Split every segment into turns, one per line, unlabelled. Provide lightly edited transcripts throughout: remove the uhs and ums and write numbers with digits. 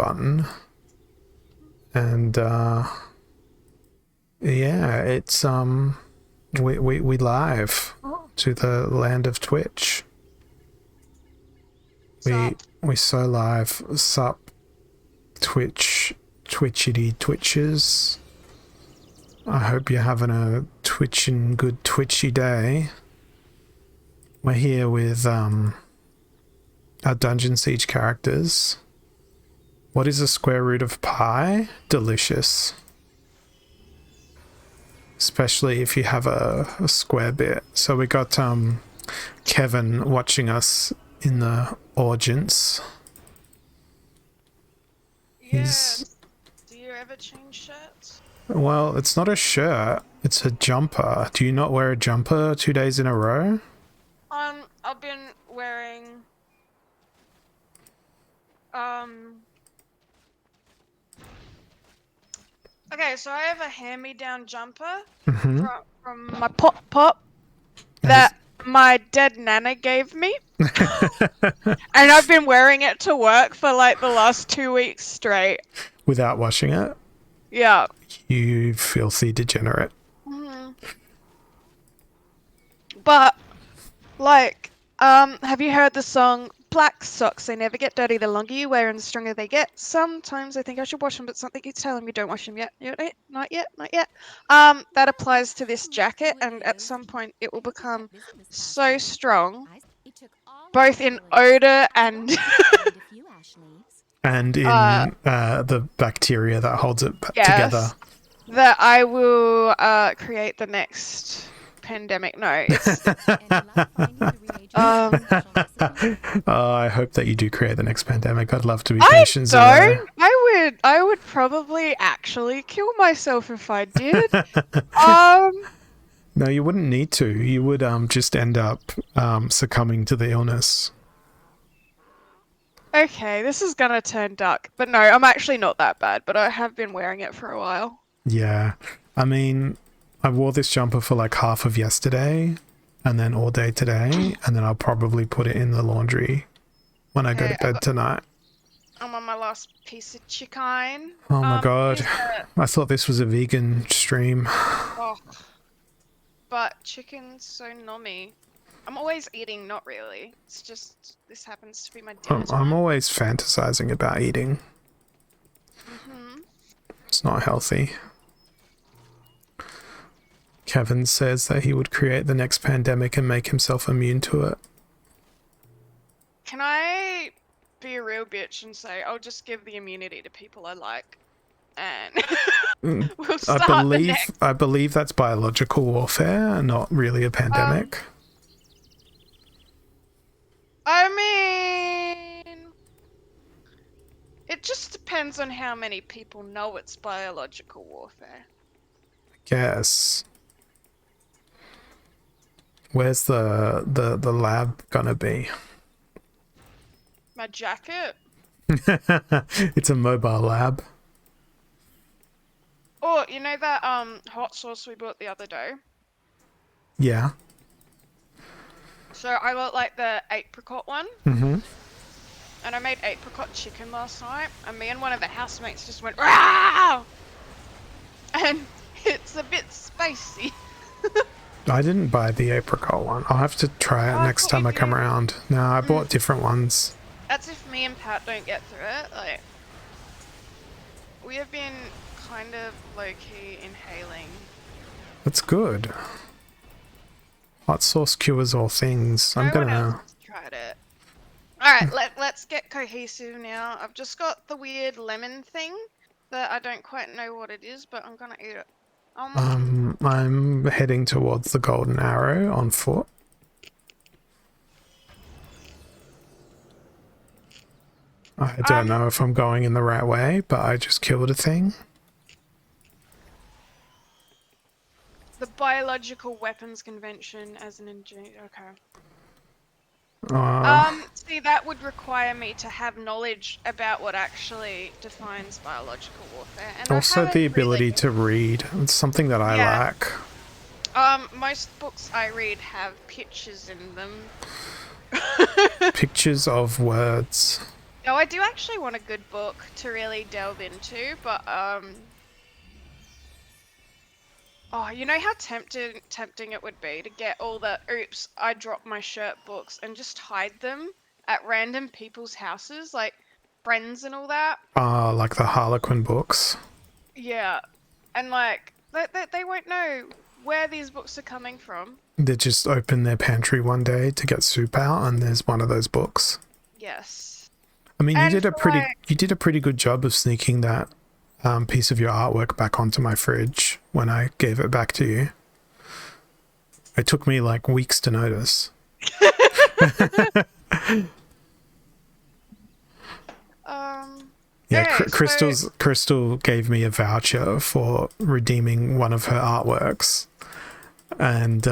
button. And yeah, it's we live to the land of Twitch. We so live. Sup Twitchity Twitches. I hope you're having a twitching good twitchy day. We're here with our Dungeon Siege characters. What is the square root of pi? Delicious. Especially if you have a square bit. So we got Kevin watching us in the audience.
Yeah. Do you ever change shirts?
Well, it's not a shirt, it's a jumper. Do you not wear a jumper 2 days in a row?
I've been wearing okay, so I have a hand-me-down jumper from my pop that my dead nana gave me. And I've been wearing it to work for like the last 2 weeks straight.
Without washing it?
Yeah.
You filthy degenerate.
But, like, have you heard the song Black Socks? They never get dirty the longer you wear and the stronger they get. Sometimes I think I should wash them, but something keeps telling me don't wash them yet. Not yet. That applies to this jacket, and at some point it will become so strong, both in odor and
and in the bacteria that holds it together.
That I will create the next pandemic. No, it's
oh, I hope that you do create the next pandemic. I'd love to be patient zero.
I would probably actually kill myself if I did.
No, you wouldn't need to. You would just end up succumbing to the illness.
Okay, this is gonna turn dark. But no, I'm actually not that bad, but I have been wearing it for a while.
Yeah. I mean, I wore this jumper for like half of yesterday and then all day today, and then I'll probably put it in the laundry when I go to bed tonight.
I'm on my last piece of chicken.
Oh my god. I thought this was a vegan stream.
Oh, but chicken's so nummy. I'm always eating, not really. It's just, this happens to be my dinner time.
I'm always fantasizing about eating. It's not healthy. Kevin says that he would create the next pandemic and make himself immune to it.
Can I be a real bitch and say I'll just give the immunity to people I like, and we'll start
I believe that's biological warfare, not really a pandemic.
I mean, it just depends on how many people know it's biological warfare.
I guess. Where's the lab gonna be?
My jacket?
It's a mobile lab.
Oh, you know that hot sauce we bought the other day?
Yeah.
So I got like the apricot one. And I made apricot chicken last night, and me and one of the housemates just went "Rah!" And it's a bit spicy.
I didn't buy the apricot one. I'll have to try it next time I come around. No, I bought different ones.
That's if me and Pat don't get through it. Like, we have been kind of low-key inhaling.
That's good. Hot sauce cures all things. I'm
No one
gonna...
else has tried it. Alright, let's get cohesive now. I've just got the weird lemon thing that I don't quite know what it is, but I'm gonna eat it.
I'm heading towards the golden arrow on foot. I don't know if I'm going in the right way, but I just killed a thing.
The Biological Weapons Convention as an engineer. Okay. See, that would require me to have knowledge about what actually defines biological warfare. And
also the ability to read. It's something that I lack.
Most books I read have pictures in them.
Pictures of words.
No, I do actually want a good book to really delve into, but oh, you know how tempting it would be to get all the oops, I dropped my shirt books and just hide them at random people's houses, like friends and all that.
Like the Harlequin books.
Yeah, and like they won't know where these books are coming from.
They just open their pantry one day to get soup out, and there's one of those books.
Yes.
I mean,
And for like,
you did a pretty good job of sneaking that piece of your artwork back onto my fridge when I gave it back to you. It took me like weeks to notice. Yeah,
okay,
Krystal gave me a voucher for redeeming one of her artworks, and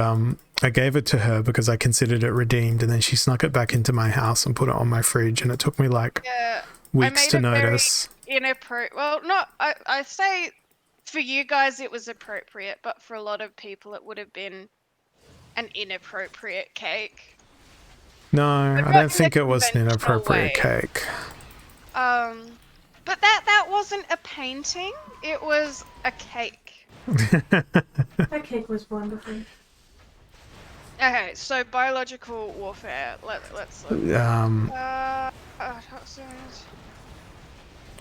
I gave it to her because I considered it redeemed, and then she snuck it back into my house and put it on my fridge, and it took me like
yeah,
weeks to notice.
Inappropriate. Well, not I say for you guys it was appropriate, but for a lot of people it would have been an inappropriate cake.
No,
But
I
not
don't
in a
think it was an
conventional
inappropriate
way.
cake.
But that wasn't a painting. It was a cake.
That cake was wonderful.
Okay, so biological warfare. Let's look. Toxins.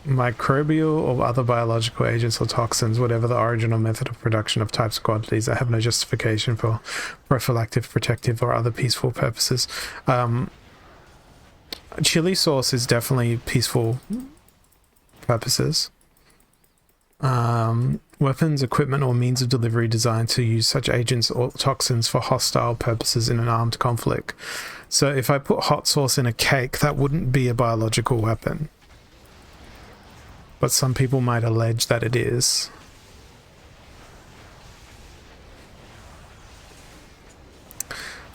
Microbial or other biological agents or toxins, whatever the origin or method of production of types of quantities that have no justification for prophylactic, protective, or other peaceful purposes. Chili sauce is definitely peaceful purposes. Weapons, equipment, or means of delivery designed to use such agents or toxins for hostile purposes in an armed conflict. So if I put hot sauce in a cake, that wouldn't be a biological weapon. But some people might allege that it is.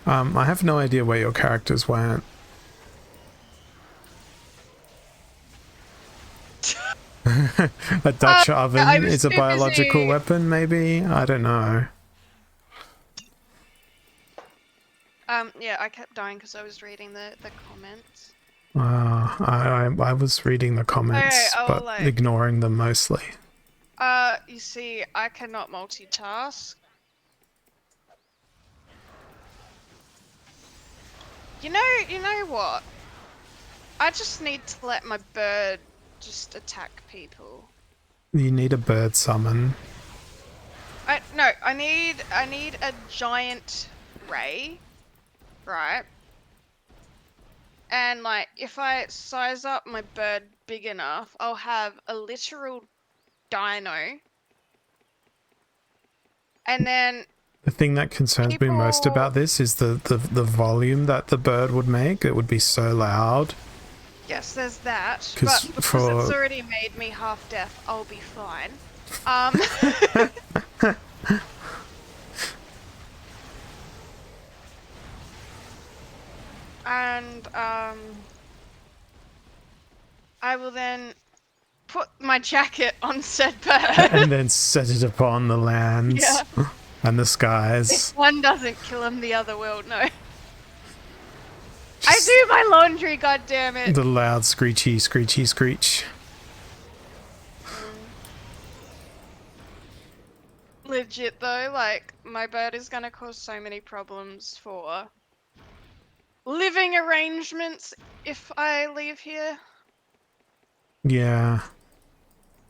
I have no idea where your characters went. A Dutch oven is a biological weapon, maybe? I don't know.
Yeah, I kept dying because I was reading the comments.
I was reading the comments,
Okay,
but ignoring them mostly.
You see, I cannot multitask. You know what? I just need to let my bird just attack people.
You need a bird summon.
I need a giant ray, right? And like, if I size up my bird big enough, I'll have a literal dino. And then
The thing that concerns me most about this is the volume that the bird would make. It would be so loud.
yes, there's that. But
Because
because it's already made me half deaf, I'll be fine. And I will then put my jacket on said bird.
and then set it upon the lands and the skies.
If one doesn't kill him, the other will. No. I do my laundry, goddammit.
The loud screechy, screechy, screech.
Legit though, like, my bird is gonna cause so many problems for living arrangements if I leave here.
Yeah.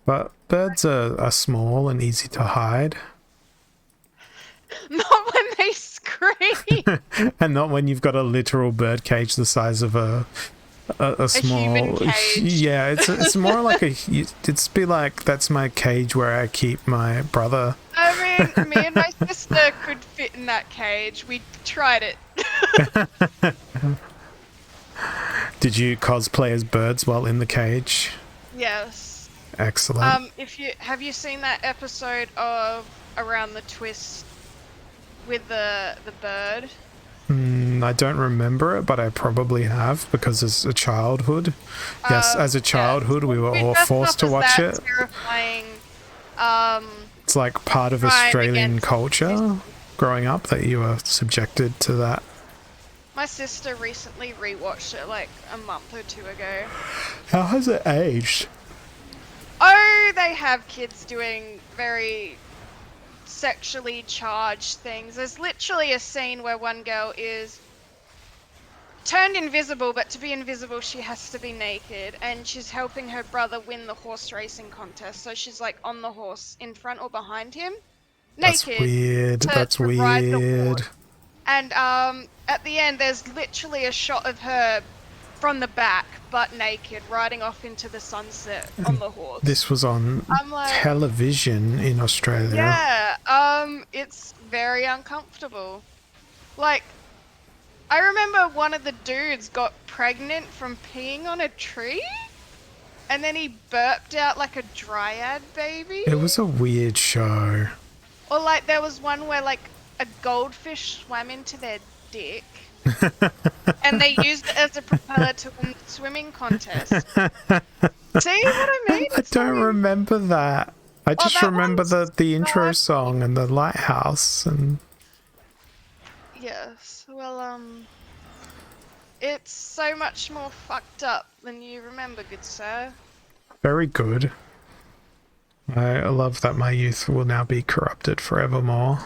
But birds are small and easy to hide.
Not when they scream.
And not when you've got a literal bird cage the size of a small
human cage.
Yeah, it's more like it's be like that's my cage where I keep my brother.
I mean, me and my sister could fit in that cage. We tried it.
Did you cosplay as birds while in the cage?
Yes.
Excellent.
Have you seen that episode of Around the Twist with the bird?
I don't remember it, but I probably have because as a childhood. Yes, as a childhood, we were all forced to watch it.
Terrifying.
It's like part of Australian culture growing up that you were subjected to that.
My sister recently rewatched it like a month or two ago.
How has it aged?
Oh, they have kids doing very sexually charged things. There's literally a scene where one girl is turned invisible, but to be invisible she has to be naked, and she's helping her brother win the horse racing contest. So she's like on the horse in front or behind him,
That's
naked,
weird. That's
to ride the
weird.
horse. And at the end there's literally a shot of her from the back, butt naked, riding off into the sunset on the horse.
This was on
I'm like,
television in Australia.
yeah, it's very uncomfortable. Like, I remember one of the dudes got pregnant from peeing on a tree, and then he burped out like a dryad baby.
It was a weird show.
Or like there was one where like a goldfish swam into their dick, and they used it as a propeller to win the swimming contest. See what I mean?
I don't remember that. I just
that
remember
one's
the intro
not-
song and the lighthouse and...
Yes, well, it's so much more fucked up than you remember, good sir.
Very good. I love that my youth will now be corrupted forevermore.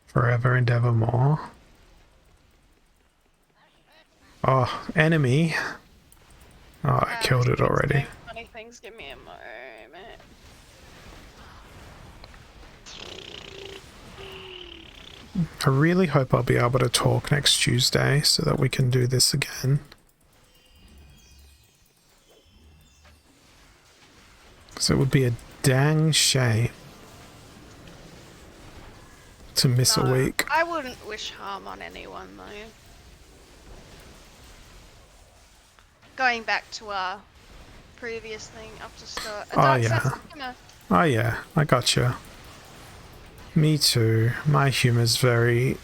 Forever and evermore. Oh, enemy. Oh, I killed it already.
Funny things, give me a moment.
I really hope I'll be able to talk next Tuesday so that we can do this again. So it would be a dang shame to miss a week.
I wouldn't wish harm on anyone, though. Going back to our previous thing up to start.
Oh, yeah. Oh yeah, I gotcha. Me too. My humor's very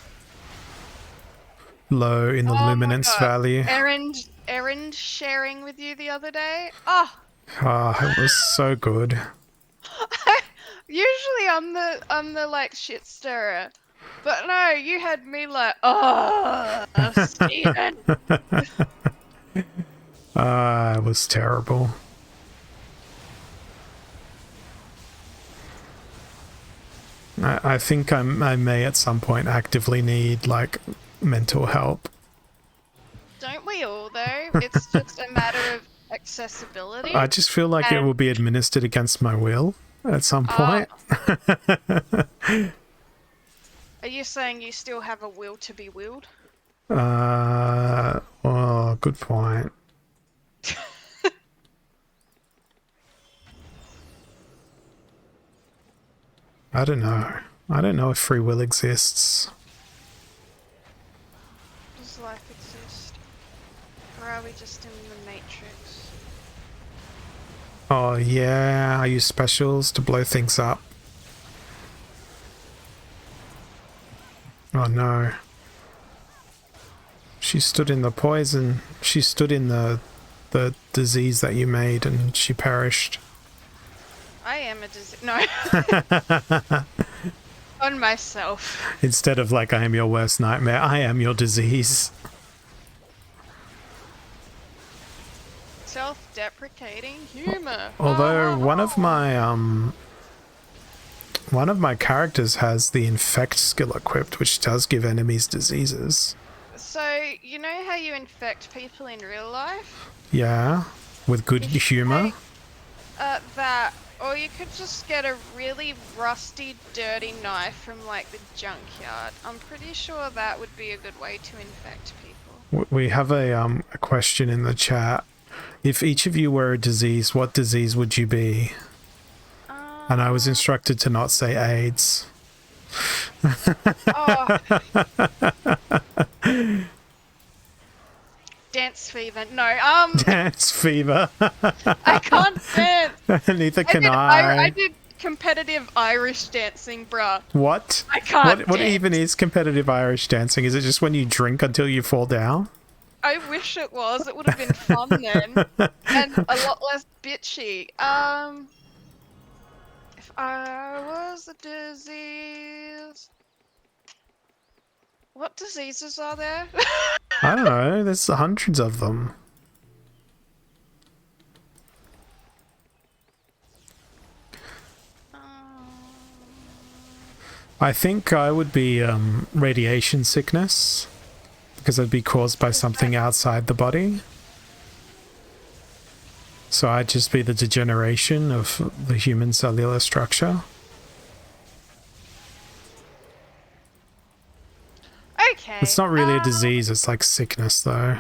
low in the luminance value.
Errand sharing with you the other day. Oh,
It was so good.
usually I'm the like shit stirrer, but no, you had me like, oh, Steven.
It was terrible. I think I may at some point actively need like mental help.
Don't we all though? It's just a matter of accessibility.
I just feel like it will be administered against my will at some point.
Are you saying you still have a will to be willed?
Oh, good point. I don't know. I don't know if free will exists.
Does life exist? Or are we just in the Matrix?
Oh yeah, I use specials to blow things up. Oh no. She stood in the poison. She stood in the disease that you made and she perished.
I am a disease. No. On myself.
Instead of like, I am your worst nightmare, I am your disease.
Self-deprecating humor.
Although one of my characters has the infect skill equipped, which does give enemies diseases.
So, you know how you infect people in real life?
Yeah, with good humor.
That, or you could just get a really rusty, dirty knife from like the junkyard. I'm pretty sure that would be a good way to infect people.
We have a question in the chat. If each of you were a disease, what disease would you be? And I was instructed to not say AIDS.
Oh. Dance fever. No,
Dance fever.
I can't dance.
Neither can I.
I did competitive Irish dancing, bruh.
What?
I can't
What
dance.
even is competitive Irish dancing? Is it just when you drink until you fall down?
I wish it was. It would have been fun then. And a lot less bitchy. If I was a disease... What diseases are there?
I don't know. There's hundreds of them. I think I would be radiation sickness because it'd be caused by something outside the body. So I'd just be the degeneration of the human cellular structure.
Okay.
It's not really a disease, it's like sickness though.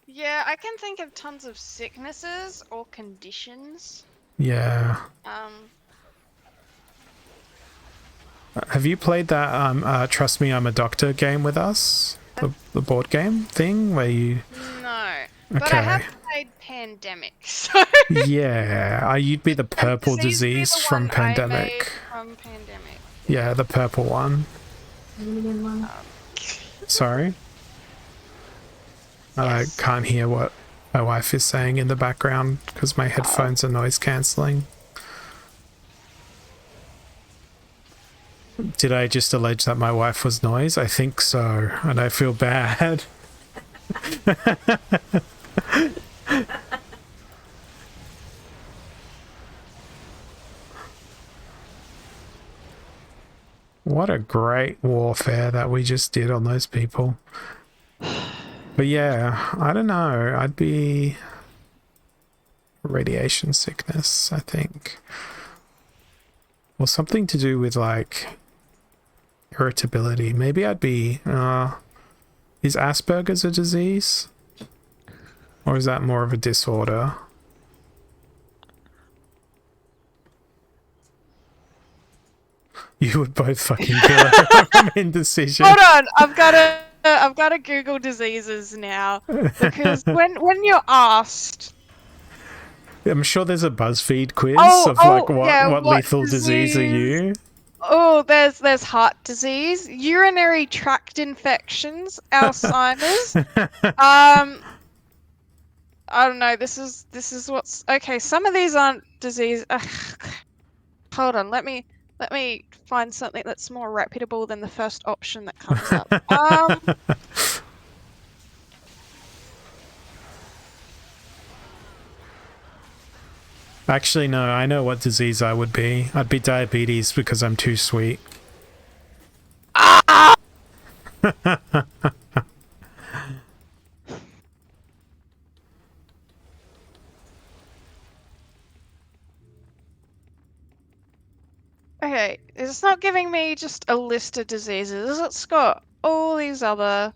Yeah, I can think of tons of sicknesses or conditions.
Yeah. Have you played that Trust Me I'm a Doctor game with us? The board game thing where you...
No. But
Okay.
I have played Pandemic, so...
Yeah, you'd be the purple disease
the
from
one I
Pandemic.
made from Pandemic.
Yeah, the purple one.
Alien one.
Sorry? I can't hear what my wife is saying in the background because my headphones are noise cancelling. Did I just allege that my wife was noise? I think so, and I feel bad. What a great warfare that we just did on those people. But yeah, I don't know. I'd be radiation sickness, I think. Or something to do with like irritability. Maybe I'd be is Asperger's a disease? Or is that more of a disorder? You would both fucking kill her from indecision.
Hold on, I've got to Google diseases now because when you're asked,
I'm sure there's a BuzzFeed quiz of what lethal disease are you?
Oh, there's heart disease, urinary tract infections, Alzheimer's. I don't know. This is what's okay. Some of these aren't disease. Hold on, let me find something that's more reputable than the first option that comes up.
Actually, no, I know what disease I would be. I'd be diabetes because I'm too sweet.
Okay, it's not giving me just a list of diseases. It's got all these other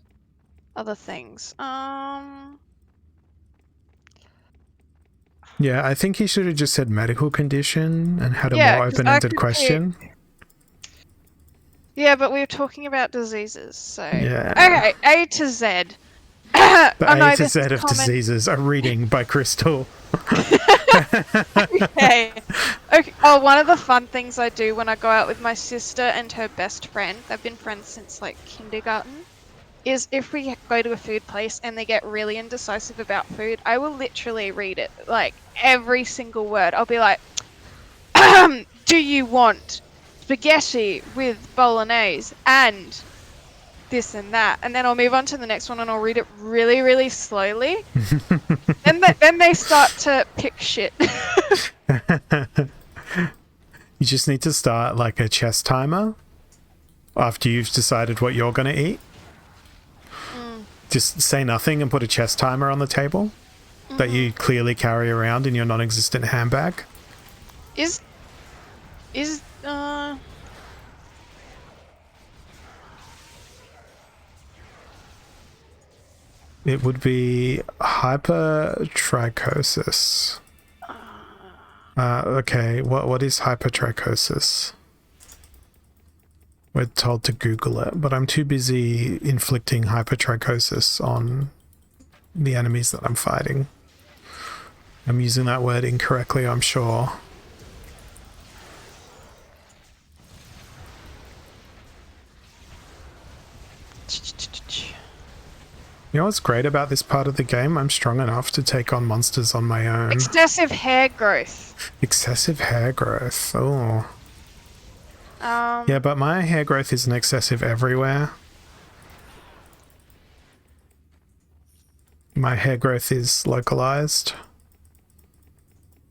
things.
Yeah, I think he should have just said medical condition and had a
Yeah,
more
'cause
open-ended question.
Yeah, but we were talking about diseases, so...
Yeah.
Okay, A to Z.
The
no,
A to
this
Z
is
of
common.
diseases, a reading by Krystal.
Okay. Okay. Oh, one of the fun things I do when I go out with my sister and her best friend, they've been friends since like kindergarten, is if we go to a food place and they get really indecisive about food, I will literally read it, like every single word. I'll be like, do you want spaghetti with bolognese and this and that? And then I'll move on to the next one and I'll read it really, really slowly. then they start to pick shit.
You just need to start like a chess timer after you've decided what you're going to eat. Just say nothing and put a chess timer on the table that you clearly carry around in your non-existent handbag.
Is
It would be hypertrichosis. Okay, what is hypertrichosis? We're told to Google it, but I'm too busy inflicting hypertrichosis on the enemies that I'm fighting. I'm using that word incorrectly, I'm sure. You know what's great about this part of the game? I'm strong enough to take on monsters on my own.
excessive hair growth.
Excessive hair growth. Oh. Yeah, but my hair growth isn't excessive everywhere. My hair growth is localized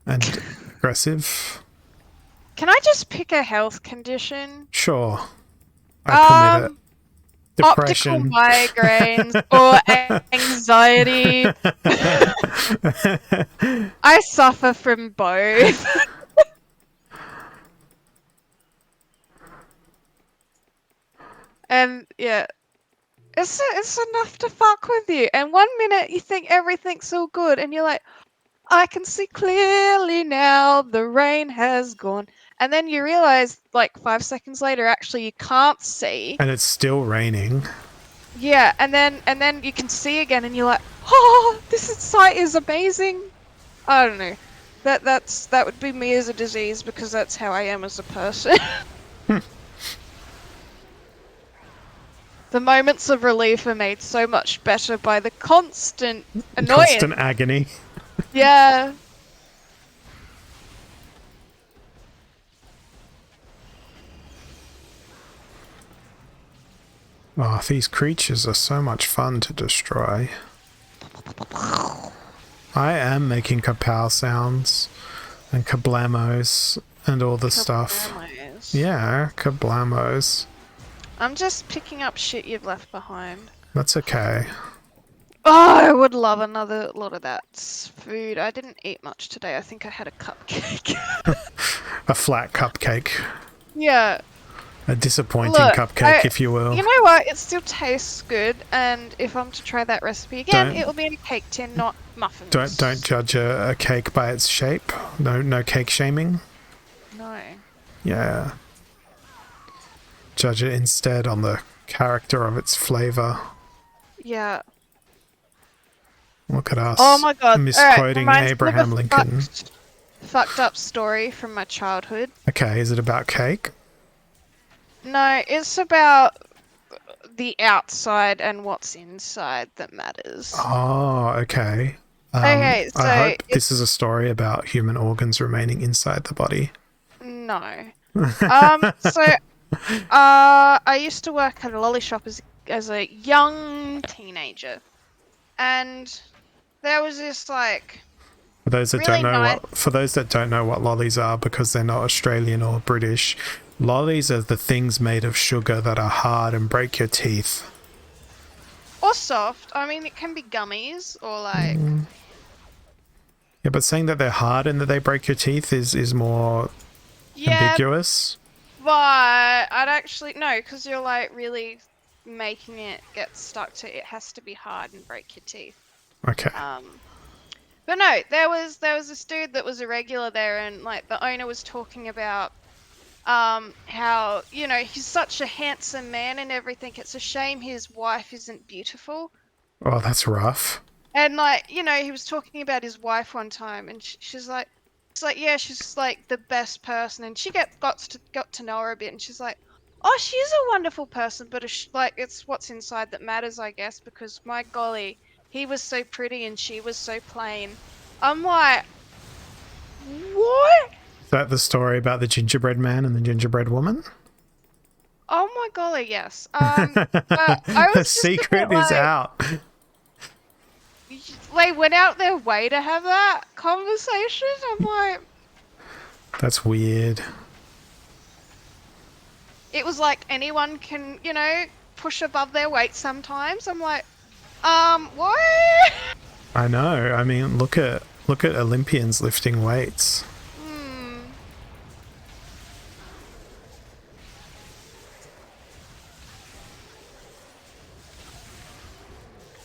and aggressive.
Can I just pick a health condition?
Sure, I permit it.
Optical
Depression.
migraines or anxiety. I suffer from both. And yeah, it's enough to fuck with you. And one minute you think everything's all good, and you're like, I can see clearly now, the rain has gone. And then you realize, like 5 seconds later, actually you can't see.
And it's still raining.
Yeah, and then you can see again, and you're like, oh, sight is amazing. I don't know. That would be me as a disease because that's how I am as a person. The moments of relief are made so much better by the constant annoyance.
Constant agony.
Yeah.
Oh, these creatures are so much fun to destroy. I am making kapow sounds and kablamos and all the stuff.
Kablamos.
Yeah, kablamos.
I'm just picking up shit you've left behind.
That's okay.
Oh, I would love another lot of that food. I didn't eat much today. I think I had a cupcake.
A flat cupcake.
Yeah.
A disappointing
Look,
cupcake, if you will.
You know what? It still tastes good, and if I'm to try that recipe again, it will be in a cake tin, not muffins.
Don't judge a cake by its shape. No cake shaming.
No.
Yeah. Judge it instead on the character of its flavour.
Yeah.
Look at us.
Oh my god.
Misquoting
Reminds me of
Abraham
a
Lincoln.
Fucked up story from my childhood.
Okay, is it about cake?
No, it's about the outside and what's inside that matters.
Oh, okay.
Okay, so
I hope this is a story about human organs remaining inside the body.
No. So I used to work at a lolly shop as a young teenager, and there was this like
For those that
really
don't know what lollies are, because they're not Australian or British, lollies are the things made of sugar that are hard and break your teeth.
or soft. I mean, it can be gummies or like.
Yeah, but saying that they're hard and that they break your teeth is more ambiguous.
But I'd actually no, because you're like really making it get stuck to it has to be hard and break your teeth.
Okay.
But no, there was this dude that was a regular there, and like the owner was talking about how he's such a handsome man and everything. It's a shame his wife isn't beautiful.
Oh, that's rough.
And like he was talking about his wife one time, and she's like. It's like, yeah, she's like the best person, and she got to know her a bit, and she's like, oh, she's a wonderful person, but it's what's inside that matters, I guess, because my golly, he was so pretty and she was so plain. I'm like, what?
Is that the story about the gingerbread man and the gingerbread woman?
Oh my golly, yes. But I was
The
just
secret is out.
They went out their way to have that conversation. I'm like,
That's weird.
it was like anyone can, push above their weight sometimes. I'm like, what?
I know. I mean, look at Olympians lifting weights.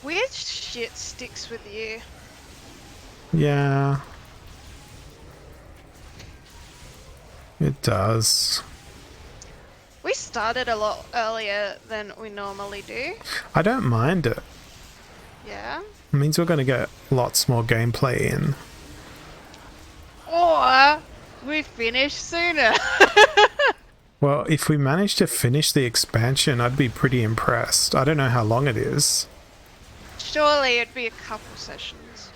Weird shit sticks with you.
Yeah. It does.
We started a lot earlier than we normally do.
I don't mind it.
Yeah.
It means we're going to get lots more gameplay in.
Or we finish sooner.
Well, if we manage to finish the expansion, I'd be pretty impressed. I don't know how long it is.
Surely it'd be a couple sessions.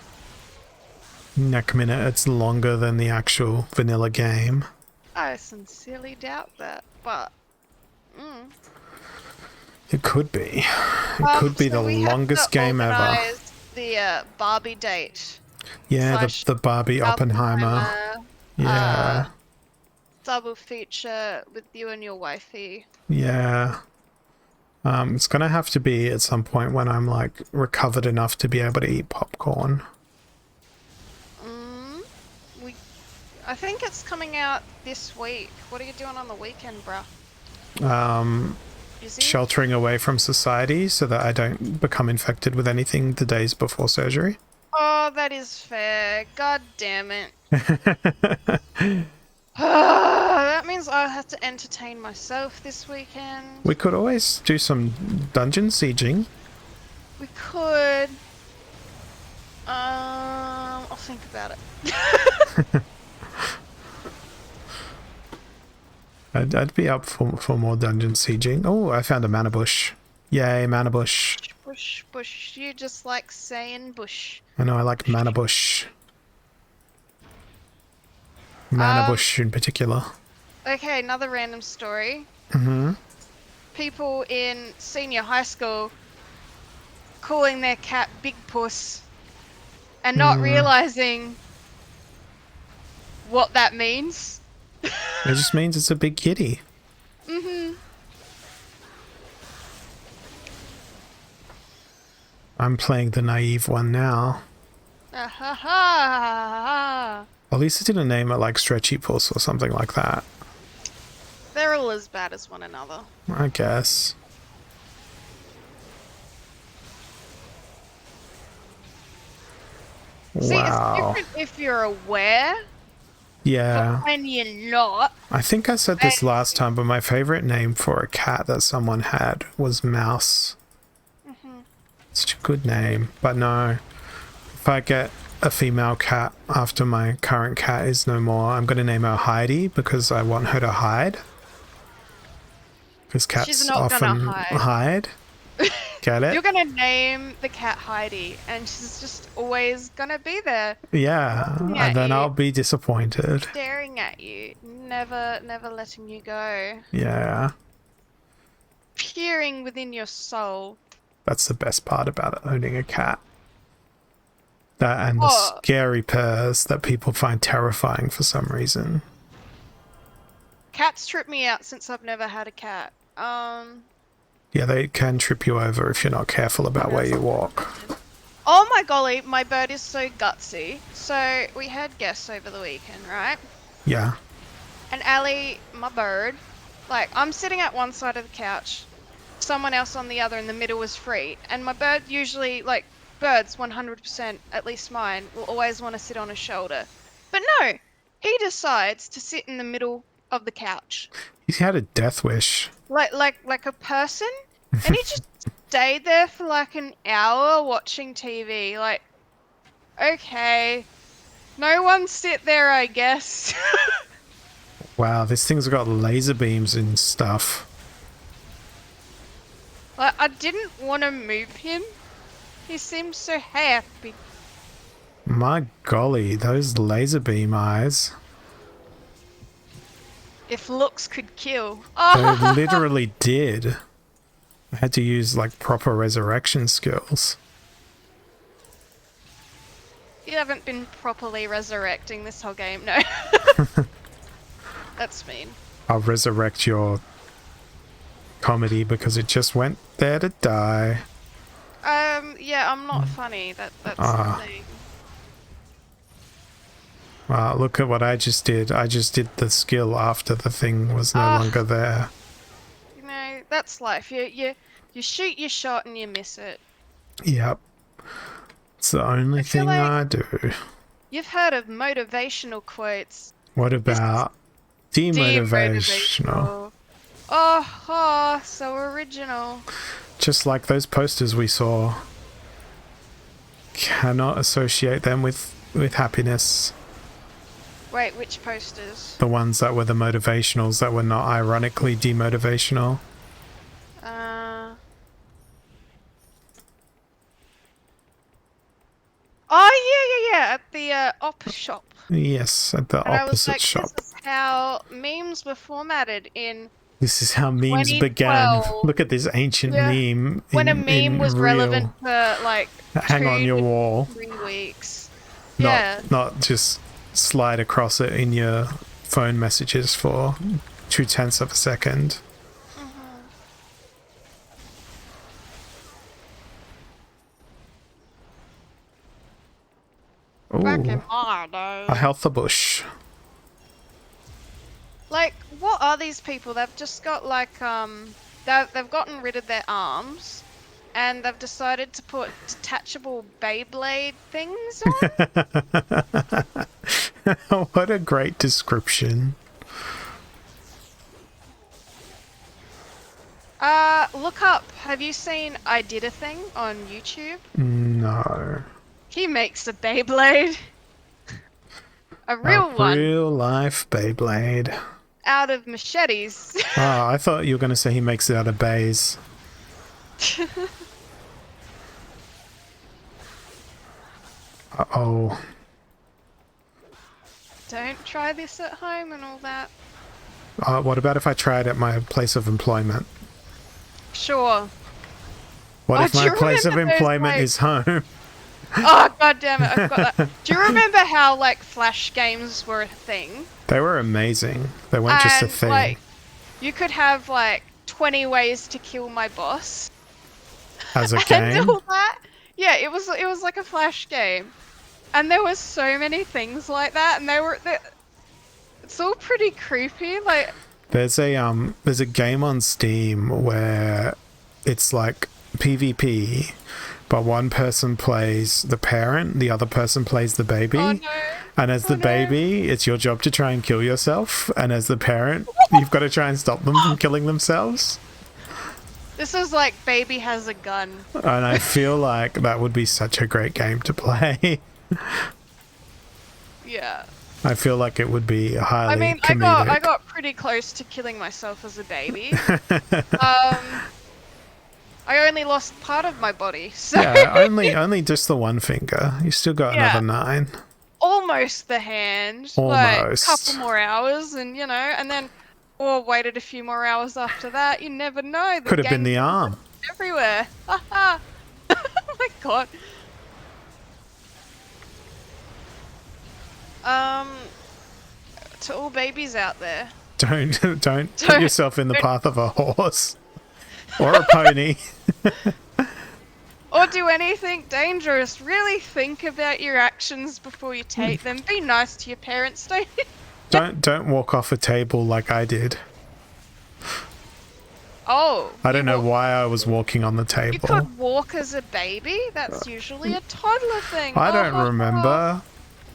Neck minute, it's longer than the actual vanilla game.
I sincerely doubt that, but.
It could be. It could be the
So we have
longest
to
game ever.
organise the Barbie date.
Yeah,
Slash
the Barbie Oppenheimer. Yeah.
Double feature with you and your wifey.
Yeah. It's gonna have to be at some point when I'm like recovered enough to be able to eat popcorn.
I think it's coming out this week. What are you doing on the weekend, bruh? Busy?
Sheltering away from society so that I don't become infected with anything the days before surgery.
Oh, that is fair. God damn it. That means I'll have to entertain myself this weekend.
We could always do some dungeon sieging.
We could. I'll think about it.
I'd be up for more dungeon sieging. Oh, I found a mana bush. Yay, mana bush.
Bush, bush. You just like saying bush.
I know, I like mana bush. Mana bush in particular.
Okay, another random story. People in senior high school calling their cat Big Puss and not realizing what that means.
It just means it's a big kitty. I'm playing the naive one now.
Ha.
At least I didn't name it like Stretchy Puss or something like that.
They're all as bad as one another.
I guess.
See, it's
Wow.
different if you're aware,
Yeah.
but when you're not.
I think I said this last time, but my favorite name for a cat that someone had was Mouse. It's such a good name, but no. If I get a female cat after my current cat is no more, I'm going to name her Heidi because I want her to hide. Because cats
She's not
often
gonna
hide. Get it?
You're gonna name the cat Heidi, and she's just always gonna be there,
Yeah,
looking at
and then
you.
I'll be disappointed.
staring at you, never letting you go,
Yeah,
peering within your soul.
that's the best part about owning a cat. That and the
Oh.
scary purrs that people find terrifying for some reason.
Cats trip me out since I've never had a cat.
Yeah, they can trip you over if you're not careful about where you walk.
Oh my golly, my bird is so gutsy. So we had guests over the weekend, right?
Yeah.
And Ali, my bird, like I'm sitting at one side of the couch, someone else on the other, and the middle was free. And my bird usually, like birds, 100%, at least mine, will always want to sit on a shoulder. But no, he decides to sit in the middle of the couch,
He had a death wish.
like a person, and he just stayed there for like an hour watching TV. Like, okay, no one sit there, I guess.
Wow, this thing's got laser beams and stuff.
Like, I didn't want to move him. He seemed so happy.
My golly, those laser beam eyes.
If looks could kill.
They
Oh,
literally did. I had to use like proper resurrection skills.
you haven't been properly resurrecting this whole game, no. That's mean.
I'll resurrect your comedy because it just went there to die.
Yeah, I'm not funny. That's
Ah.
the thing.
Wow, look at what I just did. I just did the skill after the thing was no longer there.
You know, that's life. You shoot your shot and you miss it.
Yep. It's the only
feel
thing
like-
I do.
You've heard of motivational quotes.
What about demotivational?
Oh, so original.
Just like those posters we saw. Cannot associate them with happiness.
Wait, which posters?
The ones that were the motivationals that were not ironically demotivational.
Oh yeah, at the op shop.
Yes, at the
And I was
opposite
like,
shop.
this is how memes were formatted in
This is how memes began.
2012.
Look at this ancient
Yeah.
meme
When a
in
meme was
real.
relevant for like
Hang on
2
your
to
wall.
3 weeks. Yeah.
Not just slide across it in your phone messages for 0.2 of a second.
Back in
Ooh,
my day.
a health bush.
Like, what are these people? They've just got like they've gotten rid of their arms, and they've decided to put detachable Beyblade things on.
What a great description.
Look up. Have you seen I Did a Thing on YouTube?
No.
He makes a Beyblade. A real one.
Real life Beyblade.
Out of machetes.
Oh, I thought you were going to say he makes it out of bays. Uh-oh.
Don't try this at home and all that.
What about if I tried at my place of employment?
Sure.
What
Oh,
if
do
my
you
place of
remember those,
employment
like-
is home?
Oh, god damn it, I forgot that. Do you remember how, like, flash games were a thing?
They were amazing. They weren't just a
And,
thing.
like, you could have, like, 20 ways to kill my boss.
As a
And
game?
all that. Yeah, it was like a flash game. And there were so many things like that, and it's all pretty creepy, like...
There's a game on Steam where it's like PvP, but one person plays the parent, the other person plays the baby.
Oh no.
And as the baby, it's your job to try and kill yourself, and as the parent, you've got to try and stop them from killing themselves.
This is like Baby Has a Gun.
And I feel like that would be such a great game to play.
Yeah.
I feel like it would be highly
I mean,
comedic.
I got pretty close to killing myself as a baby. I only lost part of my body, so
Yeah, only just the one finger. You still got
Yeah.
another 9.
almost the hand.
Almost.
Like, couple more hours, and you know, and then or waited a few more hours after that. You never know.
Could have been the arm.
Everywhere. Haha. Oh my god. To all babies out there.
Don't put yourself in the path of a horse or a pony.
Or do anything dangerous. Really think about your actions before you take them. Be nice to your parents,
Don't walk off a table like I did.
Oh.
I don't know why I was walking on the
You
table.
could walk as a baby? That's usually a toddler thing.
I don't
Oh,
remember.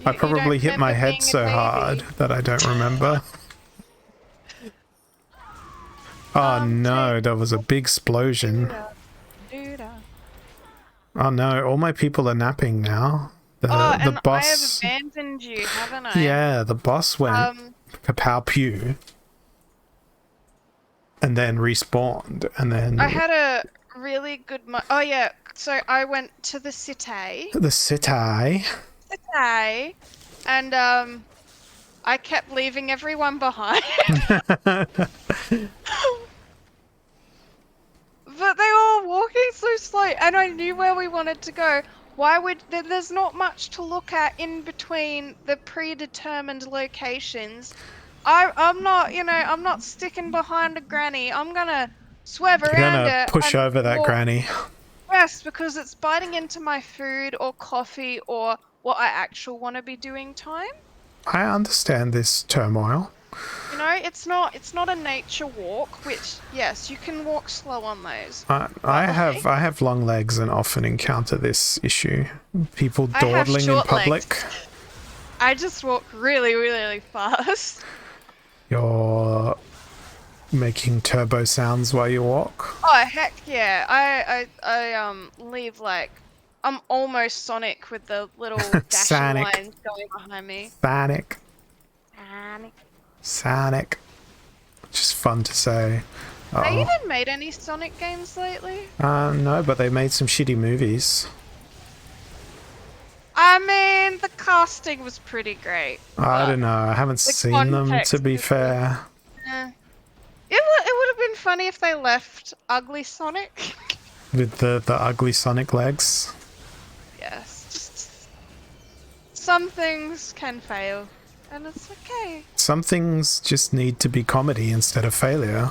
I
you
probably
don't
hit my
remember
head
being a
so
baby.
hard that I don't remember. Oh no, there was a big explosion.
Doo-da.
Oh no, all my people are napping now. The
And
boss.
I have abandoned you, haven't I?
Yeah, the boss went kapow pew. And then respawned. And then
I had a really good oh yeah, so I went to the city.
the Sitai.
And I kept leaving everyone behind. But they were walking so slow, and I knew where we wanted to go. Why would there's not much to look at in between the predetermined locations. I'm not, I'm not sticking behind a granny. I'm gonna swerve
You're
around
gonna
it.
push
and
over that
walk
granny.
Yes, because it's biting into my food or coffee or what I actually want to be doing time.
I understand this turmoil.
You know, it's not a nature walk, which yes, you can walk slow on those.
I have long legs and often encounter this issue. People
I have
dawdling in
short
public.
legs. I just walk really, really fast.
You're making turbo sounds while you walk.
Oh heck yeah! I leave like I'm almost Sonic with the little dash
Sonic.
lines going behind me.
Sonic. Sonic. Just fun to say.
Have they
Uh-oh.
even made any Sonic games lately?
No, but they made some shitty movies.
I mean, the casting was pretty great.
I don't know. I haven't
the
seen them, to
context
be
is
fair.
It would have been funny if they left ugly Sonic.
With the ugly Sonic legs.
Yes, just some things can fail, and it's okay.
Some things just need to be comedy instead of failure.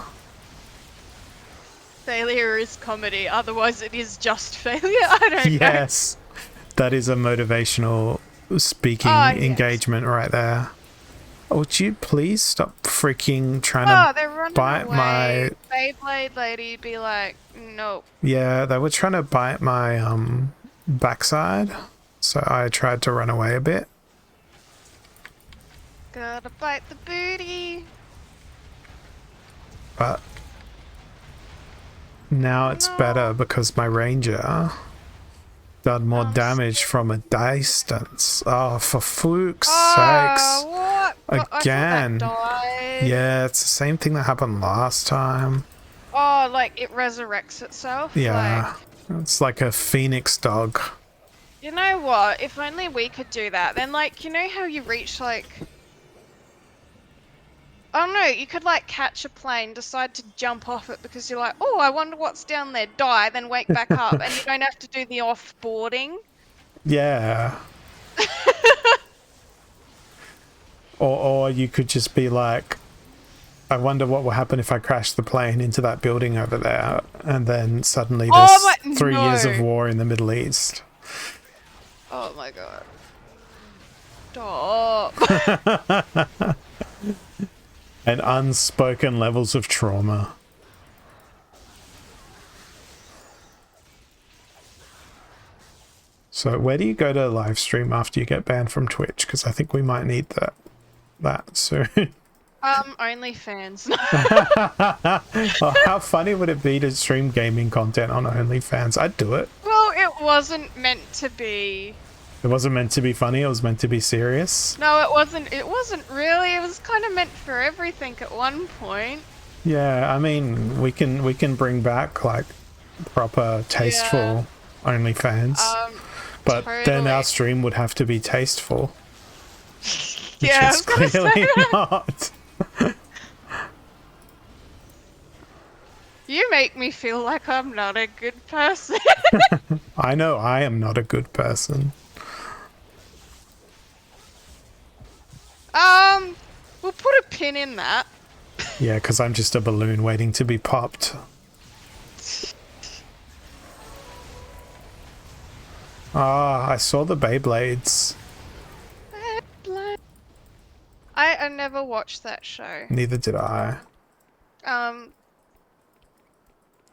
Failure is comedy, otherwise it is just failure. I don't know.
Yes. That is a motivational speaking engagement right there. Would you please stop freaking trying
they're
to
running
bite
away.
my...
Beyblade lady be like, nope.
Yeah, they were trying to bite my backside, so I tried to run away a bit.
Gotta bite the booty.
But now it's better because my ranger done more damage from a distance. Oh, for fuck's sakes.
What?
Again.
I thought that died.
Yeah, it's the same thing that happened last time.
Oh, like it resurrects itself?
Yeah. It's like a phoenix dog.
You know what? If only we could do that. Then, like, you know how you reach, like... I don't know, you could, like, catch a plane, decide to jump off it because you're like, oh, I wonder what's down there, die, then wake back up, and you don't have to do the offboarding.
Yeah. or you could just be like, I wonder what will happen if I crash the plane into that building over there, and then suddenly there's 3 years of war in the Middle East.
Oh my god. Stop.
And unspoken levels of trauma. So where do you go to live stream after you get banned from Twitch? Because I think we might need that soon.
OnlyFans.
Oh, how funny would it be to stream gaming content on OnlyFans? I'd do it.
Well, it wasn't meant to be.
It wasn't meant to be funny, it was meant to be serious.
No, it wasn't. It wasn't really. It was kind of meant for everything at one point.
Yeah, I mean, we can bring back like proper tasteful OnlyFans. But then our stream would have to be tasteful. Which
Yeah,
it's clearly not.
You make me feel like I'm not a good person.
I know I am not a good person.
We'll put a pin in that.
Yeah, because I'm just a balloon waiting to be popped. Ah, I saw the Beyblades.
I never watched that show.
Neither did I.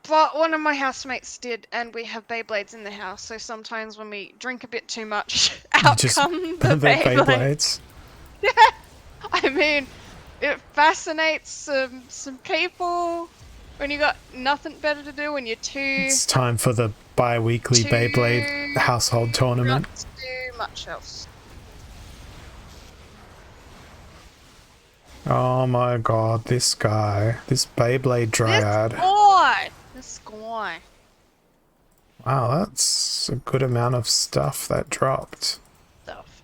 But one of my housemates did, and we have Beyblades in the house, so sometimes when we drink a bit too much, out
Just
come the Beyblades. Yeah, I mean, it fascinates some people when you got nothing better to do when you're
It's time for the bi-weekly Beyblade household tournament.
not too much else.
Oh my god, this guy. This Beyblade dryad.
This guy.
Wow, that's a good amount of stuff that dropped.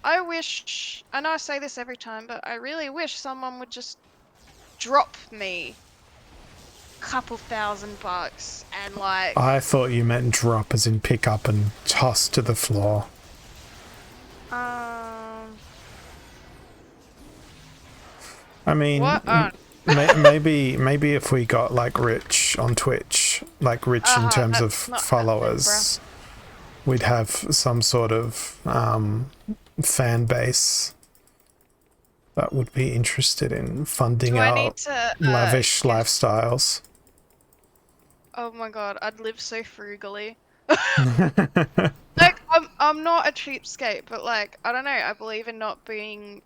I wish, I know I say this every time, but I really wish someone would just drop me a couple $1,000 and like...
I thought you meant drop as in pick up and toss to the floor.
I
mean, maybe if we got like rich on Twitch, like rich in terms of followers, we'd have some sort of fan base that would be interested in funding our lavish lifestyles.
Oh my god, I'd live so frugally. Like, I'm not a cheapskate, but like, I don't know, I believe in not being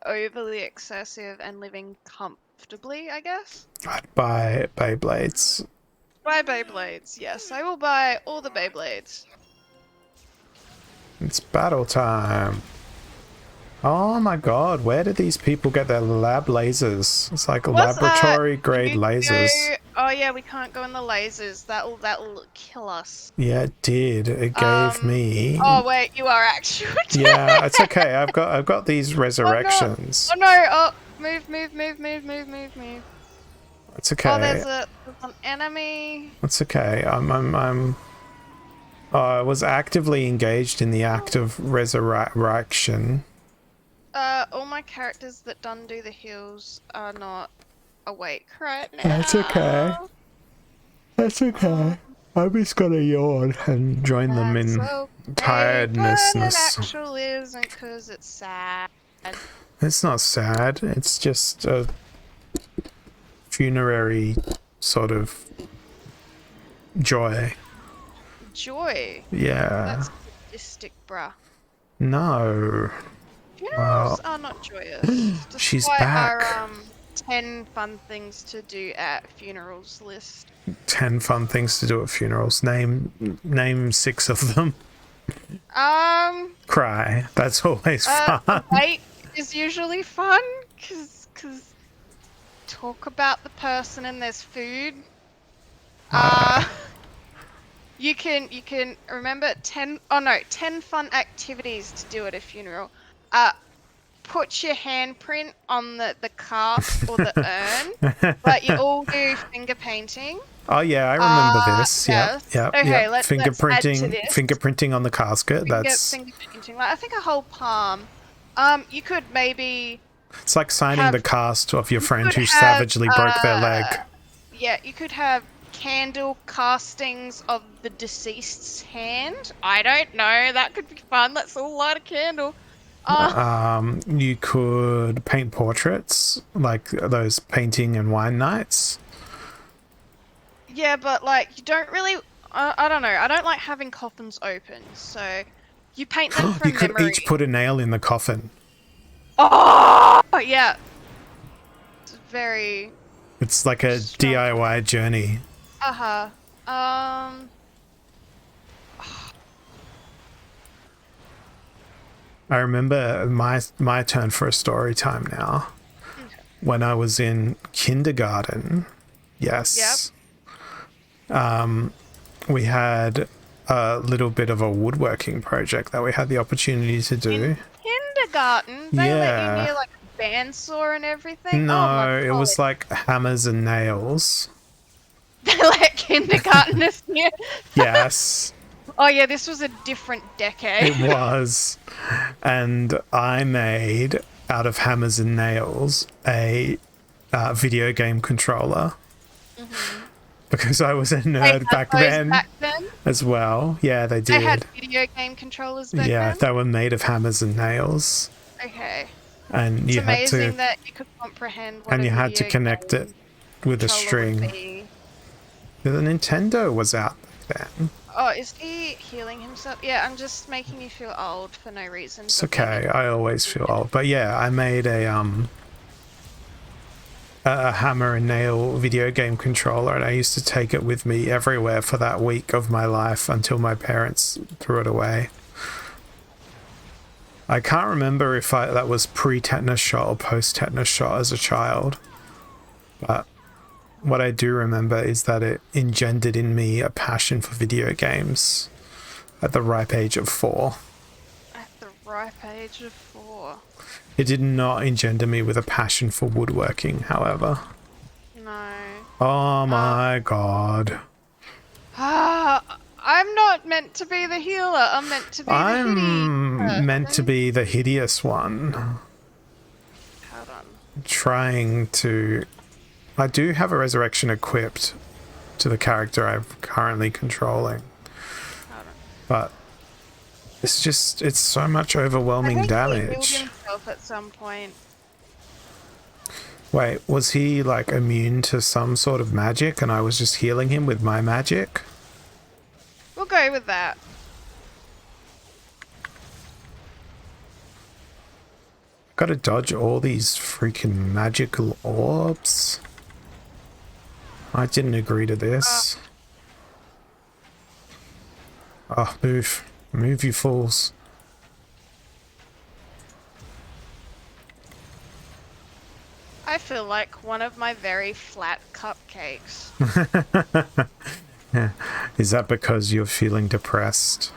overly excessive and living comfortably, I guess.
I'd buy Beyblades.
Buy Beyblades, yes, I will buy all the Beyblades.
It's battle time. Oh my god, where did these people get their lab lasers? It's like
What's that?
laboratory grade
You
lasers.
go- Oh yeah, we can't go in the lasers. That'll kill us.
Yeah, it did. It gave me.
Oh wait, you are actually.
Yeah, it's okay. I've got these
Oh no!
resurrections.
Oh no! Oh, move!
It's
Oh,
okay.
there's an enemy.
It's okay. I was actively engaged in the act of resurrection.
All my characters that done do the heals are not awake right now.
That's okay. That's okay. I'm just gonna yawn and join them in
Okay,
tiredness.
but it actually isn't because it's sad.
It's not sad. It's just a funerary sort of joy.
Joy.
Yeah.
That's sadistic, bruh.
No.
Funerals are not joyous.
She's
Despite
back.
our 10 fun things to do at funerals list.
10 fun things to do at funerals. Name 6 of them. Cry. That's always fun.
Wait is usually fun because talk about the person and there's food. You can remember 10 fun activities to do at a funeral. Put your handprint on the casket or the urn, but you all do finger painting.
Oh yeah, I remember this.
Yes.
Yeah.
Okay, let's add to
fingerprinting.
this.
Fingerprinting on the casket. That's.
Finger painting. Like I think a whole palm. You could maybe.
It's like signing the cast of your friend who
could
savagely
have,
broke their leg.
Yeah, you could have candle castings of the deceased's hand. I don't know. That could be fun. Let's all light a candle.
You could paint portraits, like those painting and wine nights.
Yeah, but like you don't really. I don't know. I don't like having coffins open, so you paint them from
You could
memory.
each put a nail in the coffin.
Oh yeah. It's very.
It's like a
strong.
DIY journey. I remember my turn for a story time now. When I was in kindergarten, yes. We had a little bit of a woodworking project that we had the opportunity to do.
Kindergarten? They let you near like a bandsaw and everything?
No, it was like hammers and nails.
They let kindergartners near?
Yes.
Oh yeah, this was a different decade.
It was. And I made, out of hammers and nails, a video game controller. Because I was a nerd back then as well. Yeah, they did.
They had video game controllers back then?
Yeah, they were made of hammers and nails.
Okay.
And
It's
you had
amazing
to,
that you could comprehend what
and you had to
video
connect
game
it with a
controller would
string.
be.
The Nintendo was out back then.
Oh, is he healing himself? Yeah, I'm just making you feel old for no reason.
It's okay. I always feel old. But yeah, I made a hammer and nail video game controller, and I used to take it with me everywhere for that week of my life until my parents threw it away. I can't remember if that was pre-tetanus shot or post-tetanus shot as a child, but what I do remember is that it engendered in me a passion for video games at the ripe age of 4.
At the ripe age of 4.
It did not engender me with a passion for woodworking, however.
No.
Oh my god.
I'm not meant to be the healer. I'm meant to be the hitty
I'm meant to be the hideous one.
Hold on.
Trying to... I do have a resurrection equipped to the character I'm currently controlling.
Hold on.
But it's just, it's so much overwhelming
I think
damage.
he healed himself at some point.
Wait, was he like immune to some sort of magic and I was just healing him with my magic?
We'll go with that.
Gotta dodge all these freaking magical orbs. I didn't agree to this. Oh, move. Move, you fools.
I feel like one of my very flat cupcakes.
Is that because you're feeling depressed?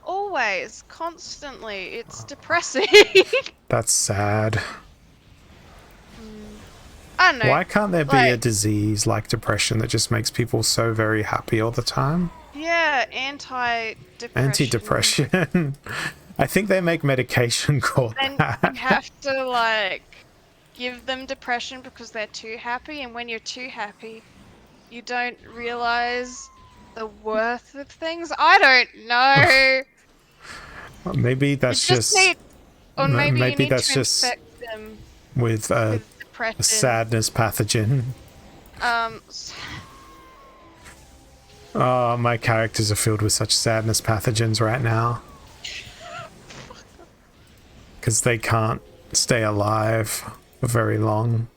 Always, constantly. It's depressing.
That's sad.
I don't know.
Why can't there be a
like,
disease like depression that just makes people so very happy all the time?
yeah, anti-depression.
Anti-depression. I think they make medication called
And
that.
you have to like give them depression because they're too happy, and when you're too happy, you don't realize the worth of things. I don't know.
Maybe
You
that's
just
just
need, or maybe you need
that's
to
just
infect them
with a
with depression.
sadness pathogen.
S-
Oh, my characters are filled with such sadness pathogens right now. Because they can't stay alive for very long.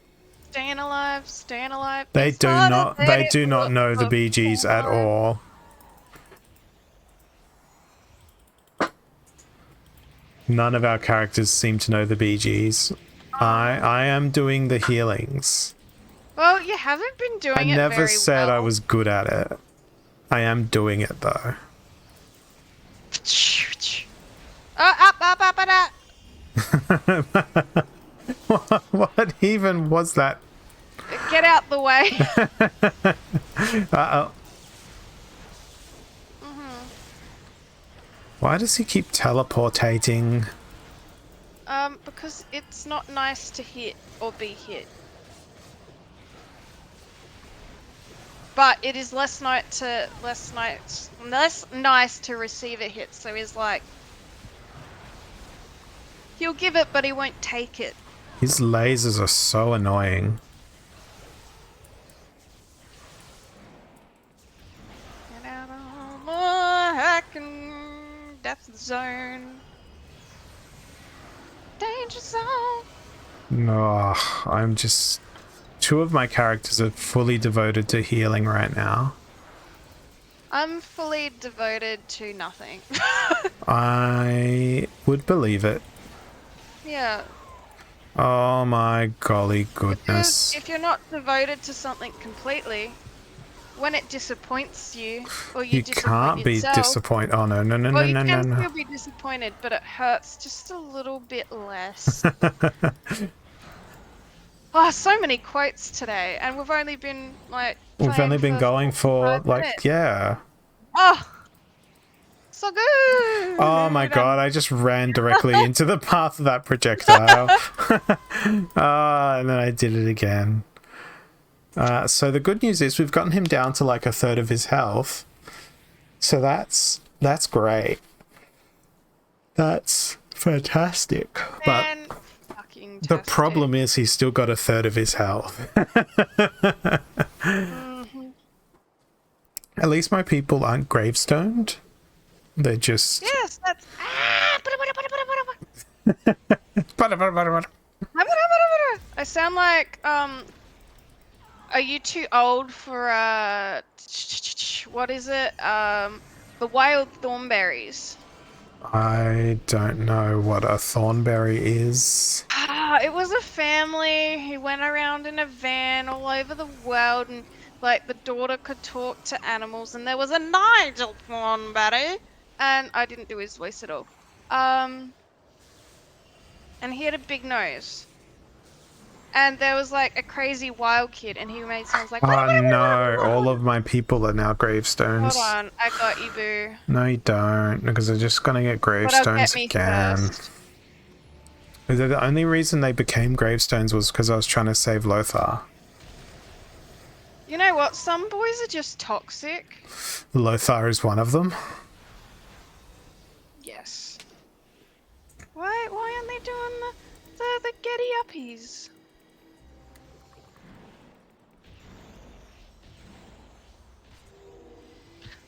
staying alive, staying alive.
They
It's
do
harder
not
than
they
it
do not
looked
know the Bee Gees at
before.
all. None of our characters seem to know the Bee Gees. I am doing the healings.
Well, you haven't been
I
doing it
never
very
said
well.
I was good at it. I am doing it though.
Oh, up.
What even was that?
Get out the way.
Uh-oh. Why does he keep teleportating?
Because it's not nice to hit or be hit. But it is less nice to receive a hit. So he's like, he'll give it, but he won't take it.
His lasers are so annoying.
Get out of the hacking death zone. Danger zone.
No, I'm just... Two of my characters are fully devoted to healing right now.
I'm fully devoted to nothing.
I would believe it.
Yeah.
Oh my golly
Because
goodness.
if you're not devoted to something completely, when it disappoints you, or
You can't be
yourself,
disappointed. Oh no, no, no,
well,
no,
you
no, no,
can
no.
still be disappointed, but it hurts just a little bit less. Oh, so many quotes today, and we've only been like
We've
playing
only been
for
going for
45
like,
minutes.
yeah.
Oh, so good.
Oh my god, I just ran directly into the path of that projectile. And then I did it again. So the good news is we've gotten him down to like a third of his health. So that's great. That's fantastic. But
fucking
the problem is he's still got a third of his health. At least my people aren't gravestoned. They're just...
Yes, that's. I sound like Are you too old for what is it? The wild thornberries.
I don't know what a thornberry is.
It was a family who went around in a van all over the world, and like the daughter could talk to animals, and there was a Nigel Thornberry, and I didn't do his voice at all. And he had a big nose. And there was like a crazy wild kid, and he made sounds like.
Oh no, all of my people are now gravestones.
Hold on, I got you, boo.
No, you don't, because they're just gonna get
But
gravestones
get me
again.
first.
The only reason they became gravestones was because I was trying to save Lothar.
You know what? Some boys are just toxic.
Lothar is one of them.
Yes. Why aren't they doing the Getty Uppies?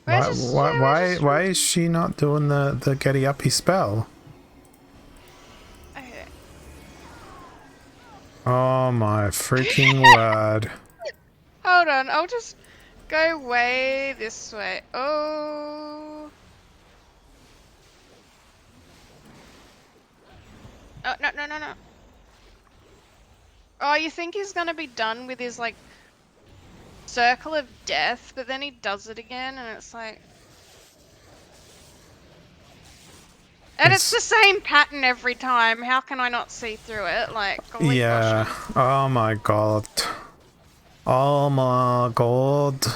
Why is she not doing the Getty Uppy spell?
Okay.
Oh my freaking word.
Hold on, I'll just go way this way. Oh. Oh, no. Oh, you think he's gonna be done with his, like, circle of death, but then he does it again, and it's like... And it's the same pattern every time. How can I not see through it? Like, golly
Yeah.
gosh.
Oh my god. Oh my god.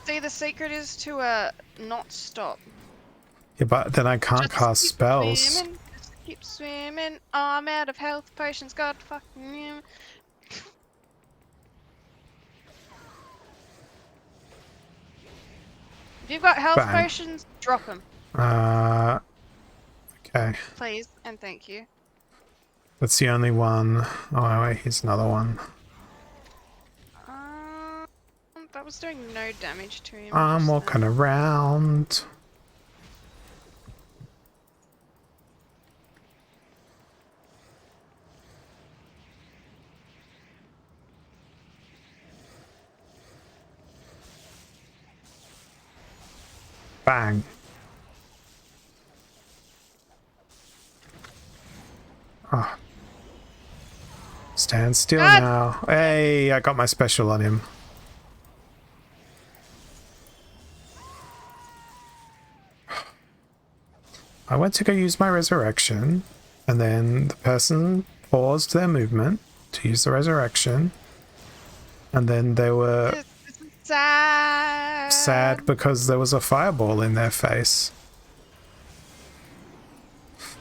See, the secret is to, not stop.
Yeah, but then I can't
Just
cast
keep
spells.
swimming. Just keep swimming. Oh, I'm out of health potions. God fucking you. If you've got health
Bang.
potions, drop them,
Okay.
please, and thank you.
That's the only one. Oh, wait, here's another one.
That was doing no damage to him.
I'm
just
walking
then.
around. Bang. Oh. Stand still
God.
now. Hey, I got my special on him. I went to go use my resurrection, and then the person paused their movement to use the resurrection, and then they were
This is sad.
sad because there was a fireball in their face.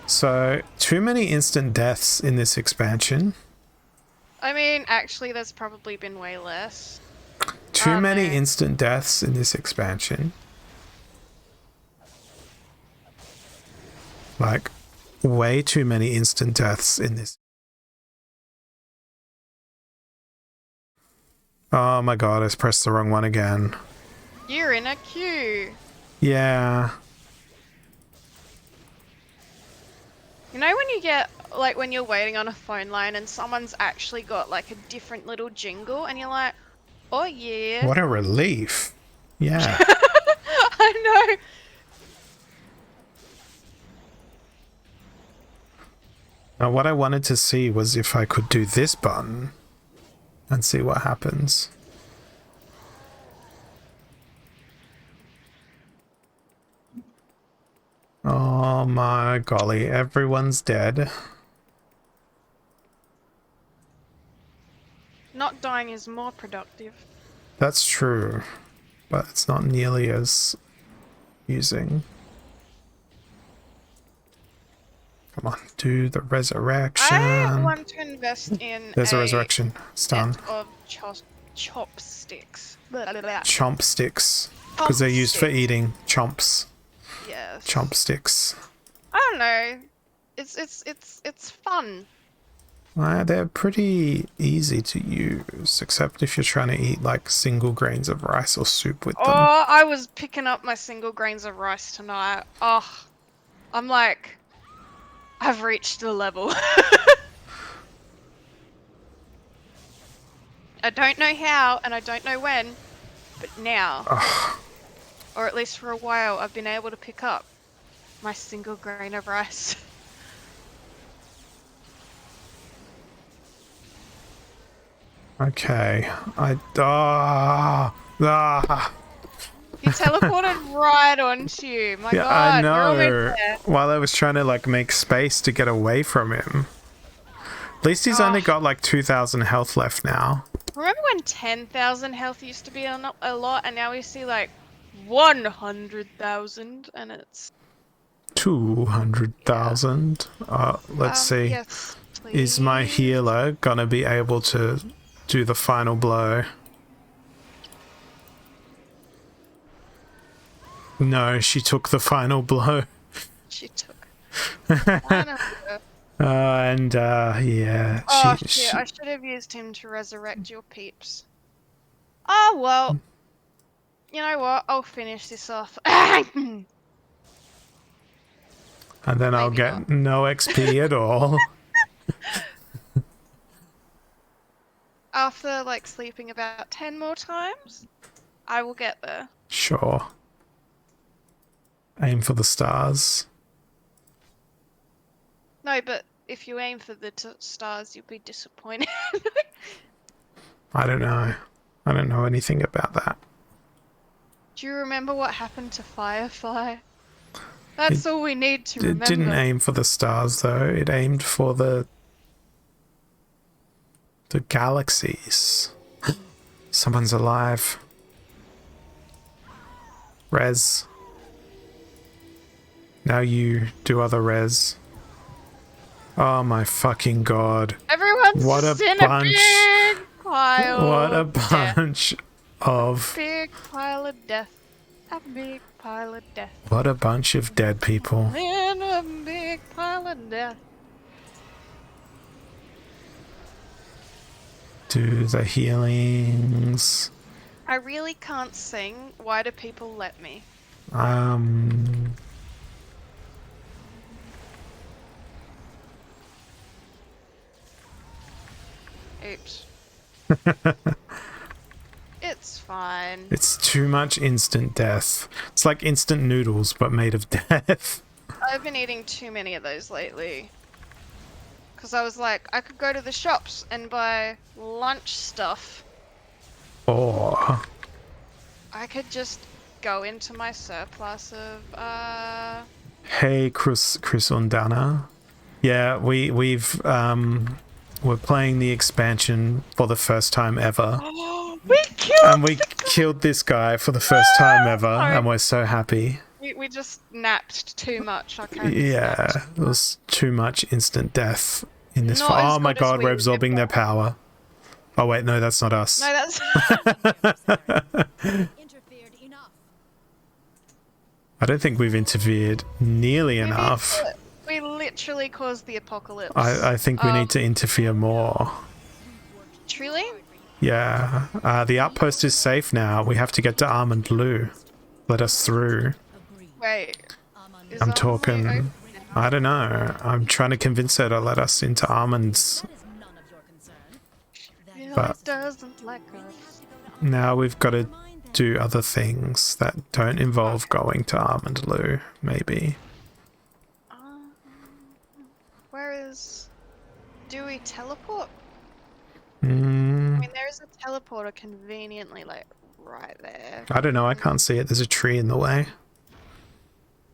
So, too many instant deaths in this expansion.
I mean, actually, there's probably been way less.
Too many
No.
instant deaths in this expansion. Like, way too many instant deaths in this. Oh my god, I pressed the wrong one again.
You're in a queue.
Yeah.
You know when you get, like, when you're waiting on a phone line and someone's actually got, like, a different little jingle, and you're like, oh yeah.
What a relief. Yeah.
I know.
Now, what I wanted to see was if I could do this button and see what happens. Oh my golly, everyone's dead.
Not dying is more productive.
That's true, but it's not nearly as using. Come on, do the resurrection.
I want to invest in
There's a resurrection. It's done.
set of chopsticks. Blah, blah, blah.
Chomp sticks. Because they're used for
Chompsticks.
eating. Chomps.
Yes.
Chomp sticks.
I don't know. It's fun.
They're pretty easy to use, except if you're trying to eat like single grains of rice or soup with them.
Oh, I was picking up my single grains of rice tonight. Oh, I'm like, I've reached the level. I don't know how and I don't know when, but now, or at least for a while, I've been able to pick up my single grain of rice.
Okay.
You teleported right onto you. My
Yeah,
god,
I
you're almost
know.
there.
While I was trying to like make space to get away from him. At least he's only got like 2,000 health left now.
Remember when 10,000 health used to be a lot, and now we see like 100,000, and it's
200,000. Let's see.
Yes,
Is my
please.
healer gonna be able to do the final blow? No, she took the final blow.
She took. I know.
Yeah.
Oh shit! I should have used him to resurrect your peeps. Oh well. You know what? I'll finish this off.
And then I'll
Maybe
get
not.
no XP at all.
After like sleeping about 10 more times, I will get there.
Sure. Aim for the stars.
No, but if you aim for the stars, you'll be disappointed.
I don't know. I don't know anything about that.
Do you remember what happened to Firefly? That's all we need to remember.
It didn't aim for the stars, though. It aimed for the galaxies. Someone's alive. Res. Now you do other res. Oh my fucking god.
Everyone's
What a
just in
bunch.
a big pile.
What a
of death.
bunch of...
Big pile of death. A big pile of death.
What a bunch of dead people.
In a big pile of death.
Do the healings.
I really can't sing. Why do people let me? Oops. It's fine.
It's too much instant death. It's like instant noodles, but made of death.
I've been eating too many of those lately. Because I was like, I could go to the shops and buy lunch stuff.
Or
I could just go into my surplus of,
hey, Chris Undana. Yeah, we're playing the expansion for the first time ever.
we killed
And we killed this guy for the first time ever, and we're so happy.
We just napped too much. I can't.
Yeah, there was too much instant death in this
Not
fight.
as
Oh my
good as
god,
we
we're absorbing their
remember.
power. Oh wait, no, that's not us.
No, that's.
Interfered enough.
I don't think we've interfered nearly enough.
We literally caused the apocalypse.
I think we need to interfere more.
Truly?
Yeah, the outpost is safe now. We have to get to Almond Lou. Let us through.
Wait. Is
I'm
Almond
talking.
open?
I don't know. I'm trying to convince her to let us into Almonds.
That is none of your concern.
He
But-
always doesn't like us.
Now we've got to do other things that don't involve going to Almond Lou, maybe.
Where is? Do we teleport? I
Mm,
mean, there is a teleporter conveniently, like, right there.
I don't know. I can't see it. There's a tree in the way.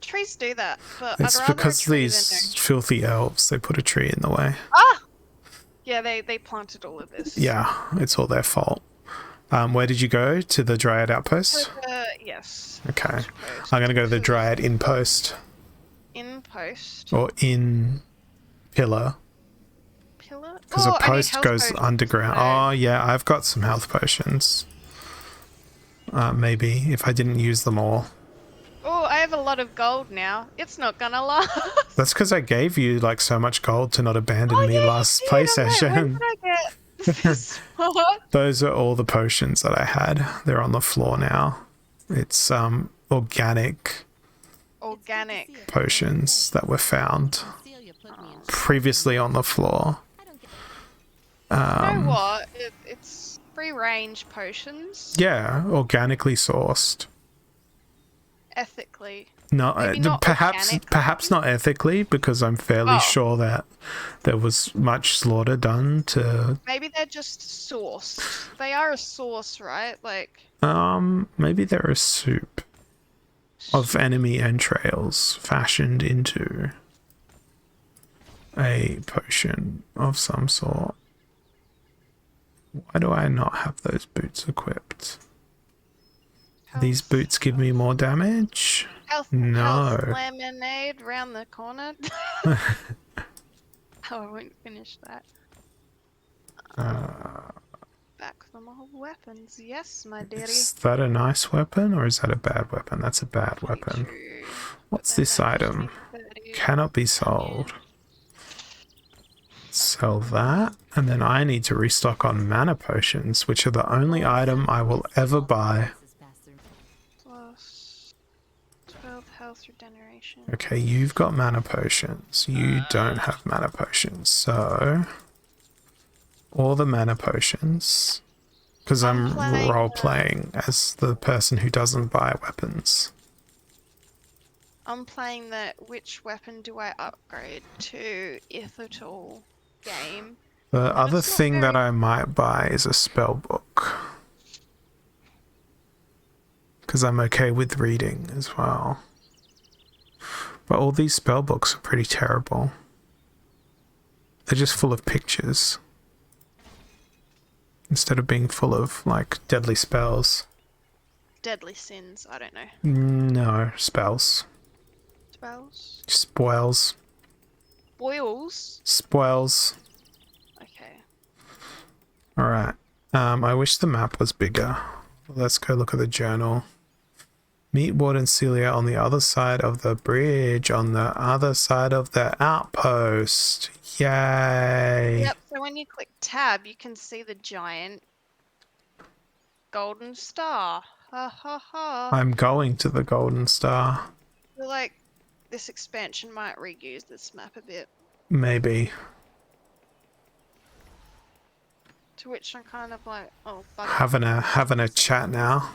Trees do that, but
It's
I'd rather
because
a tree
these filthy elves, they put a tree in the way.
Yeah, they planted all of this.
Yeah, it's all their fault. Where did you go? To the Dryad outpost?
Yes.
Okay. I'm going to go to the Dryad in post.
In post.
Or in pillar.
Pillar?
Because
Oh,
a
I need
post
health
goes
potions.
underground. Oh, yeah, I've got some health potions. Maybe, if I didn't use them all.
Oh, I have a lot of gold now. It's not gonna last.
That's because I gave you, like, so much gold to not abandon me
yeah, you
last
did.
play
I'm like, where
session.
did I get this one?
Those are all the potions that I had. They're on the floor now. It's, organic
Organic.
potions that were found previously on the floor.
You know what? It's free range potions.
Yeah, organically sourced.
Ethically.
No,
Maybe not
perhaps not ethically, because I'm fairly
Oh.
sure that there was much slaughter done to.
Maybe they're just sourced. They are a source, right? Like.
Maybe they're a soup of enemy entrails fashioned into a potion of some sort. Why do I not have those boots equipped? These boots give me more damage?
Health,
No.
health lemonade round the corner. Oh, I won't finish that. Back for more weapons. Yes, my dearie.
Is that a nice weapon or is that a bad weapon? That's a bad weapon.
True.
What's
But then
this
that
item?
gives me 30.
Cannot be sold. Sell that. And then I need to restock on mana potions, which are the only item I will ever buy.
Plus 12 health regeneration.
Okay, you've got mana potions. You don't have mana potions. So, all the mana potions. Because I'm
playing,
role-playing as the person who doesn't buy weapons.
I'm playing the which weapon do I upgrade to, if at all, game.
The
And
other
it's not
thing that
very-
I might buy is a spell book. Because I'm okay with reading as well. But all these spell books are pretty terrible. They're just full of pictures. Instead of being full of, like, deadly spells.
Deadly sins, I don't know.
No, spells.
Spells?
Spoils.
Boils?
Spoils.
Okay.
Alright. I wish the map was bigger. Let's go look at the journal. Meet Warden Celia on the other side of the bridge, on the other side of the outpost. Yay!
Yep, so when you click tab, you can see the giant golden star. Ha ha ha.
I'm going to the Golden Star.
I feel like this expansion might reuse this map a bit.
Maybe.
To which I'm kind of like, oh,
Having a chat now.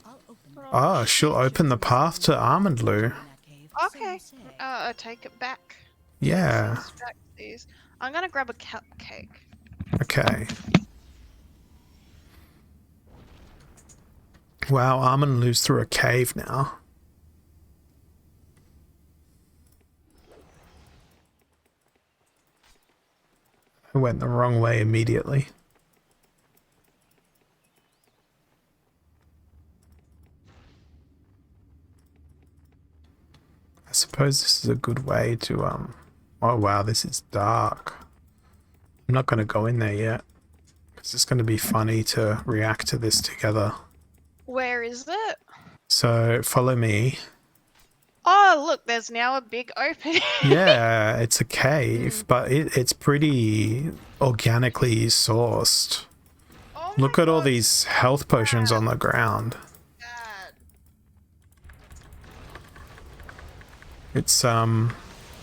I'll open the
Oh, she'll open the path to Almond Lou.
in that cave. So
Okay,
you say.
I take it back.
Yeah.
Extract these. I'm gonna grab a cupcake.
Okay. Wow, Almond Lou's through a cave now. I went the wrong way immediately. I suppose this is a good way to, oh wow, this is dark. I'm not going to go in there yet. Because it's going to be funny to react to this together.
Where is it?
So, follow me.
Oh, look, there's now a big opening.
Yeah, it's a cave, but it's pretty organically sourced.
Oh my
Look at all
God,
these health potions on the ground.
Dad.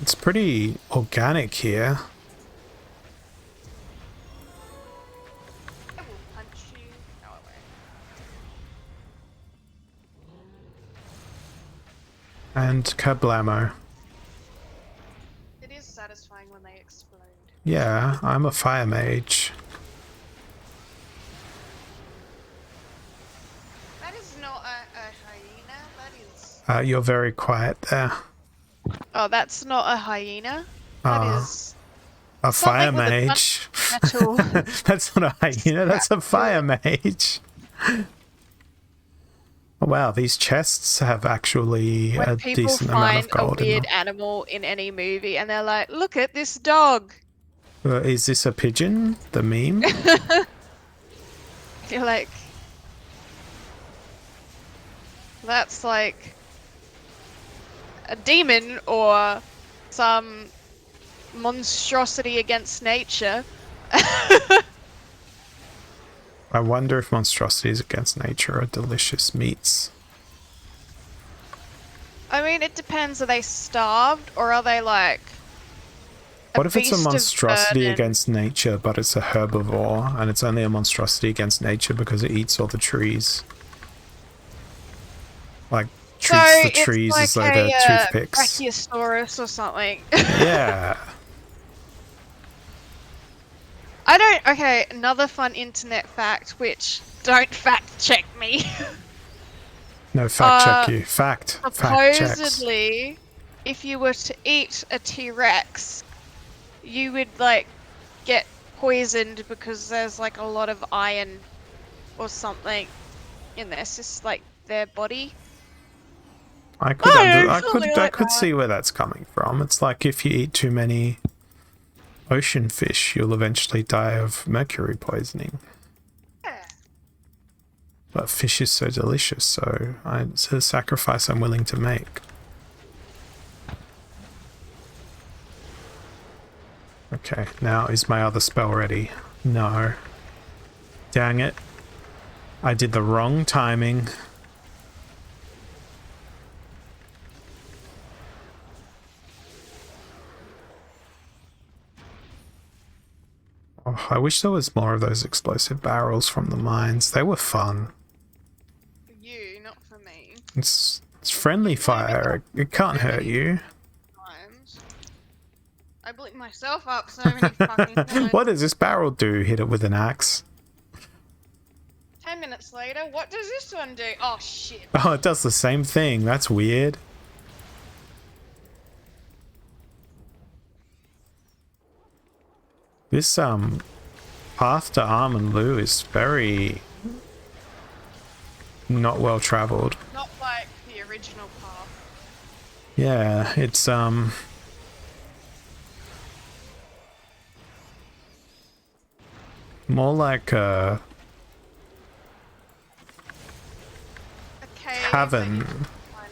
It's pretty organic here.
I will punch you. No, I won't.
And kablamo.
It is satisfying when they explode.
Yeah, I'm a fire mage.
That is not a hyena. That is.
You're very quiet there.
Oh, that's not a hyena. That
Ah.
is
A fire
something with a
mage.
metal.
That's not a hyena, that's a fire mage. Oh, wow, these chests have actually
When
a
people
decent amount of
find a
gold in
weird
them.
animal in any movie and they're like, look at this dog.
Is this a pigeon? The meme?
You're like, that's like a demon or some monstrosity against nature.
I wonder if monstrosities against nature are delicious meats.
I mean, it depends. Are they starved or are they like
What if it's a
beast of
monstrosity
burden?
against nature, but it's a herbivore, and it's only a monstrosity against nature because it eats all the trees? Like,
So
treats the
it's
trees
like
as though they're toothpicks.
Brachiosaurus or something.
Yeah.
I don't. Okay, another fun internet fact, which don't fact check me.
No, fact check you. Fact checks.
Supposedly, if you were to eat a T-Rex, you would like get poisoned because there's like a lot of iron or something in there. It's just like their body.
I could,
Oh,
I
something
could, I
like
could
that.
see where that's coming from. It's like if you eat too many ocean fish, you'll eventually die of mercury poisoning.
Yeah.
But fish is so delicious, so it's a sacrifice I'm willing to make. Okay, now is my other spell ready? No. Dang it. I did the wrong timing. Oh, I wish there was more of those explosive barrels from the mines. They were fun.
For you, not for me.
It's It's friendly fire. It can't hurt you.
Times. I blew myself up so many fucking times.
What does this barrel do? Hit it with an axe?
10 minutes later, what does this one do? Oh shit.
Oh, it does the same thing. That's weird. This path to Armand is very not well traveled.
Not like the original path.
Yeah, it's more like a
Okay.
cavern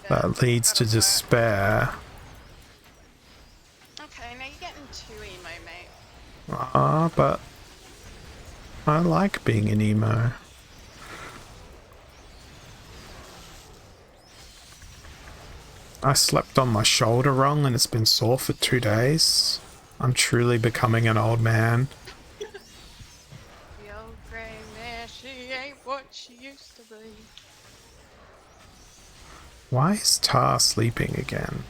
that leads to despair.
Okay, now you're getting too emo, mate.
But I like being an emo. I slept on my shoulder wrong and it's been sore for 2 days. I'm truly becoming an old man.
The old grey mare, she ain't what she used to be.
Why is Tar sleeping again?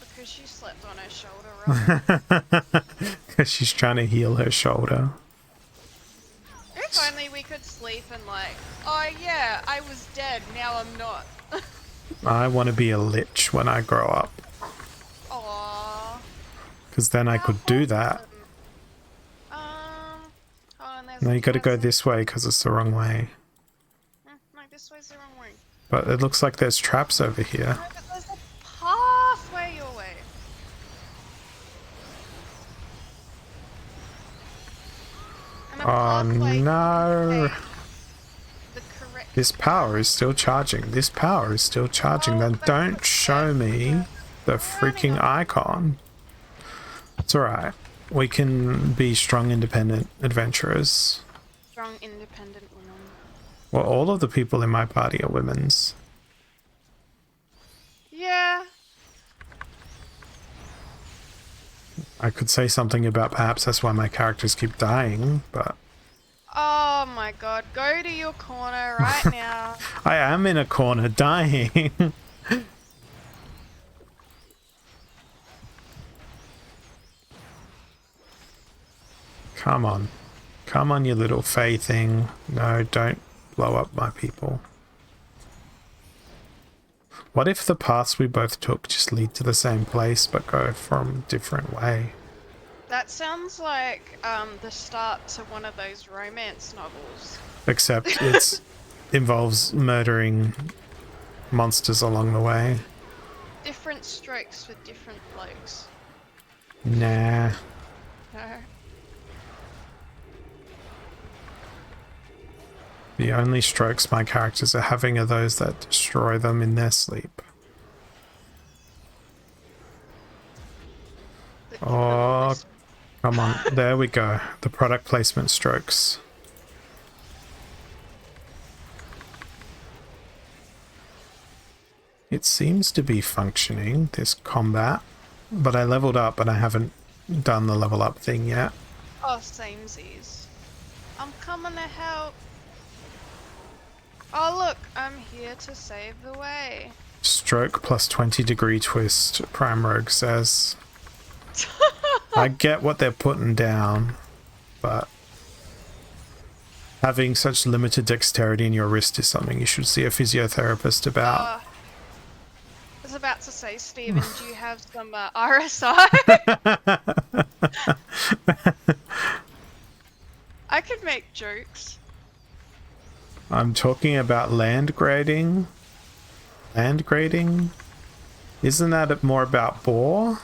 Because she slept on her shoulder wrong.
Because she's trying to heal her shoulder.
If only we could sleep and like, oh yeah, I was dead, now I'm not.
I want to be a lich when I grow up.
Aww.
Because then I could do that.
Hold on, there's
No,
a
you got to go
castle.
this way because it's the wrong way.
No, this way's the wrong way.
But it looks like there's traps over here.
No, but there's a pathway your way. And a
Oh
pathway
no!
takes the correct
This power is still charging. This power is still charging. Then
that's
don't
what
show me the freaking icon. It's alright. We can be strong, independent adventurers.
strong, independent woman.
Well, all of the people in my party are women's.
Yeah.
I could say something about perhaps that's why my characters keep dying, but
Oh my god, go to your corner right now.
I am in a corner dying. Come on. Come on, you little fey thing. No, don't blow up my people. What if the paths we both took just lead to the same place but go from different way?
That sounds like the start to one of those romance novels.
Except it's involves murdering monsters along the way.
Different strokes for different blokes.
Nah.
No.
The only strokes my characters are having are those that destroy them in their sleep. Oh, come on. There we go. The product placement strokes. It seems to be functioning, this combat. But I leveled up and I haven't done the level up thing yet.
Oh, samesies. I'm coming to help. Oh look, I'm here to save the way.
Stroke plus 20-degree twist, Prime Rogue says. I get what they're putting down, but having such limited dexterity in your wrist is something you should see a physiotherapist about.
I was about to say, Steven, do you have some RSI? I could make jokes.
I'm talking about land grading. Land grading? Isn't that more about bore?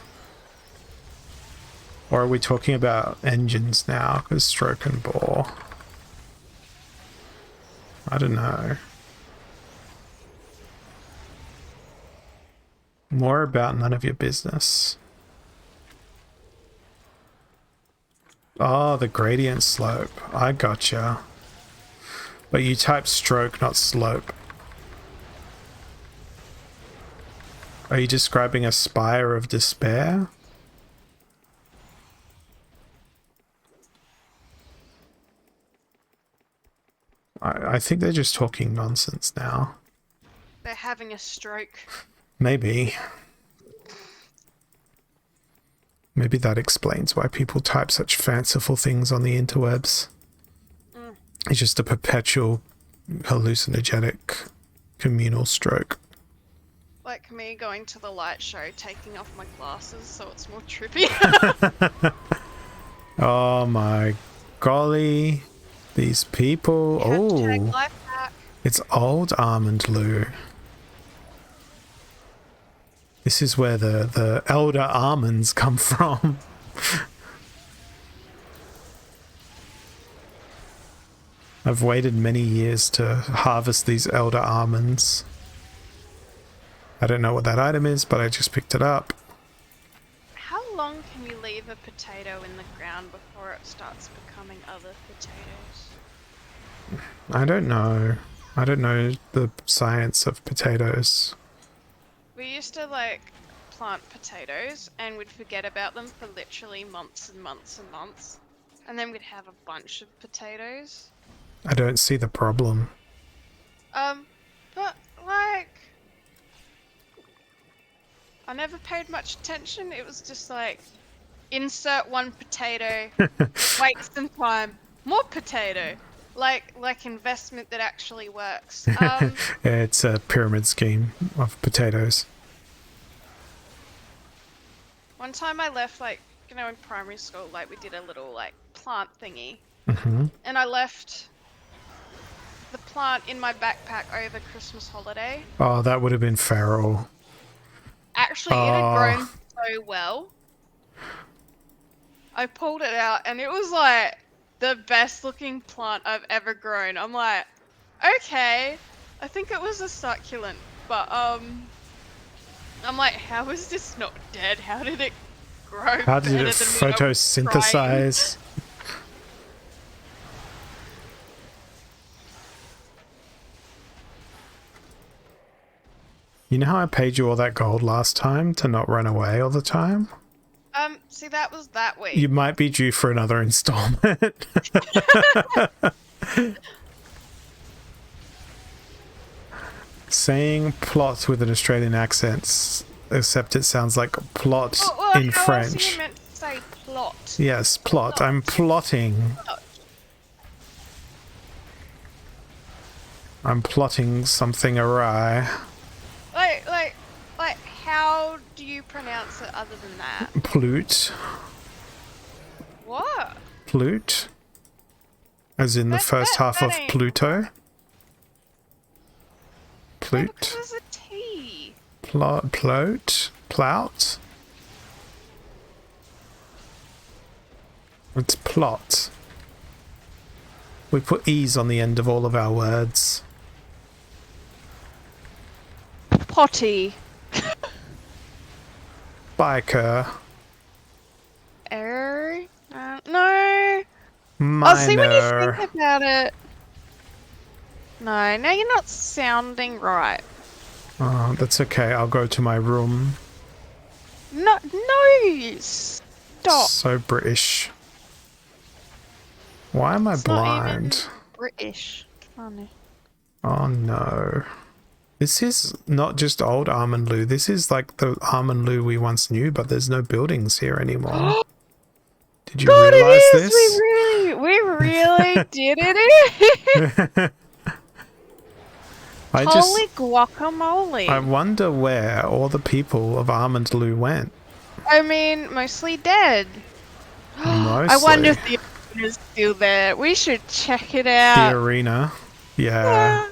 Or are we talking about engines now? Because stroke and bore. I don't know. More about none of your business. Oh, the gradient slope. I gotcha. But you type stroke, not slope. Are you describing a spire of despair? I think they're just talking nonsense now.
They're having a stroke.
Maybe. Maybe that explains why people type such fanciful things on the interwebs. It's just a perpetual hallucinogenic communal stroke.
Like me going to the light show, taking off my glasses so it's more trippy.
Oh my golly. These people.
Hashtag
Oh,
life hack.
it's old almond loo. This is where the elder almonds come from. I've waited many years to harvest these elder almonds. I don't know what that item is, but I just picked it up.
How long can you leave a potato in the ground before it starts becoming other potatoes?
I don't know. I don't know the science of potatoes.
We used to like plant potatoes and we'd forget about them for literally months and months and months. And then we'd have a bunch of potatoes.
I don't see the problem.
But like, I never paid much attention. It was just like, insert one potato, wait some time, more potato. Like investment that actually works.
It's a pyramid scheme of potatoes.
One time I left, like, you know, in primary school, like, we did a little, like, plant thingy.
Mm-hmm.
And I left the plant in my backpack over Christmas holiday.
Oh, that would have been feral.
Actually, it had grown so well. I pulled it out, and it was, like, the best looking plant I've ever grown. I'm like, okay, I think it was a succulent, but, I'm like, how is this not dead? How did it grow?
How did
better
it
than me? I was
photosynthesize? You know how I paid you all that gold last time to not run away all the time?
See, that was that week.
You might be due for another installment. Saying plot with an Australian accent, except it sounds like plot in
how
French.
else are you meant to say plot?
Yes, plot. I'm plotting.
Plot.
I'm plotting something awry.
Like, how do you pronounce it other than that?
Plute.
What?
Plute. As in the first half of
ain't-
Pluto.
No,
Plute.
because there's a T.
Plot. Plout. Plout. It's plot. We put E's on the end of all of our words.
Potty.
Biker.
Error? No.
Minor.
I'll see when you think about it. No, now you're not sounding right.
Oh, that's okay. I'll go to my room.
No, stop.
So British. Why am I
It's not even
blind?
British. Funny.
Oh no. This is not just old almond loo. This is like the almond loo we once knew, but there's no buildings here anymore. Did you
God,
realize
it is.
this?
We really did it. Holy guacamole.
I wonder where all the people of Almond Loo went.
I mean, mostly dead.
Mostly.
I wonder if the arena's still there. We should check it out.
The arena. Yeah.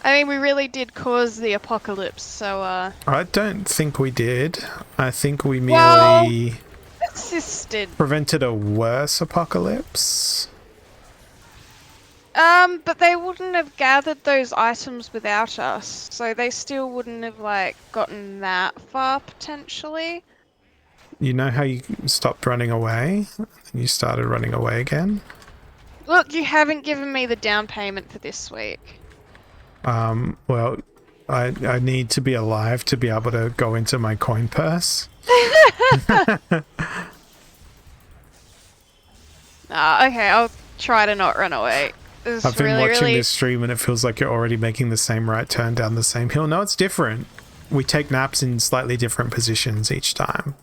I mean, we really did cause the apocalypse, so,
I don't think we did. I think we
Well-
merely
assisted.
prevented a worse apocalypse.
But they wouldn't have gathered those items without us, so they still wouldn't have, like, gotten that far, potentially.
You know how you stopped running away? And you started running away again?
Look, you haven't given me the down payment for this week.
Well, I need to be alive to be able to go into my coin purse.
Okay, I'll try to not run away. It's
I've been
really,
watching
really...
this stream and it feels like you're already making the same right turn down the same hill. No, it's different. We take naps in slightly different positions each time.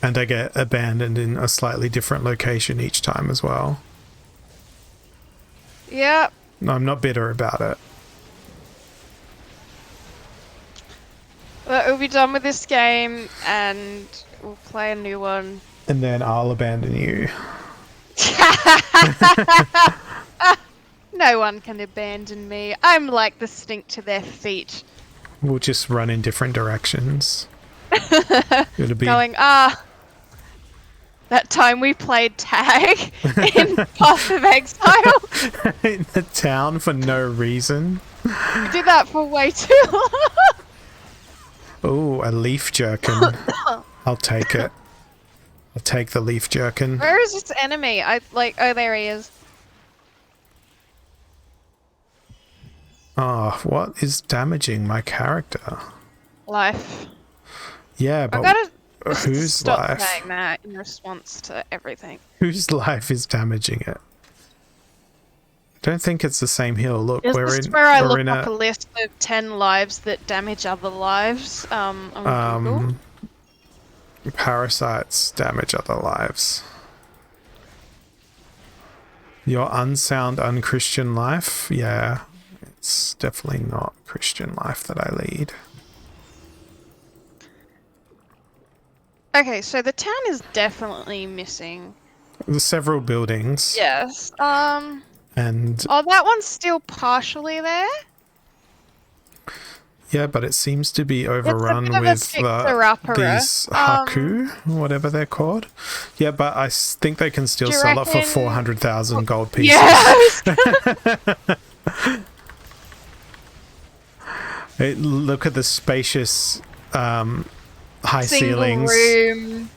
And I get abandoned in a slightly different location each time as well.
Yep.
No, I'm not bitter about it.
But we'll be done with this game and we'll play a new one.
And then I'll abandon you.
No one can abandon me. I'm like the stink to their feet.
We'll just run in different directions. It'll be
Going, that time we played tag in Path of Exile.
in the town for no reason.
We did that for way too long.
Oh, a leaf jerkin. I'll take it. I'll take the leaf jerkin.
Where is this enemy? Oh, there he is.
Oh, what is damaging my character?
Life.
Yeah,
I
but
gotta
whose
stop
life?
saying that in response to everything.
Whose life is damaging it? I don't think it's the same hill. Look,
Is
we're
this
in.
where I
we're
look
in
up a list of 10 lives that damage other lives on Google?
Parasites damage other lives. Your unsound, unchristian life? Yeah, it's definitely not Christian life that I lead.
Okay, so the town is definitely missing.
There's several buildings.
Yes.
And
Oh, that one's still partially there.
yeah, but it seems to be overrun
bit of a
with
fixer-upper.
these Haku, whatever they're called. Yeah, but I think they can still
Do you
sell it for
reckon-
400,000 gold pieces.
Yes.
Look at the spacious high
Single
ceilings.
room.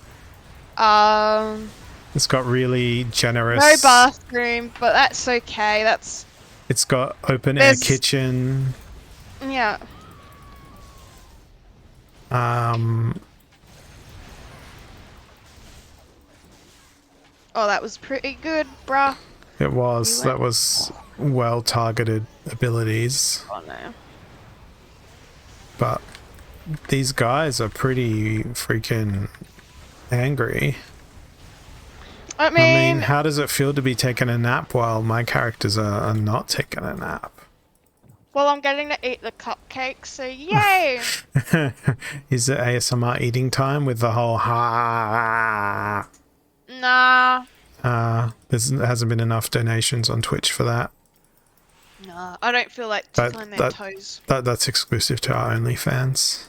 It's got really generous.
No bathroom, but that's okay. That's
It's got open air
There's-
kitchen.
yeah. Oh, that was pretty good, bruh.
It was.
You
That was well targeted abilities.
Oh no.
But these guys are pretty freaking angry.
I
I mean,
mean,
how does it feel to be taking a nap while my characters are not taking a nap?
well, I'm getting to eat the cupcakes, so yay!
Is it ASMR eating time with the whole ha?
Nah.
There hasn't been enough donations on Twitch for that.
Nah. I don't feel like
That-
tickling their
that-
toes.
That's exclusive to our OnlyFans.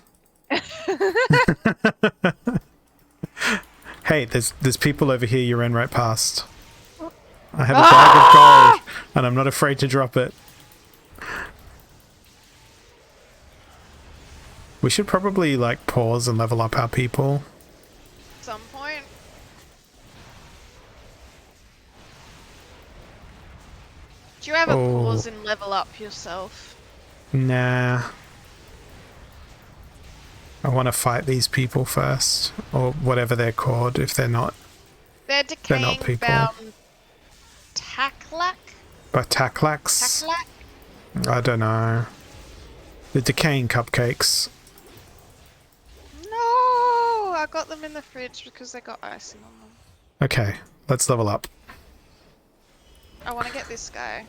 Hey, there's people over here you ran right past. I have a bag of gold, and I'm not afraid to drop it. We should probably like pause and level up our people.
At some point. Do you ever
Oh.
pause and level up yourself?
Nah. I want to fight these people first, or whatever they're called if they're not
They're decaying
people.
bound Taklak?
Bataklax.
Taklak?
I don't know. The decaying cupcakes.
No! I got them in the fridge because they got icing on them.
Okay, let's level up.
I want to get this guy.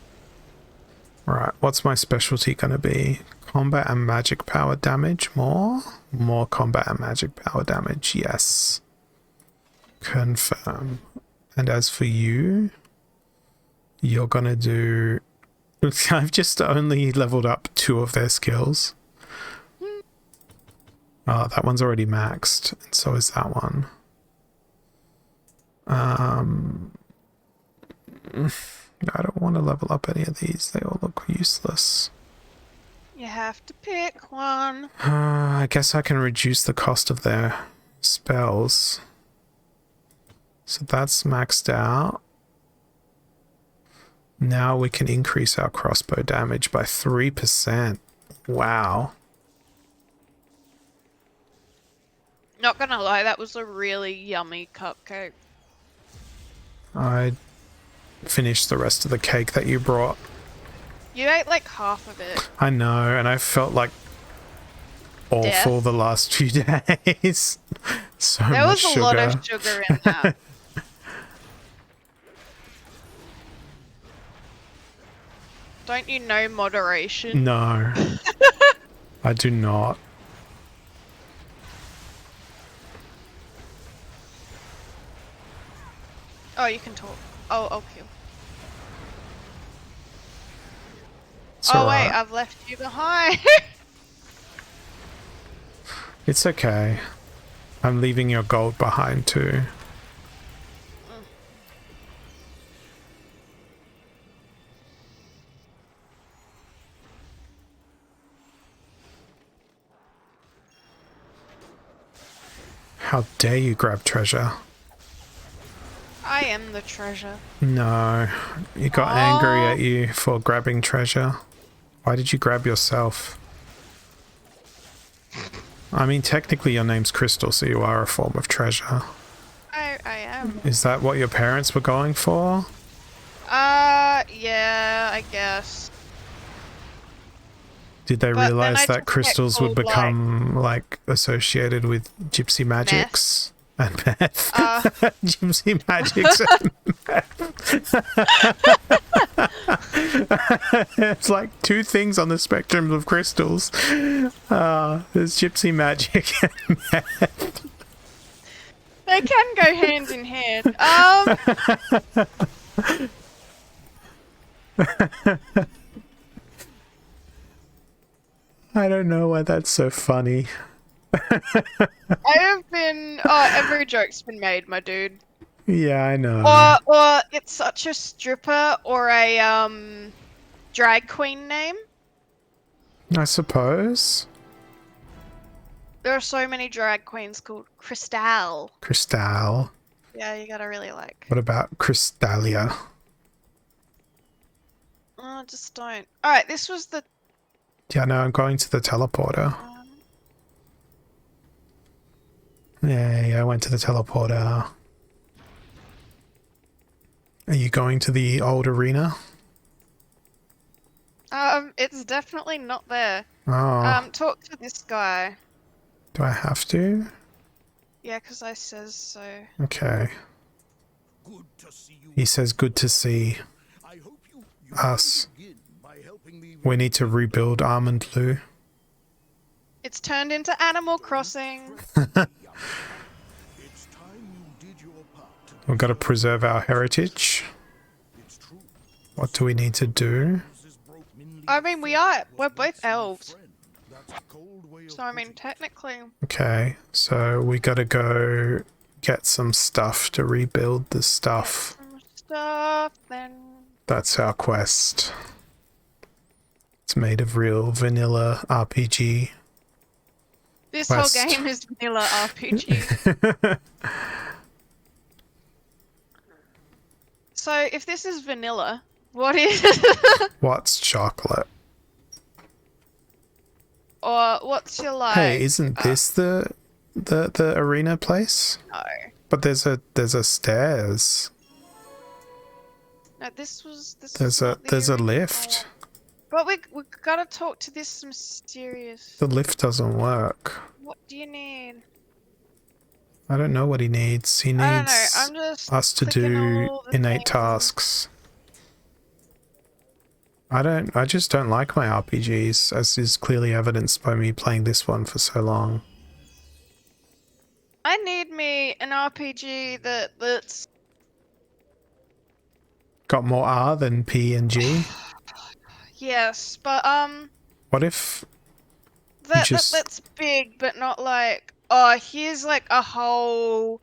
Right, what's my specialty gonna be? Combat and magic power damage more? More combat and magic power damage, yes. Confirm. And as for you, you're gonna do... I've just only leveled up 2 of their skills. Oh, that one's already maxed, and so is that one. I don't want to level up any of these. They all look useless.
You have to pick one.
I guess I can reduce the cost of their spells. So that's maxed out. Now we can increase our crossbow damage by 3%. Wow.
Not gonna lie, that was a really yummy cupcake.
I finished the rest of the cake that you brought.
You ate like half of it.
I know, and I felt like awful
Death.
the last few days. So
There
much
was a
sugar.
lot of sugar in that. Don't you know moderation?
No, I do not.
Oh, you can talk. Oh, I'll kill.
It's
Oh wait,
alright.
I've left you behind.
It's okay. I'm leaving your gold behind too. How dare you grab treasure?
I am the treasure.
No, you got angry at you for grabbing treasure. Why did you grab yourself? I mean, technically your name's Krystal, so you are a form of treasure.
I am.
Is that what your parents were going for?
Yeah, I guess.
Did they
But then
realize
I
that
just get
crystals would
called,
become like associated with gypsy magics and meth? Gypsy magics and meth. It's like two things on the spectrum of crystals. There's gypsy magic and meth.
They can go hand in hand.
I don't know why that's so funny.
I have been. Oh, every joke's been made, my dude.
Yeah, I know.
Or it's such a stripper or a drag queen name.
I suppose.
There are so many drag queens called Krystal.
Krystal.
Yeah, you gotta really like.
What about Crystalia?
Oh, just don't. Alright, this was the.
Yeah, no, I'm going to the teleporter. Yeah, I went to the teleporter. Are you going to the old arena?
It's definitely not there.
Oh,
Talk to this guy.
do I have to?
Yeah, 'cause I says so.
Okay.
Good to see you.
He says good to see
I hope you
us.
begin by helping me
We need to rebuild Almond Lou.
It's turned into Animal Crossing.
It's time you did your part.
We've got to preserve our heritage.
It's true.
What do we need to do?
This broke Minley
I mean, we're both elves.
friend. That's a cold way of
So, I mean,
putting it.
technically.
Okay, so we got to go get some stuff to rebuild the stuff.
Some stuff, then.
That's our quest. It's made of real vanilla RPG.
This
Quest.
whole game is vanilla RPG. So, if this is vanilla, what is.
What's chocolate?
Or what's your like.
Hey, isn't this the arena place?
No.
But there's a stairs.
No, this was. This
There's
was
a
not the
there's a
original.
lift.
But we gotta talk to this mysterious.
The lift doesn't work.
What do you need?
I don't know what he needs. He
I don't know.
needs
I'm just
us to
clicking
do
all the
innate
things.
tasks. I just don't like my RPGs, as is clearly evidenced by me playing this one for so long.
I need me an RPG that's.
Got more R than P and G.
Yes, but
What if
that's big, but not like. Oh, here's like a whole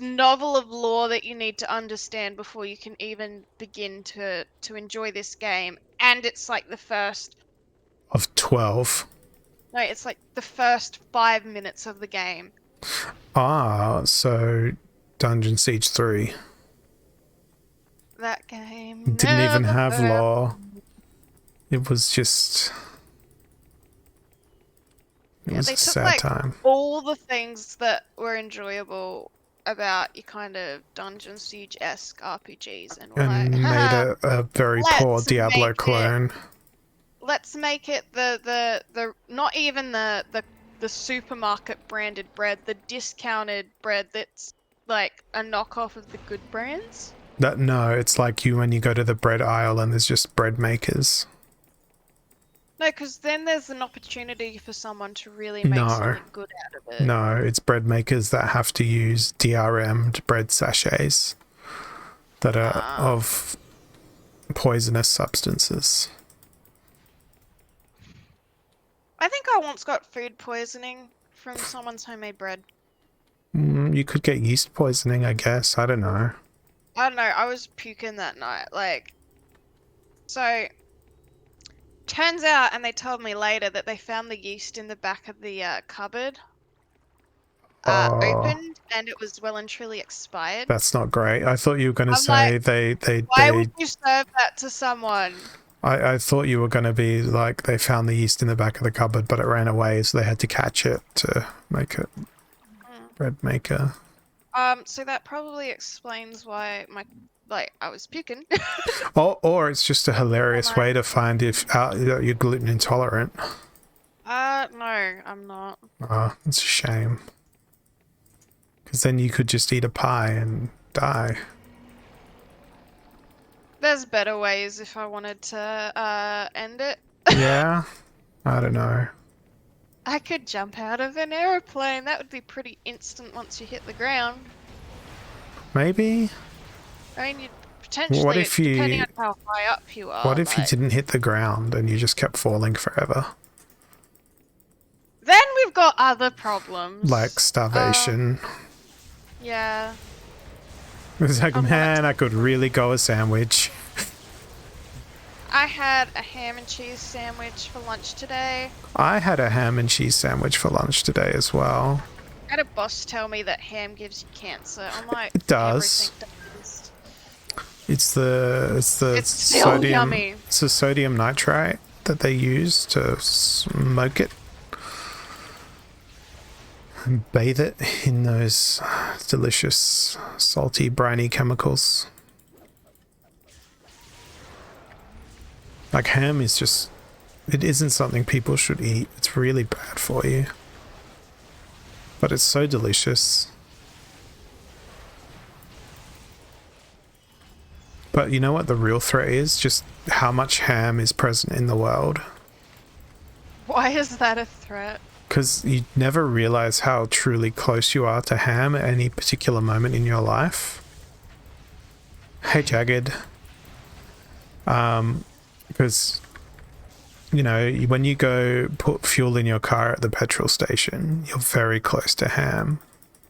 novel of lore that you need to understand before you can even begin to enjoy this game, and it's like the first.
of 12?
No, it's like the first 5 minutes of the game.
Ah, so Dungeon Siege 3.
That game
Didn't even
never
have
felt-
lore. It was just It
Yeah,
was
they
a
took
sad
like
time.
all the things that were enjoyable about your kind of Dungeon Siege-esque RPGs and were like,
And made
haha,
a very poor
let's
Diablo
make it
clone.
the not even the supermarket branded bread, the discounted bread that's like a knockoff of the good brands.
No, it's like you when you go to the bread aisle and there's just bread makers.
No, because then there's an opportunity for someone to really make
No.
something good out of it.
No, it's bread makers that have to use DRM'd bread sachets that are of poisonous substances.
I think I once got food poisoning from someone's homemade bread.
You could get yeast poisoning, I guess. I don't know.
I don't know, I was puking that night. Like, so, turns out, and they told me later, that they found the yeast in the back of the cupboard,
Oh,
opened, and it was well and truly expired.
that's not great. I thought you were going to
I'm like,
say
why would you serve that to someone?
I thought you were going to be like they found the yeast in the back of the cupboard, but it ran away, so they had to catch it to make it bread maker.
So that probably explains why I was puking.
Or it's just a hilarious way to find if you're gluten intolerant.
No, I'm not.
Oh, it's a shame. Because then you could just eat a pie and die.
There's better ways if I wanted to end it.
Yeah? I don't know.
I could jump out of an aeroplane. That would be pretty instant once you hit the ground.
Maybe?
I mean, you'd potentially,
What if you-
depending on how high up you are.
What if you didn't hit the ground and you just kept falling forever?
Then we've got other problems.
Like starvation.
Yeah.
It's like,
I'm not-
man, I could really go a sandwich.
I had a ham and cheese sandwich for lunch today.
I had a ham and cheese sandwich for lunch today as well.
I had a boss tell me that ham gives you cancer. I'm like,
It does.
everything does.
It's the
It's still
sodium.
yummy.
It's the sodium nitrite that they use to smoke it and bathe it in those delicious salty briny chemicals. Like ham is just, it isn't something people should eat. It's really bad for you, but it's so delicious. But you know what the real threat is? Just how much ham is present in the world.
Why is that a threat?
Because you never realize how truly close you are to ham at any particular moment in your life. Hey, Jagged. Because, you know, when you go put fuel in your car at the petrol station, you're very close to ham.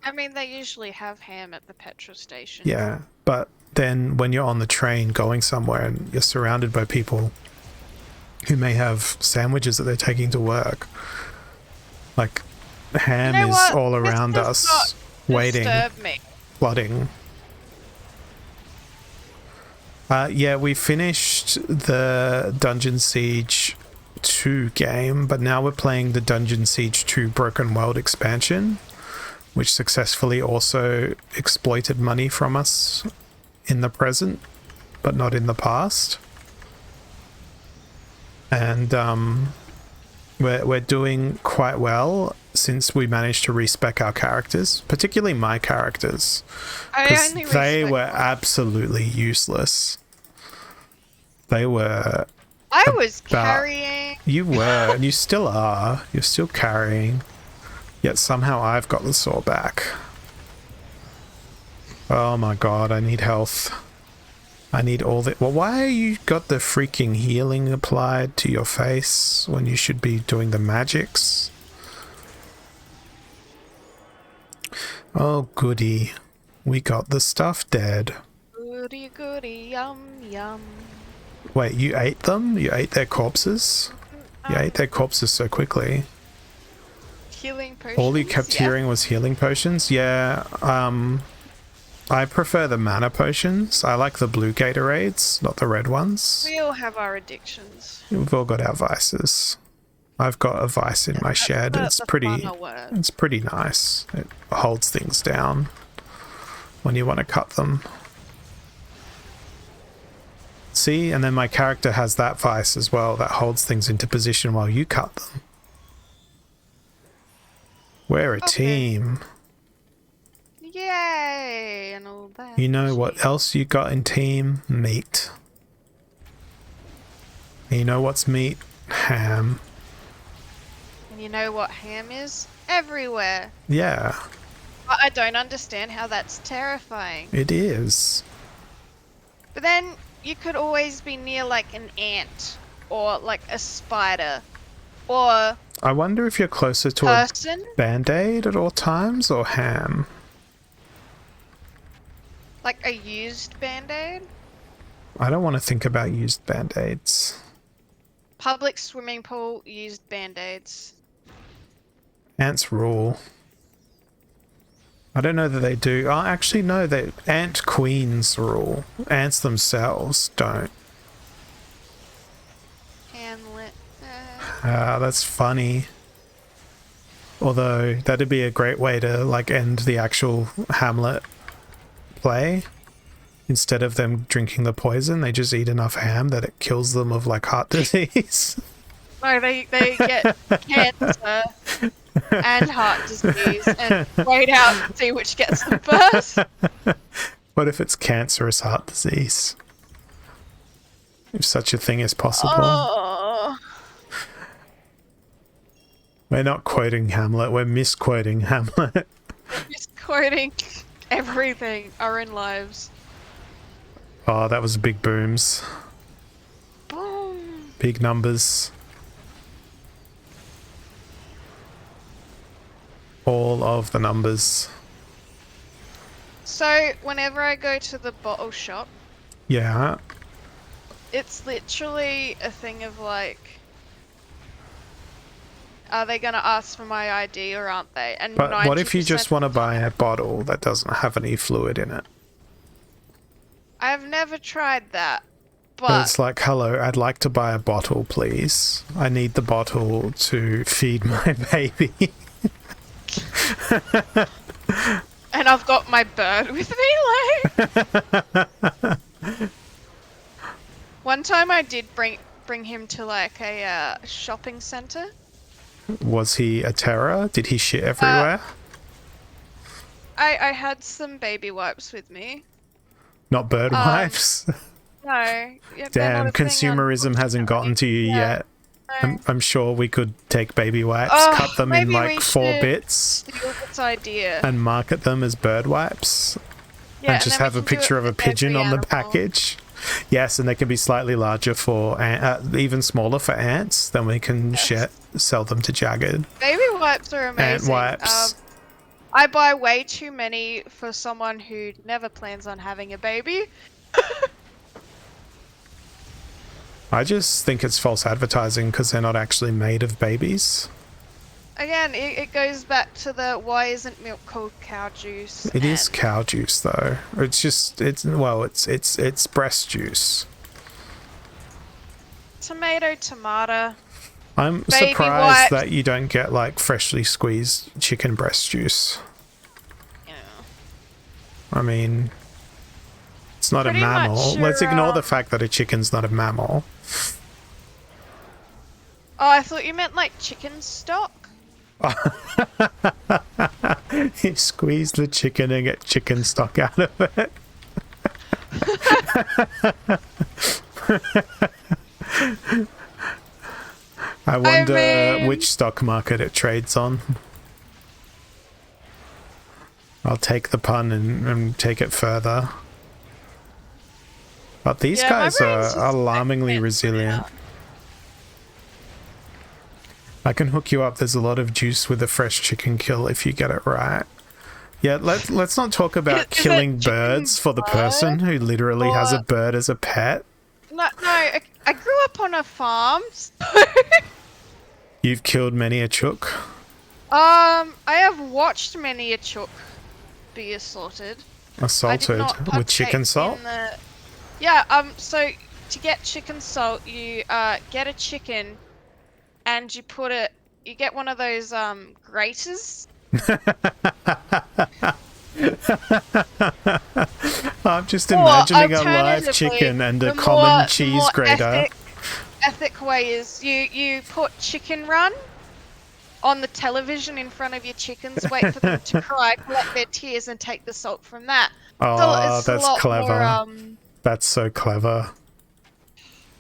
I mean, they usually have ham at the petrol station.
Yeah, but then when you're on the train going somewhere and you're surrounded by people who may have sandwiches that they're taking to work, like ham
You know
is
what?
all
This
around
does
us,
not
waiting,
disturb me.
flooding. Yeah, we finished the Dungeon Siege 2 game, but now we're playing the Dungeon Siege 2 Broken World expansion, which successfully also exploited money from us in the present, but not in the past. And we're doing quite well since we managed to respec our characters, particularly my characters, because they were absolutely useless. They were.
I was carrying.
You were, and you still are. You're still carrying. Yet somehow I've got the saw back. Oh my god, I need health. I need all the... Well, why you got the freaking healing applied to your face when you should be doing the magics? Oh, goody. We got the stuff dead.
Goody goody yum yum.
Wait, you ate them? You ate their corpses? You ate their corpses so quickly.
Healing potions.
All you kept hearing was healing potions? Yeah, I prefer the mana potions. I like the blue Gatorades, not the red ones.
We all have our addictions.
We've all got our vices. I've got a vice in my shed.
That's
It's
the
pretty.
final word.
It's pretty nice. It holds things down when you want to cut them. See, and then my character has that vice as well that holds things into position while you cut them. We're a team.
Yay! And all that.
You know what else you got in team? Meat. And you know what's meat? Ham.
And you know what ham is? Everywhere.
Yeah,
But I don't understand how that's terrifying.
it is.
But then you could always be near like an ant or like a spider or
I wonder if you're closer to
person.
a band-aid at all times or ham.
Like a used band-aid.
I don't want to think about used band-aids.
Public swimming pool used band-aids.
Ants rule. I don't know that they do. Oh, actually, no. They ant queens rule. Ants themselves don't.
Hamlet.
Ah, that's funny. Although that'd be a great way to like end the actual Hamlet play. Instead of them drinking the poison, they just eat enough ham that it kills them of like heart disease.
No, they get cancer and heart disease and wait out and see which gets them first.
What if it's cancerous heart disease? If such a thing is possible.
Oh.
We're not quoting Hamlet, we're misquoting Hamlet.
Misquoting everything, our own lives.
Oh, that was big booms.
Boom.
Big numbers. All of the numbers.
So, whenever I go to the bottle shop,
Yeah.
it's literally a thing of like, are they gonna ask for my ID or aren't they? And
But what if you just
90%
want to buy a bottle that doesn't have any fluid in it?
I've never tried that,
But
but
it's like, hello, I'd like to buy a bottle, please. I need the bottle to feed my baby.
and I've got my bird with me, like. One time I did bring him to like a shopping center.
Was he a terror? Did he shit everywhere?
I had some baby wipes with me.
Not bird wipes?
No. Yeah, they're not
Damn,
a thing,
consumerism hasn't gotten to you
Yeah.
yet.
No.
I'm sure we could take baby wipes,
Oh,
cut them in
maybe
like
we
4
should
bits,
steal this idea.
and market them as bird wipes.
Yeah,
And just
then we
have a
can do it
picture of a
with
pigeon
every
on the
animal.
package. Yes, and they can be slightly larger for, even smaller for ants. Then we can sell them to Jagged.
Baby wipes are amazing.
Ant wipes.
I buy way too many for someone who never plans on having a baby.
I just think it's false advertising because they're not actually made of babies.
Again, it goes back to the why isn't milk called cow juice?
It is cow juice though. It's just it's breast juice.
Tomato.
I'm
Baby
surprised
wipes.
that you don't get like freshly squeezed chicken breast juice.
Yeah.
I mean, it's not
Pretty
a mammal.
much
Let's
your,
ignore the fact that a chicken's not a mammal.
Oh, I thought you meant like chicken stock.
You squeeze the chicken and get chicken stock out of it. I wonder
mean-
which stock market it trades on. I'll take the pun and take it further. But these
Yeah, my
guys
brain's just
are alarmingly
like,
resilient. I can hook you up. There's a lot of juice with a fresh chicken kill if you get it right. Yeah, let's not talk about
Is it
killing
chicken
birds for the
bird
person who literally has a
or-
bird as a pet.
No, I grew up on a farm.
You've killed many a chook.
I have watched many a chook be assaulted. I did
Assaulted
not
with chicken
partake
salt.
in Yeah, so to get chicken salt, you get a chicken, and you put it. You get one of those graters.
I'm just
Or
imagining a live
alternatively,
chicken and a
the
common cheese grater.
ethic way is you put chicken run on the television in front of your chickens, wait for them to cry, collect their tears, and take the salt from that. So
Oh,
it's a
that's
lot
clever.
more,
That's so clever.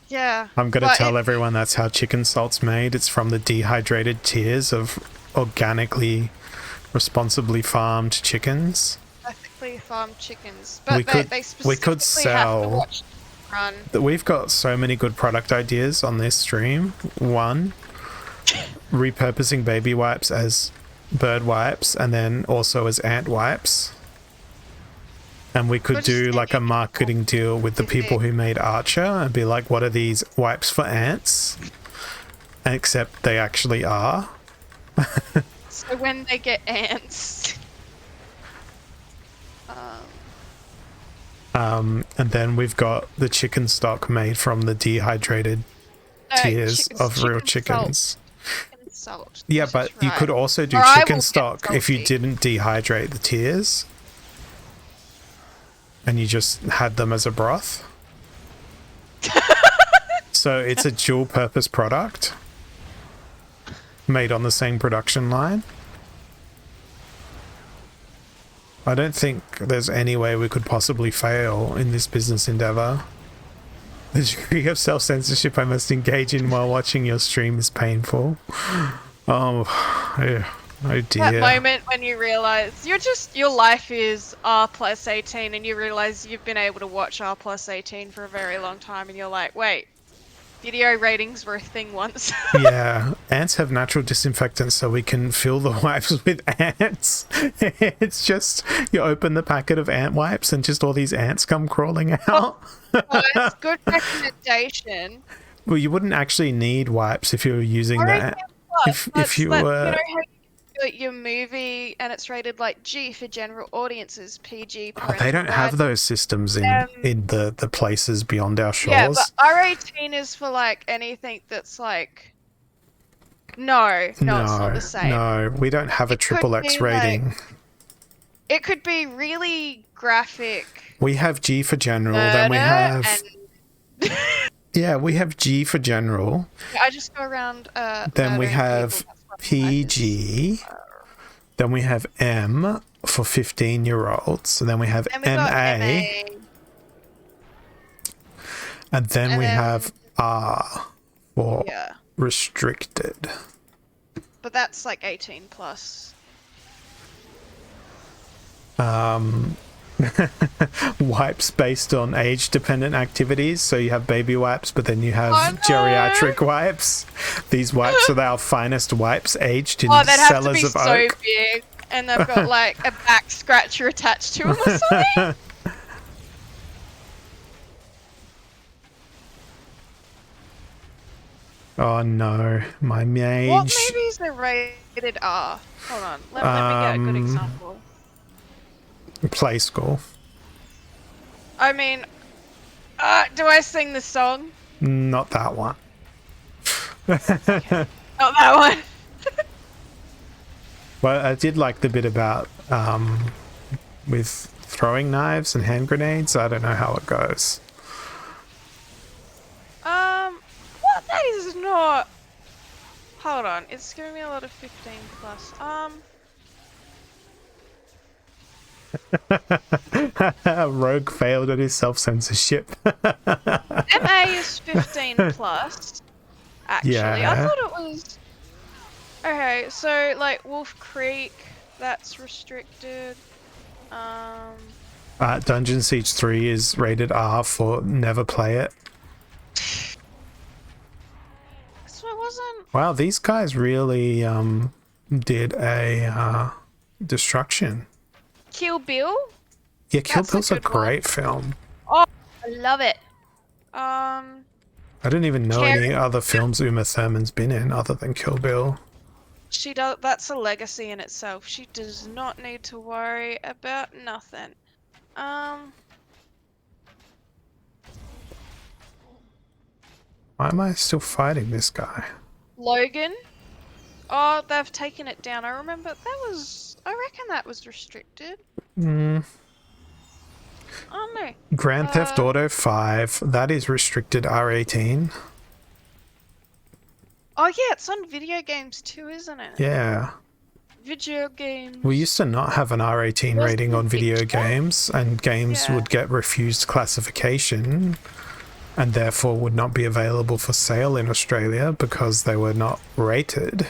yeah.
I'm going to
but
tell everyone that's how chicken salt's made. It's from the dehydrated tears of organically, responsibly farmed chickens.
ethically farmed chickens,
We
but
could-
they
we could
specifically have to
sell-
watch run.
We've got so many good product ideas on this stream. One, repurposing baby wipes as bird wipes and then also as ant wipes. And we could
We're just
do like a
thinking
marketing deal with the people who made Archer and be like, what are these wipes for ants? Except they actually are.
So when they get ants,
And then we've got the chicken stock made from the dehydrated tears of real chickens.
chicken salt.
Yeah,
This
but
is
you could
right.
also do
Or I
chicken
will get
stock if you
salty.
didn't dehydrate the tears and you just had them as a broth. So it's a dual purpose product made on the same production line. I don't think there's any way we could possibly fail in this business endeavor. The degree of self-censorship I must engage in while watching your stream is painful. Oh, oh dear.
That moment when you realize your life is R+18 and you realize you've been able to watch R+18 for a very long time and you're like, wait, video ratings were a thing once.
Yeah, ants have natural disinfectants, so we can fill the wipes with ants. It's just you open the packet of ant wipes and just all these ants come crawling out.
Oh, it's good recommendation.
Well, you wouldn't actually need wipes if you were using that. If you
you know
were,
how you do your movie and it's rated like G for general audiences, PG.
oh, they don't have
parental
those systems in the places beyond our shores.
yeah, but R18 is for like anything that's like. No, it's not the same.
No, we don't have a
It could
triple X
be, like-
rating.
It could be really graphic.
We have G for general, then we have
And
yeah, we have G for general.
I just go around.
Then we
murdering
have
people, that's what my life is.
PG. Then we have M for 15-year-olds. And then we have
Then we got
MA. And then
And
we
then-
have R for
Yeah,
restricted.
but that's like 18 plus.
Wipes based on age-dependent activities. So you have baby wipes, but then you have
Oh, no.
geriatric wipes. These wipes are our finest wipes, aged in
Oh, they'd have to
cellars
be
of
so
oak.
big, and they've got like a back scratcher attached to them or something.
Oh no, my mage.
What movies are rated R? Hold on, let me get a good example.
Play school.
I mean, do I sing the song?
Not that one.
Not that one.
Well, I did like the bit about with throwing knives and hand grenades. I don't know how it goes.
What? That is not. Hold on, it's giving me a lot of 15 plus.
Rogue failed at his self-censorship.
MA is 15 plus. Actually, I
Yeah.
thought it was. Okay, so like Wolf Creek, that's restricted.
Dungeon Siege 3 is rated R for never play it.
So it wasn't.
Wow, these guys really did a destruction.
Kill Bill?
Yeah, Kill
That's a
Bill's a
good one.
great film.
I love it.
I don't even know any other films Uma Thurman's been in other than Kill Bill.
She does. That's a legacy in itself. She does not need to worry about nothing.
Why am I still fighting this guy?
Logan. Oh, they've taken it down. I remember that was. I reckon that was restricted.
Mm,
Oh no.
Grand Theft Auto 5, that is restricted R18.
Oh yeah, it's on video games too, isn't it?
Yeah.
Video games.
We used to not have an R18
Was
rating
the
on video
picture?
games, and games
Yeah.
would get refused classification and therefore would not be available for sale in Australia because they were not rated.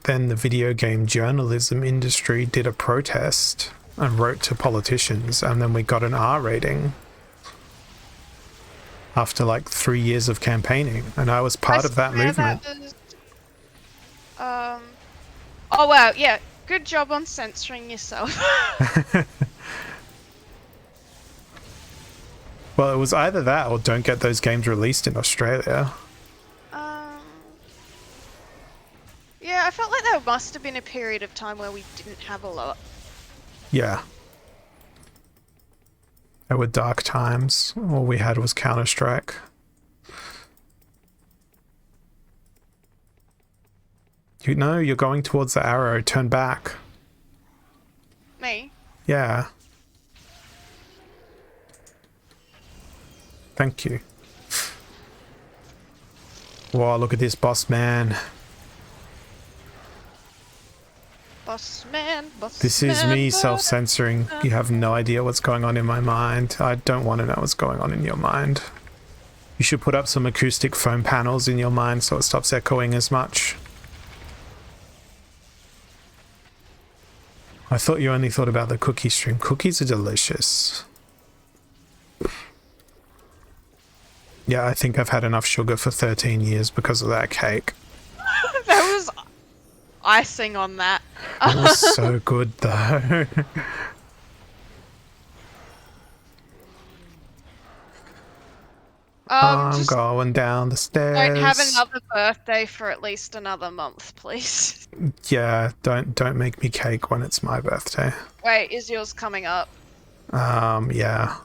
Then the video game journalism industry did a protest and wrote to politicians, and then we got an R rating after like 3 years of campaigning, and I was part of that
swear
movement.
that was, Oh wow, yeah. Good job on censoring yourself.
Well, it was either that or don't get those games released in Australia.
Yeah, I felt like there must have been a period of time where we didn't have a lot.
Yeah. There were dark times. All we had was Counter-Strike. You know, you're going towards the arrow. Turn back.
Me?
Yeah. Thank you. Wow, look at this boss man.
Boss man, boss
This is
man,
me
boss-
self-censoring. You have no idea what's going on in my mind. I don't want to know what's going on in your mind. You should put up some acoustic foam panels in your mind so it stops echoing as much. I thought you only thought about the cookie stream. Cookies are delicious. Yeah, I think I've had enough sugar for 13 years because of that cake.
That was icing on that.
It was so good though. I'm
Just
going down the stairs.
don't have another birthday for at least another month, please.
Yeah, don't make me cake when it's my birthday.
Wait, is yours coming up?
Yeah.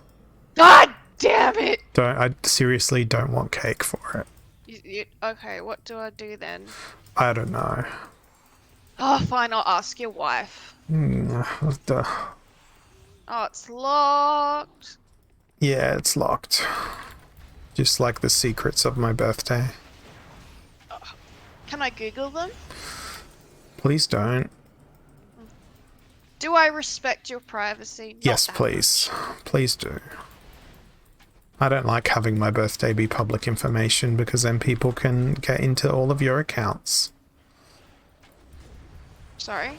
God damn it!
I seriously don't want cake for it.
Okay, what do I do then?
I don't know.
Oh, fine, I'll ask your wife.
Duh.
Oh, it's locked.
Yeah, it's locked. Just like the secrets of my birthday.
Can I Google them?
Please don't.
Do I respect your privacy? Not
Yes,
that
please. Please do. I don't like having my birthday be public information because then people can get into all of your accounts.
much. Sorry?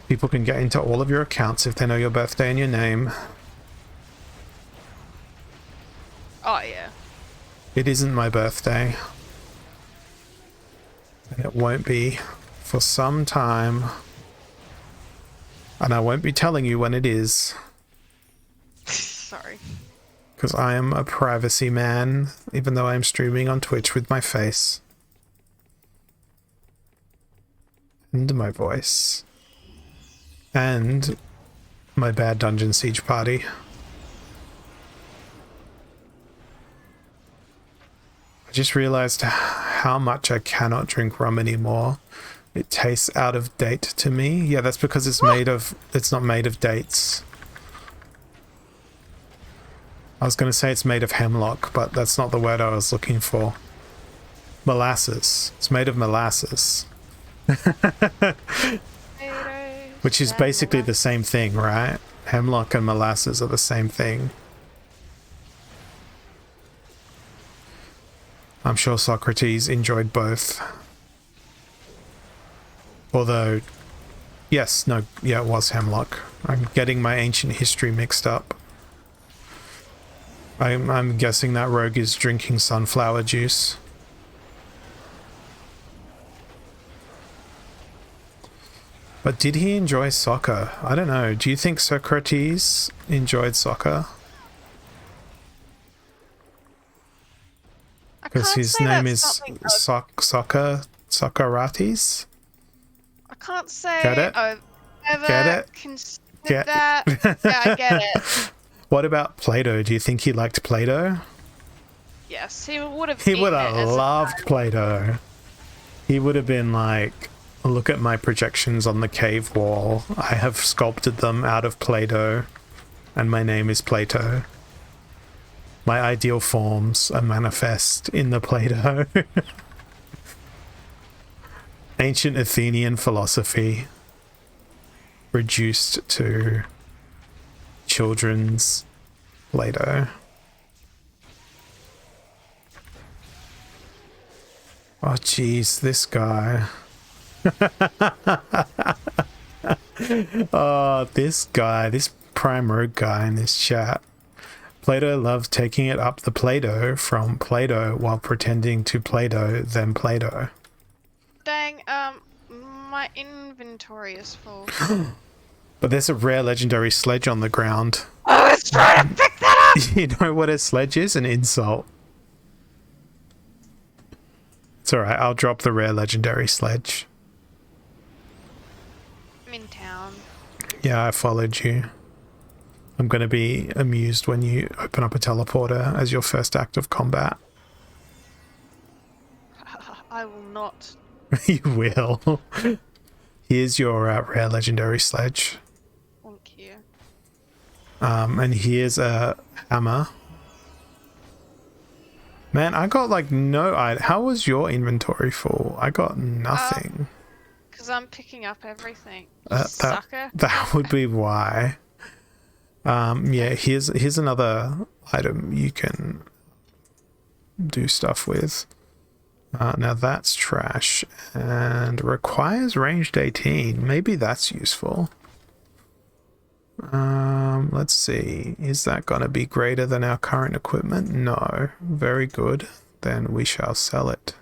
People can get into all of your accounts if they know your birthday and your name.
Oh, yeah.
It isn't my birthday. And it won't be for some time. And I won't be telling you when it is.
Sorry.
Because I am a privacy man, even though I'm streaming on Twitch with my face. And my voice. And my bad Dungeon Siege party. I just realized how much I cannot drink rum anymore. It tastes out of date to me. Yeah, that's because it's not made of dates. I was going to say it's made of hemlock, but that's not the word I was looking for. Molasses. It's made of molasses. Which is basically the same thing, right? Hemlock and molasses are the same thing. I'm sure Socrates enjoyed both. Although, yes, no, yeah, it was hemlock. I'm getting my ancient history mixed up. I'm guessing that rogue is drinking sunflower juice. But did he enjoy soccer? I don't know. Do you think Socrates enjoyed soccer? Because his name is Socrates?
I can't say
Get it?
I've ever
Get it?
considered
Get-
that. Yeah, I get it.
What about Plato? Do you think he liked Plato?
Yes, he would have.
He would
eaten
have
it as a
loved Play-Doh. He would have been like, look at my projections on the cave wall. I have sculpted them out of Play-Doh, and my name is Plato. My ideal forms are manifest in the Play-Doh. Ancient Athenian philosophy reduced to children's Play-Doh. Oh jeez, this guy. Oh, this guy, this Prime Rogue guy in this chat. Play-Doh loves taking it up the Play-Doh from Play-Doh while pretending to Play-Doh then Play-Doh.
Dang, my inventory is full.
But there's a rare legendary sledge on the ground.
I was trying to pick that up!
You know what a sledge is? An insult. It's alright, I'll drop the rare legendary sledge.
I'm in town.
Yeah, I followed you. I'm going to be amused when you open up a teleporter as your first act of combat.
I will not.
You will. Here's your rare legendary sledge.
Thank you.
And here's a hammer. Man, I got like no... How was your inventory full? I got nothing.
Because I'm picking up everything.
That would be why. Yeah, here's another item you can do stuff with. Now that's trash and requires ranged 18. Maybe that's useful. Let's see. Is that going to be greater than our current equipment? No. Very good. Then we shall sell it.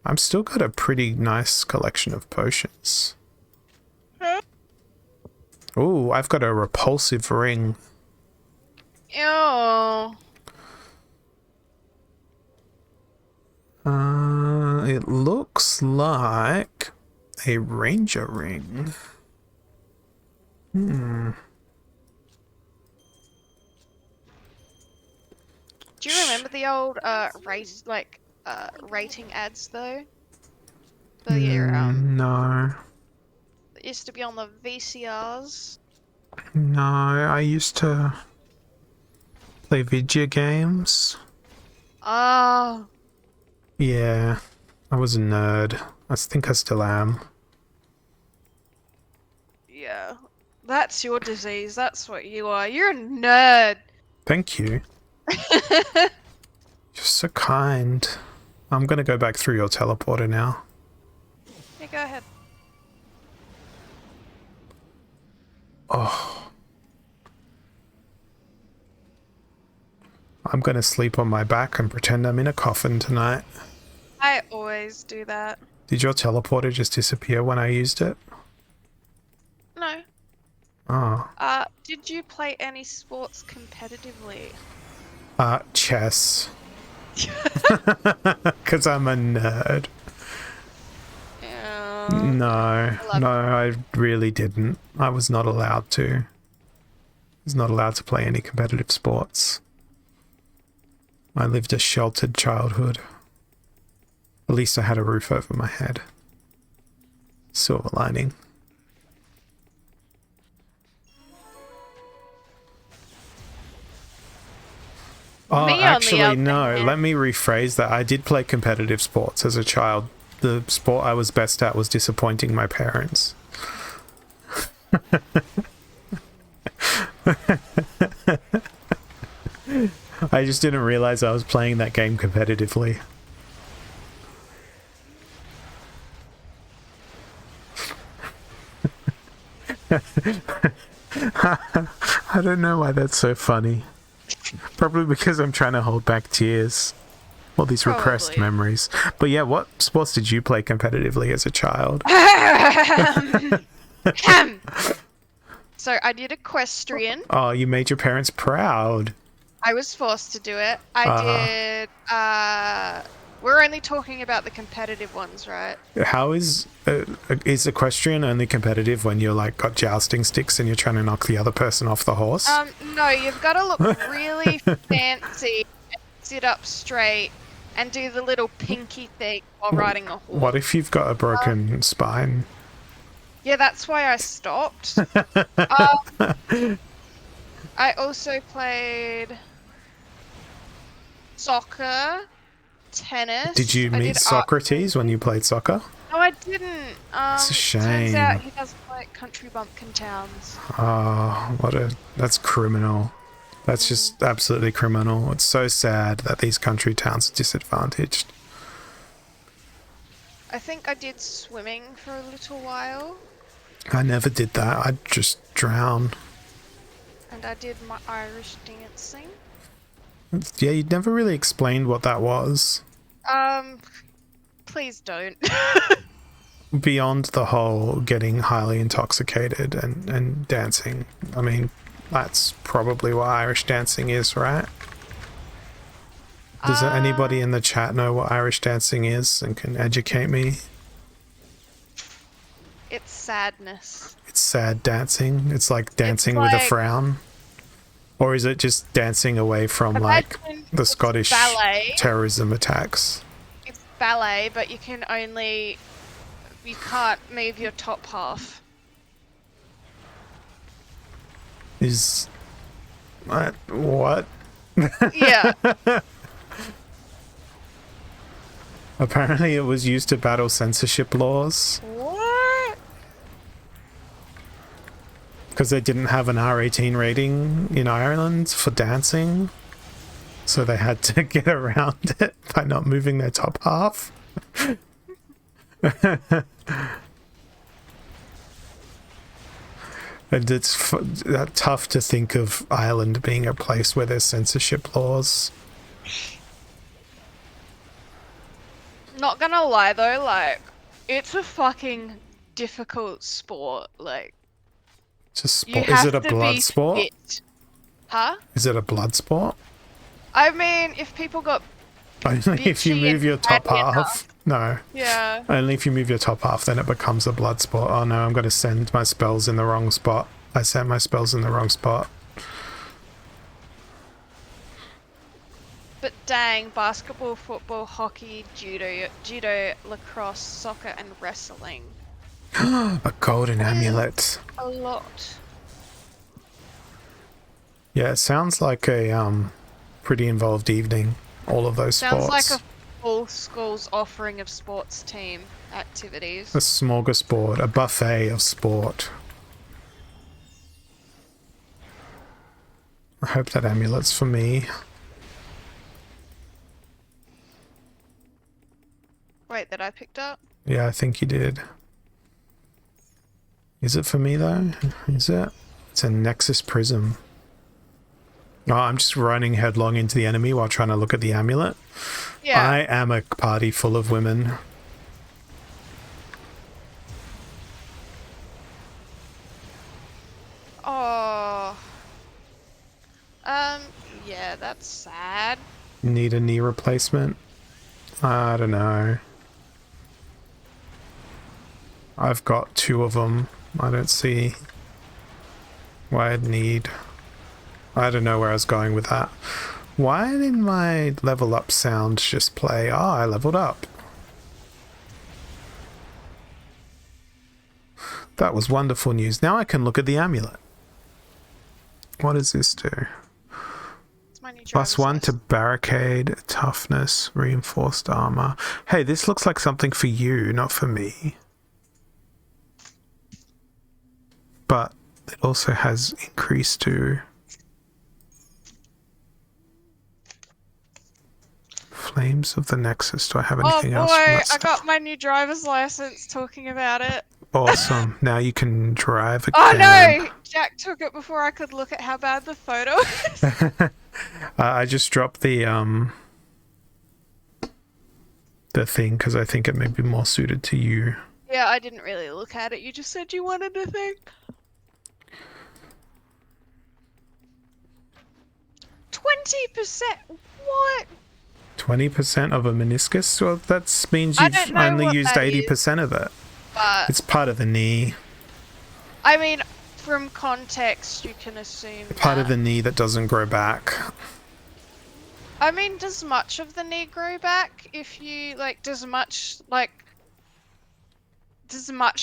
I'm still got a pretty nice collection of potions. Oh, I've got a repulsive ring.
Ew.
It looks like a ranger ring.
Do you remember the old rating ads though? For your
No.
that used to be on the VCRs.
No, I used to play video games.
Oh,
Yeah, I was a nerd. I think I still am.
yeah. That's your disease. That's what you are. You're a nerd.
Thank you. You're so kind. I'm gonna go back through your teleporter now.
Yeah, go ahead.
Oh. I'm gonna sleep on my back and pretend I'm in a coffin tonight.
I always do that.
Did your teleporter just disappear when I used it?
No.
Oh.
Did you play any sports competitively?
Chess. Because I'm a nerd.
Yeah.
No, I really didn't. I was not allowed to. I was not allowed to play any competitive sports. I lived a sheltered childhood. At least I had a roof over my head. Silver lining. Oh,
Me, on the
actually,
other
no.
hand-
Let me rephrase that. I did play competitive sports as a child. The sport I was best at was disappointing my parents. I just didn't realize I was playing that game competitively. I don't know why that's so funny. Probably because I'm trying to hold back tears. All these repressed
Probably.
memories. But yeah, what sports did you play competitively as a child?
So I did equestrian.
Oh, you made your parents proud.
I was forced to do it.
Uh-huh.
I did We're only talking about the competitive ones, right?
How is equestrian only competitive when you're like got jousting sticks and you're trying to knock the other person off the horse?
No, you've got to look really fancy, and sit up straight, and do the little pinky thing while riding a horse.
What if you've got a broken spine?
Yeah, that's why I stopped. I also played soccer, tennis.
Did you
I
meet
did
Socrates when you played soccer?
No, I didn't.
It's a
Turns
shame.
out he doesn't like country bumpkin towns.
Oh, that's criminal. That's just absolutely criminal. It's so sad that these country towns are disadvantaged.
I think I did swimming for a little while,
I never did that. I'd just drown.
and I did my Irish dancing.
Yeah, you'd never really explained what that was.
Please don't.
Beyond the whole getting highly intoxicated and dancing. I mean, that's probably what Irish dancing is, right? Does anybody in the chat know what Irish dancing is and can educate me?
It's sadness.
It's sad dancing. It's like dancing with a
like-
frown. Or is it just dancing away from like
Imagine
the
it's
Scottish
ballet.
terrorism attacks?
It's ballet, but you can't move your top half.
Is what?
Yeah.
Apparently it was used to battle censorship laws
What?
because they didn't have an R18 rating in Ireland for dancing. So they had to get around it by not moving their top half. And it's tough to think of Ireland being a place where there's censorship laws.
Not gonna lie though, like, it's a fucking difficult sport. Like,
It's a
you
sport.
have
Is it a
to
blood
be
sport?
fit. Huh?
Is it a blood sport?
I mean, if people got
Only if you
bitchy
move your
and
top
catty
half.
enough.
No.
Yeah.
Only if you move your top half, then it becomes a blood sport. Oh no, I'm going to send my spells in the wrong spot. I sent my spells in the wrong spot.
But dang, basketball, football, hockey, judo, lacrosse, soccer, and wrestling.
A golden amulet.
A lot.
Yeah, it sounds like a pretty involved evening. All of those
Sounds
sports.
like a full school's offering of sports team activities.
A smorgasbord, a buffet of sport. I hope that amulet's for me.
Wait, that I picked up?
Yeah, I think you did. Is it for me though? Is it? It's a Nexus Prism. Oh, I'm just running headlong into the enemy while trying to look at the amulet.
Yeah.
I am a party full of women.
Oh. Yeah, that's sad.
Need a knee replacement? I don't know. I've got 2 of them. I don't see why I'd need. I don't know where I was going with that. Why didn't my level up sound just play? Oh, I leveled up. That was wonderful news. Now I can look at the amulet. What does this do?
It's my new
+1
driver's
to
license.
barricade, toughness, reinforced armor. Hey, this looks like something for you, not for me. But it also has increase to Flames of the Nexus. Do I have
Oh
anything
boy,
else from that
I
stuff?
got my new driver's license talking about it.
Awesome. Now you can drive again.
Oh no! Jack took it before I could look at how bad the photo is.
I just dropped the thing because I think it may be more suited to you.
Yeah, I didn't really look at it. You just said you wanted a thing. 20%? What?
20% of a meniscus? Well, that means
I
you've
don't know
only
what
used
that
80% of it.
But
It's part of the knee.
I mean, from context, you can assume
Part of
that.
the knee that doesn't grow back.
I mean, does much of the knee grow back if you like? Does much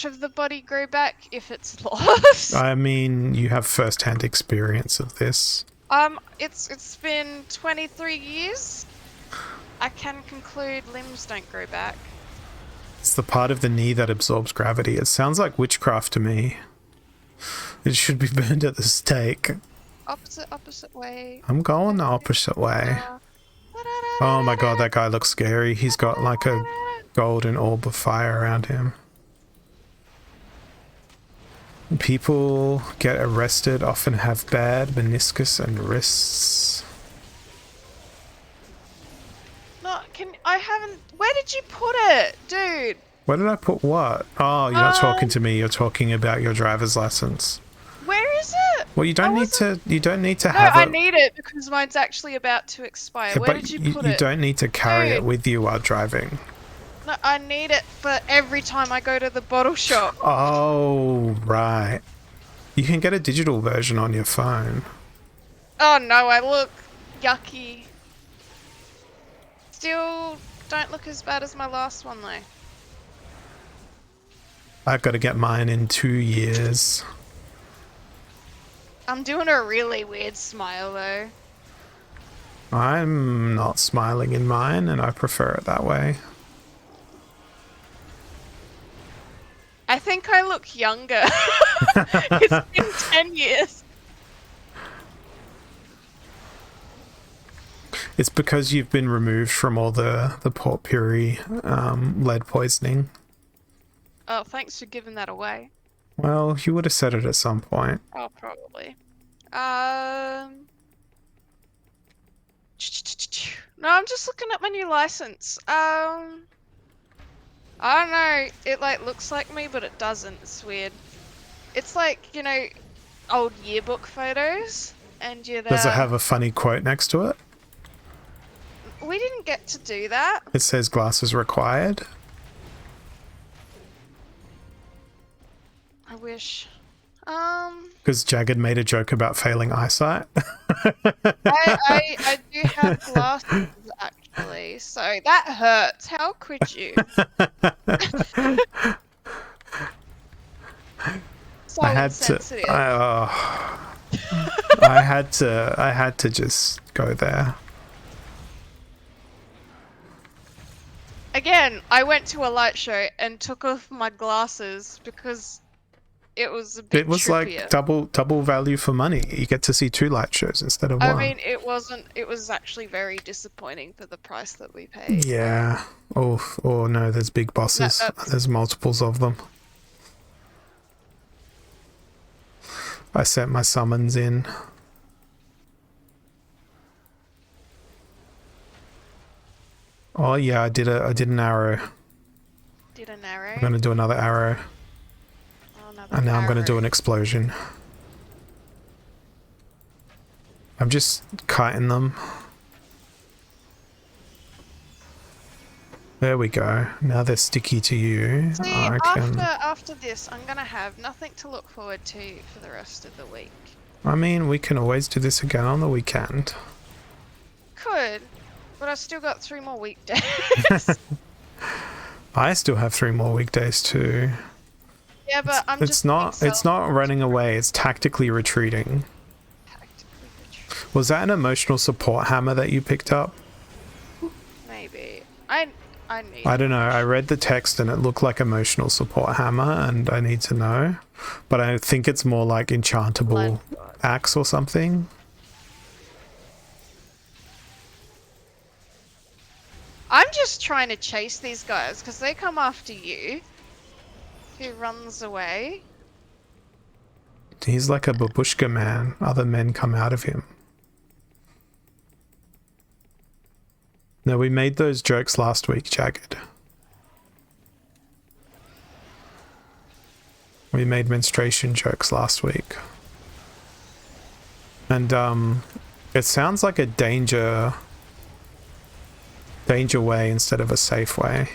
of the body grow back if it's lost?
I mean, you have first-hand experience of this.
It's been 23 years. I can conclude limbs don't grow back.
It's the part of the knee that absorbs gravity. It sounds like witchcraft to me. It should be burned at the stake.
Opposite way.
I'm going the opposite way. Oh my god, that guy looks scary. He's got like a golden orb of fire around him. People get arrested often have bad meniscus and wrists.
No, I haven't. Where did you put it, dude?
Where did I put what? Oh, you're not talking to me. You're talking about your driver's license.
Where is it?
Well, you don't need to. You don't need to
No,
have
I
it.
need it because mine's actually about to expire.
Yeah,
Where
but
did you put
you
it?
don't need to carry it
Dude.
with you while driving.
No, I need it for every time I go to the bottle shop.
Oh, right. You can get a digital version on your phone.
Oh no, I look yucky. Still don't look as bad as my last one though.
I've got to get mine in 2 years.
I'm doing a really weird smile though.
I'm not smiling in mine, and I prefer it that way.
I think I look younger. It's been 10 years.
It's because you've been removed from all the Port Puri lead poisoning.
Oh, thanks for giving that away.
Well, you would have said it at some point.
Oh, probably. No, I'm just looking at my new license. I don't know. It like looks like me, but it doesn't. It's weird. It's like, you know, old yearbook photos, and you'd.
Does it have a funny quote next to it?
We didn't get to do that.
It says glasses required.
I wish.
Because Jagged made a joke about failing eyesight.
I do have glasses actually, so that hurts. How could you? So
I had to.
insensitive.
I had to just go there.
Again, I went to a light show and took off my glasses because it was a bit
It was
trippier.
like double value for money. You get to see 2 light shows instead of
I
one.
mean, it wasn't. It was actually very disappointing for the price that we paid.
Yeah. Oh no, there's big bosses.
that's-
There's multiples of them. I sent my summons in. Oh yeah, I did an arrow.
Did an arrow.
I'm gonna do another arrow.
Oh, another
And now I'm gonna do
arrow.
an explosion. I'm just kiting them. There we go. Now they're sticky to you.
See,
I can.
after this, I'm gonna have nothing to look forward to for the rest of the week.
I mean, we can always do this again on the weekend.
Could, but I've still got 3 more weekdays.
I still have 3 more weekdays too.
Yeah, but I'm
It's
just
not.
being
It's not running away. It's tactically retreating.
tactically retreating.
Was that an emotional support hammer that you picked up?
Maybe. I need.
I don't know. I read the text and it looked like emotional support hammer, and I need to know. But I think it's more like enchantable axe or something.
I'm just trying to chase these guys because they come after you. Who runs away?
He's like a babushka man. Other men come out of him. No, we made those jokes last week, Jagged. We made menstruation jokes last week. And it sounds like a danger Danger way instead of a safe way.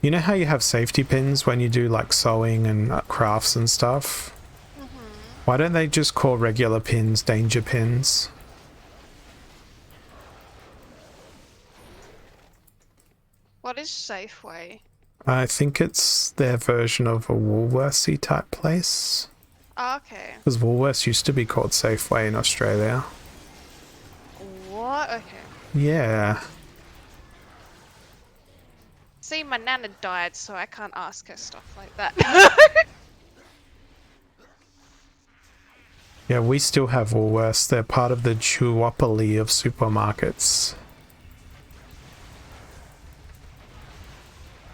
You know how you have safety pins when you do like sewing and crafts and stuff? Why don't they just call regular pins danger pins?
What is Safeway?
I think it's their version of a Woolworthsy type place.
Oh, okay.
Because Woolworths used to be called Safeway in Australia.
What? Okay.
Yeah.
See, my nana died, so I can't ask her stuff like that.
Yeah, we still have Woolworths. They're part of the duopoly of supermarkets.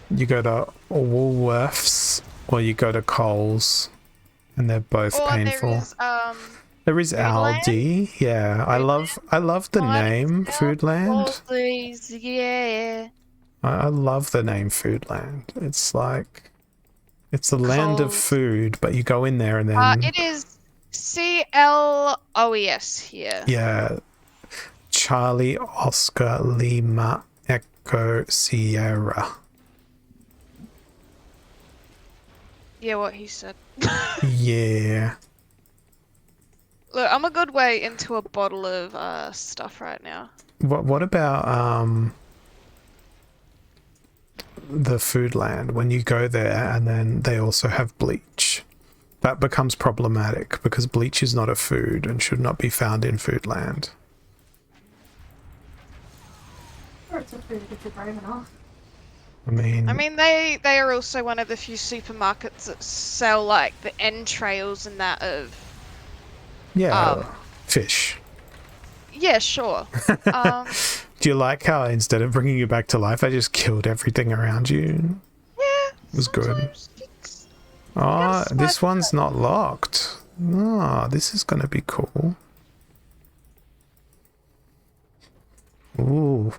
You go to Woolworths or you go to Coles, and they're both
or
painful.
There is Foodland?
Aldi. Yeah, I love the name Foodland.
Aldi's, yeah.
I love the name Foodland. It's like it's the land of
Coles.
food, but you go in there and then
It is CLOES here.
yeah, Charlie Oscar Lima Echo Sierra.
Yeah, what he said.
Yeah.
Look, I'm a good way into a bottle of stuff right now.
What about the Foodland when you go there and then they also have bleach? That becomes problematic because bleach is not a food and should not be found in Foodland.
Or it's a food if you're brave enough.
I mean,
they are also one of the few supermarkets that sell like the entrails and that of
yeah, fish.
yeah, sure.
Do you like how instead of bringing you back to life, I just killed everything around you?
Yeah,
It was good.
sometimes it's-
Oh,
Yes,
this
my-
one's not locked. Oh, this is gonna be cool. Ooh.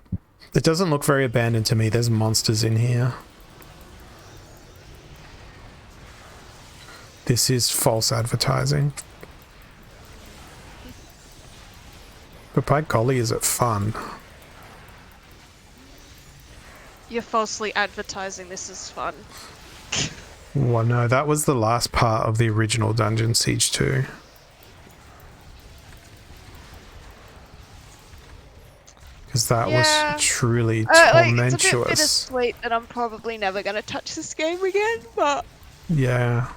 It doesn't look very abandoned to me. There's monsters in here. This is false advertising. But by golly, is it fun?
You're falsely advertising this is fun.
Well, no, that was the last part of the original Dungeon Siege 2. Because that
Yeah.
was truly
It's a bit
tormentuous.
bittersweet that I'm probably never gonna touch this game again, but
Yeah.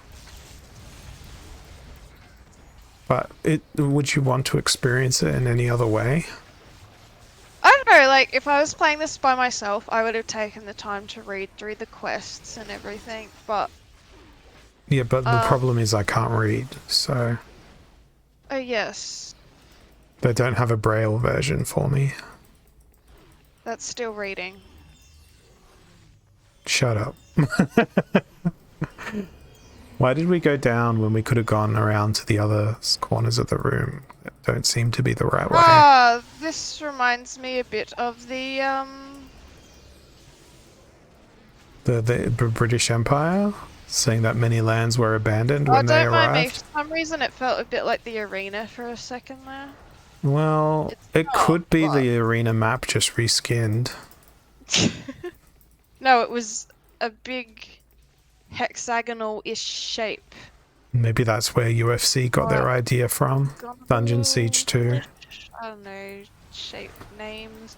But would you want to experience it in any other way?
I don't know, like, if I was playing this by myself, I would have taken the time to read through the quests and everything, but...
Yeah, but the problem is I can't read, so
Oh, yes.
they don't have a Braille version for me.
That's still reading.
Shut up. Why did we go down when we could have gone around to the other corners of the room that don't seem to be the right way?
Ah, this reminds me a bit of the,
The British Empire? Saying that many lands were abandoned when they
don't mind me,
arrived?
for some reason it felt a bit like the arena for a second there.
Well,
It's
it
not,
could be
but-
the arena map just reskinned.
No, it was a big hexagonal-ish shape.
Maybe that's where UFC got their idea from. Dungeon Siege 2.
I don't know, shape names.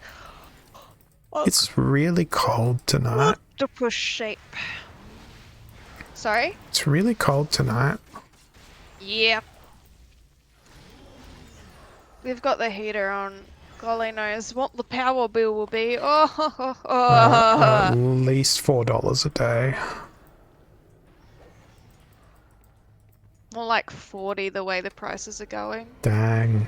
It's really cold tonight.
Octopus shape. Sorry?
It's really cold tonight.
Yep. We've got the heater on. Golly knows what the power bill will be. Oh,
At least $4 a day.
more like 40 the way the prices are going.
Dang.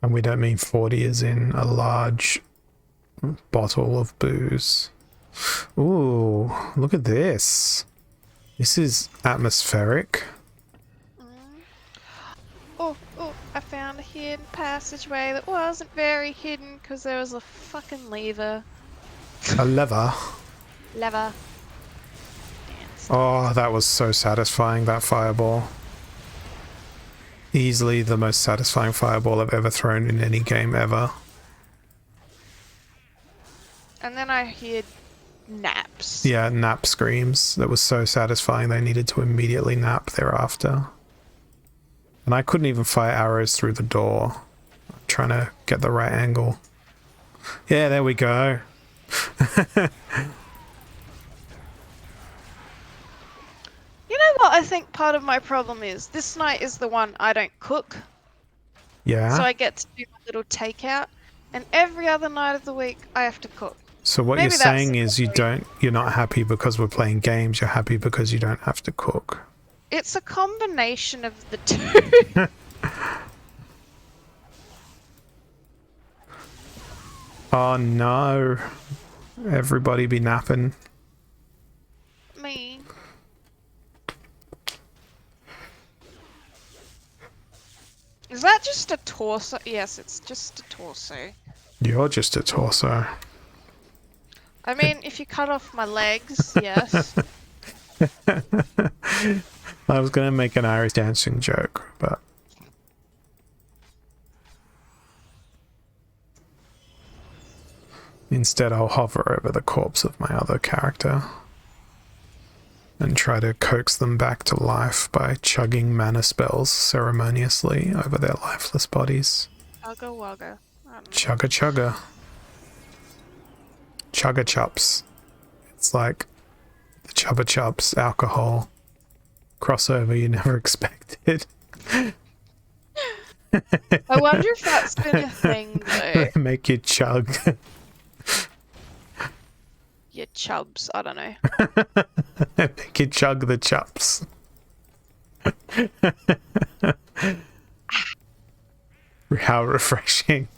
And we don't mean 40 as in a large bottle of booze. Ooh, look at this. This is atmospheric.
Oh, I found a hidden passageway that wasn't very hidden because there was a fucking lever.
A lever.
Lever. Dance.
Oh, that was so satisfying, that fireball. Easily the most satisfying fireball I've ever thrown in any game ever.
And then I hear naps.
Yeah, nap screams. That was so satisfying they needed to immediately nap thereafter. And I couldn't even fire arrows through the door. I'm trying to get the right angle. Yeah, there we go.
You know what I think part of my problem is? This night is the one I don't cook,
Yeah.
so I get to do my little takeout. And every other night of the week, I have to cook.
So what
Maybe
you're
that's
saying
the
is
problem.
you're not happy because we're playing games, you're happy because you don't have to cook.
It's a combination of the two.
Oh no. Everybody be napping.
Me. Is that just a torso? Yes, it's just a torso.
You're just a torso.
I mean, if you cut off my legs, yes.
I was gonna make an Irish dancing joke, but instead I'll hover over the corpse of my other character and try to coax them back to life by chugging mana spells ceremoniously over their lifeless bodies.
Ugga wugga. I don't know.
Chugga chugga. Chugga chups. It's like the Chubba Chups alcohol crossover you never expected.
I wonder if that's been a thing though.
They make you chug.
Your chubs, I don't know.
Make you chug the chups. How refreshing.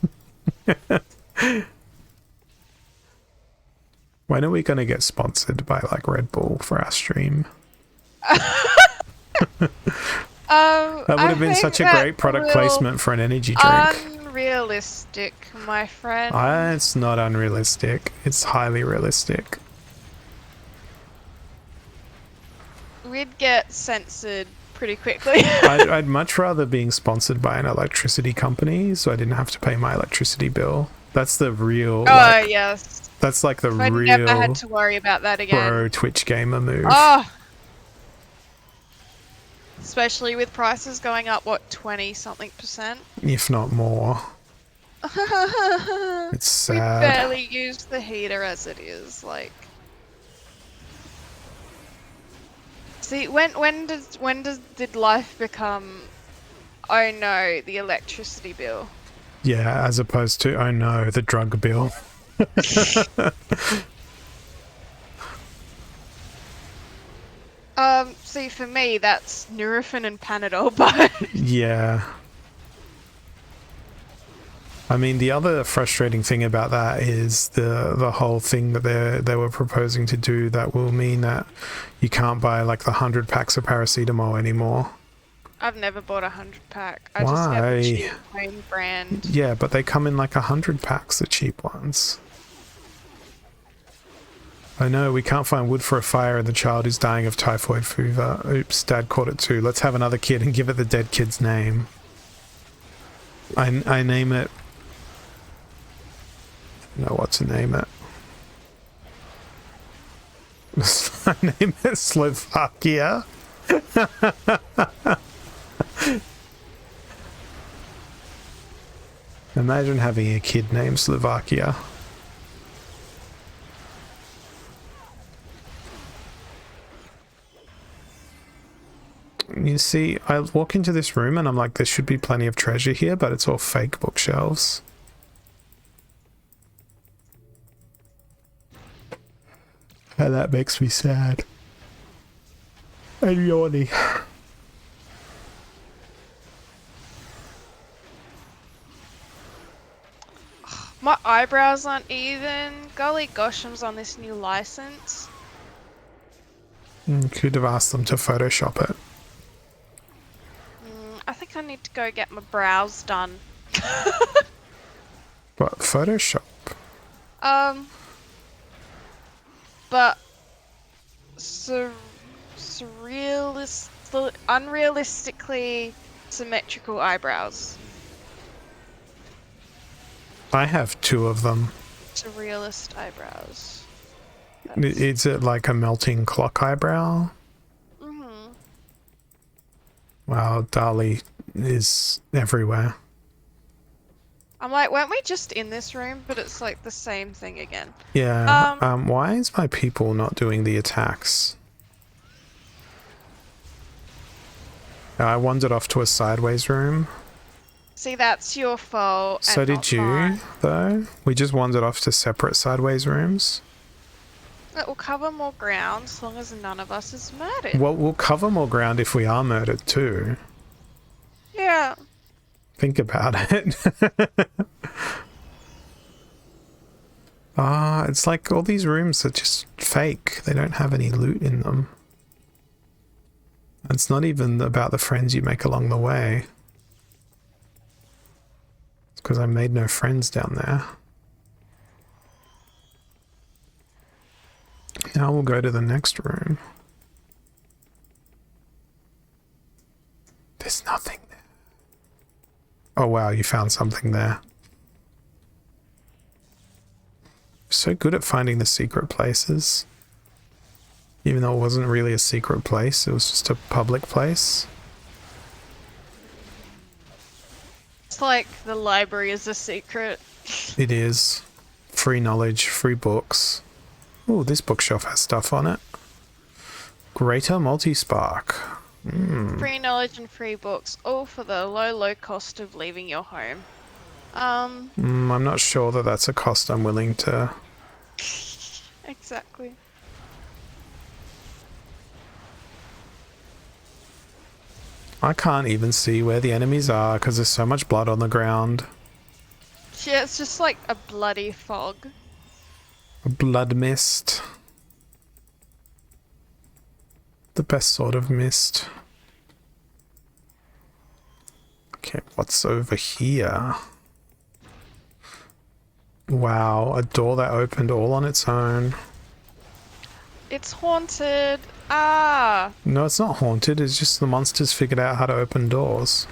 When are we going to get sponsored by like Red Bull for our stream? That would have been such a great product placement for an energy drink.
Unrealistic, my friend.
It's not unrealistic. It's highly realistic.
We'd get censored pretty quickly.
I'd much rather being sponsored by an electricity company so I didn't have to pay my electricity bill. That's the real.
Oh yes.
That's like the
I
real
never had to worry about that again.
pro Twitch gamer move.
Oh. Especially with prices going up, what, 20-something%?
If not more. It's
We
sad.
barely use the heater as it is, like. See, did life become, oh no, the electricity bill?
Yeah, as opposed to, oh no, the drug bill.
See, for me, that's Nurofen and Panadol, but
Yeah. I mean, the other frustrating thing about that is the whole thing that they were proposing to do that will mean that you can't buy like the 100 packs of paracetamol anymore.
I've never bought 100-pack. I just get
Why?
the cheap home brand.
Yeah, but they come in like 100 packs, the cheap ones. I know, we can't find wood for a fire and the child is dying of typhoid fever. Oops, Dad caught it too. Let's have another kid and give it the dead kid's name. I name it... I don't know what to name it. I name it Slovakia. Imagine having a kid named Slovakia. You see, I walk into this room and I'm like, there should be plenty of treasure here, but it's all fake bookshelves. And that makes me sad. And yawny.
My eyebrows aren't even. Golly goshums on this new license.
Could have asked them to Photoshop it.
I think I need to go get my brows done.
But Photoshop?
But unrealistically symmetrical eyebrows.
I have 2 of them.
Surrealist eyebrows.
Is it like a melting clock eyebrow?
Mm-hmm.
Wow, Dali is everywhere.
I'm like, weren't we just in this room? But it's like the same thing again.
Yeah. Why is my people not doing the attacks? I wandered off to a sideways room.
See, that's your fault.
So
and
did
not
you,
mine.
though? We just wandered off to separate sideways rooms.
It will cover more ground as long as none of us is murdered.
Well, we'll cover more ground if we are murdered, too.
Yeah.
Think about it. It's like all these rooms are just fake. They don't have any loot in them. It's not even about the friends you make along the way. It's because I made no friends down there. Now we'll go to the next room. There's nothing there. Oh wow, you found something there. So good at finding the secret places. Even though it wasn't really a secret place, it was just a public place.
It's like the library is a secret.
It is. Free knowledge, free books. Ooh, this bookshelf has stuff on it. Greater multi-spark.
Free knowledge and free books, all for the low cost of leaving your home.
I'm not sure that that's a cost I'm willing to...
Exactly.
I can't even see where the enemies are because there's so much blood on the ground.
Yeah, it's just like a bloody fog.
A blood mist. The best sort of mist. Okay, what's over here? Wow, a door that opened all on its own.
It's haunted. Ah,
No, it's not haunted, it's just the monsters figured out how to open doors.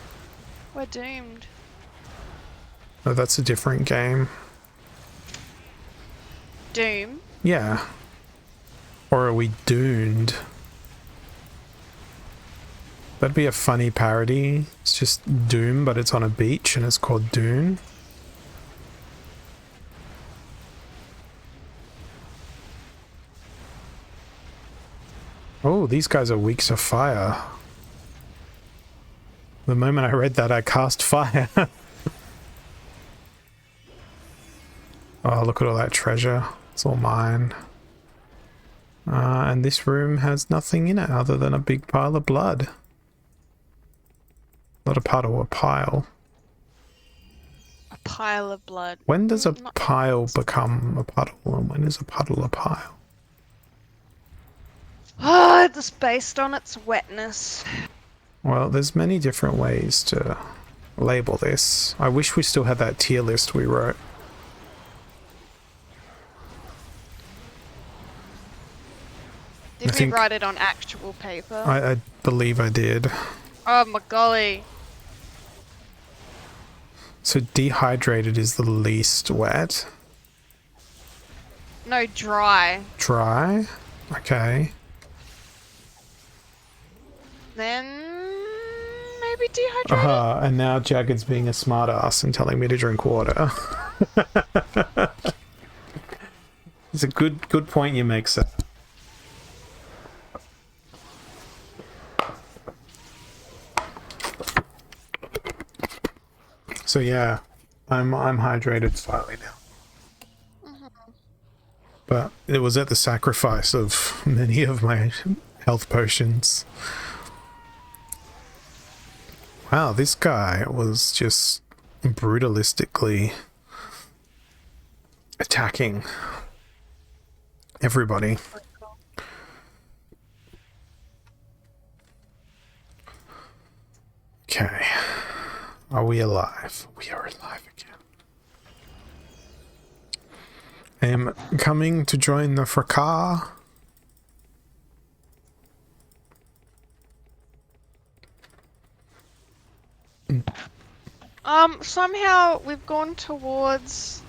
we're doomed.
No, that's a different game.
Doom?
Yeah. Or are we doomed? That'd be a funny parody. It's just Doom, but it's on a beach and it's called Dune. Oh, these guys are weak to fire. The moment I read that, I cast fire. Oh, look at all that treasure. It's all mine. And this room has nothing in it other than a big pile of blood. Not a puddle, a pile.
A pile of blood.
When does a
Not-
pile become a puddle, and when is a puddle a pile?
Oh, it's based on its wetness.
Well, there's many different ways to label this. I wish we still had that tier list we wrote.
Did
I
we
think-
write it on actual paper?
I believe I did.
Oh my golly.
So dehydrated is the least wet.
No, dry.
Dry? Okay.
Then maybe dehydrated?
And now Jagged's being a smartass and telling me to drink water. It's a good point you make, sir. So yeah, I'm hydrated slightly now. But it was at the sacrifice of many of my health potions. Wow, this guy was just brutalistically attacking everybody. Okay. Are we alive? We are alive again. I am coming to join the fracas.
Somehow we've gone towards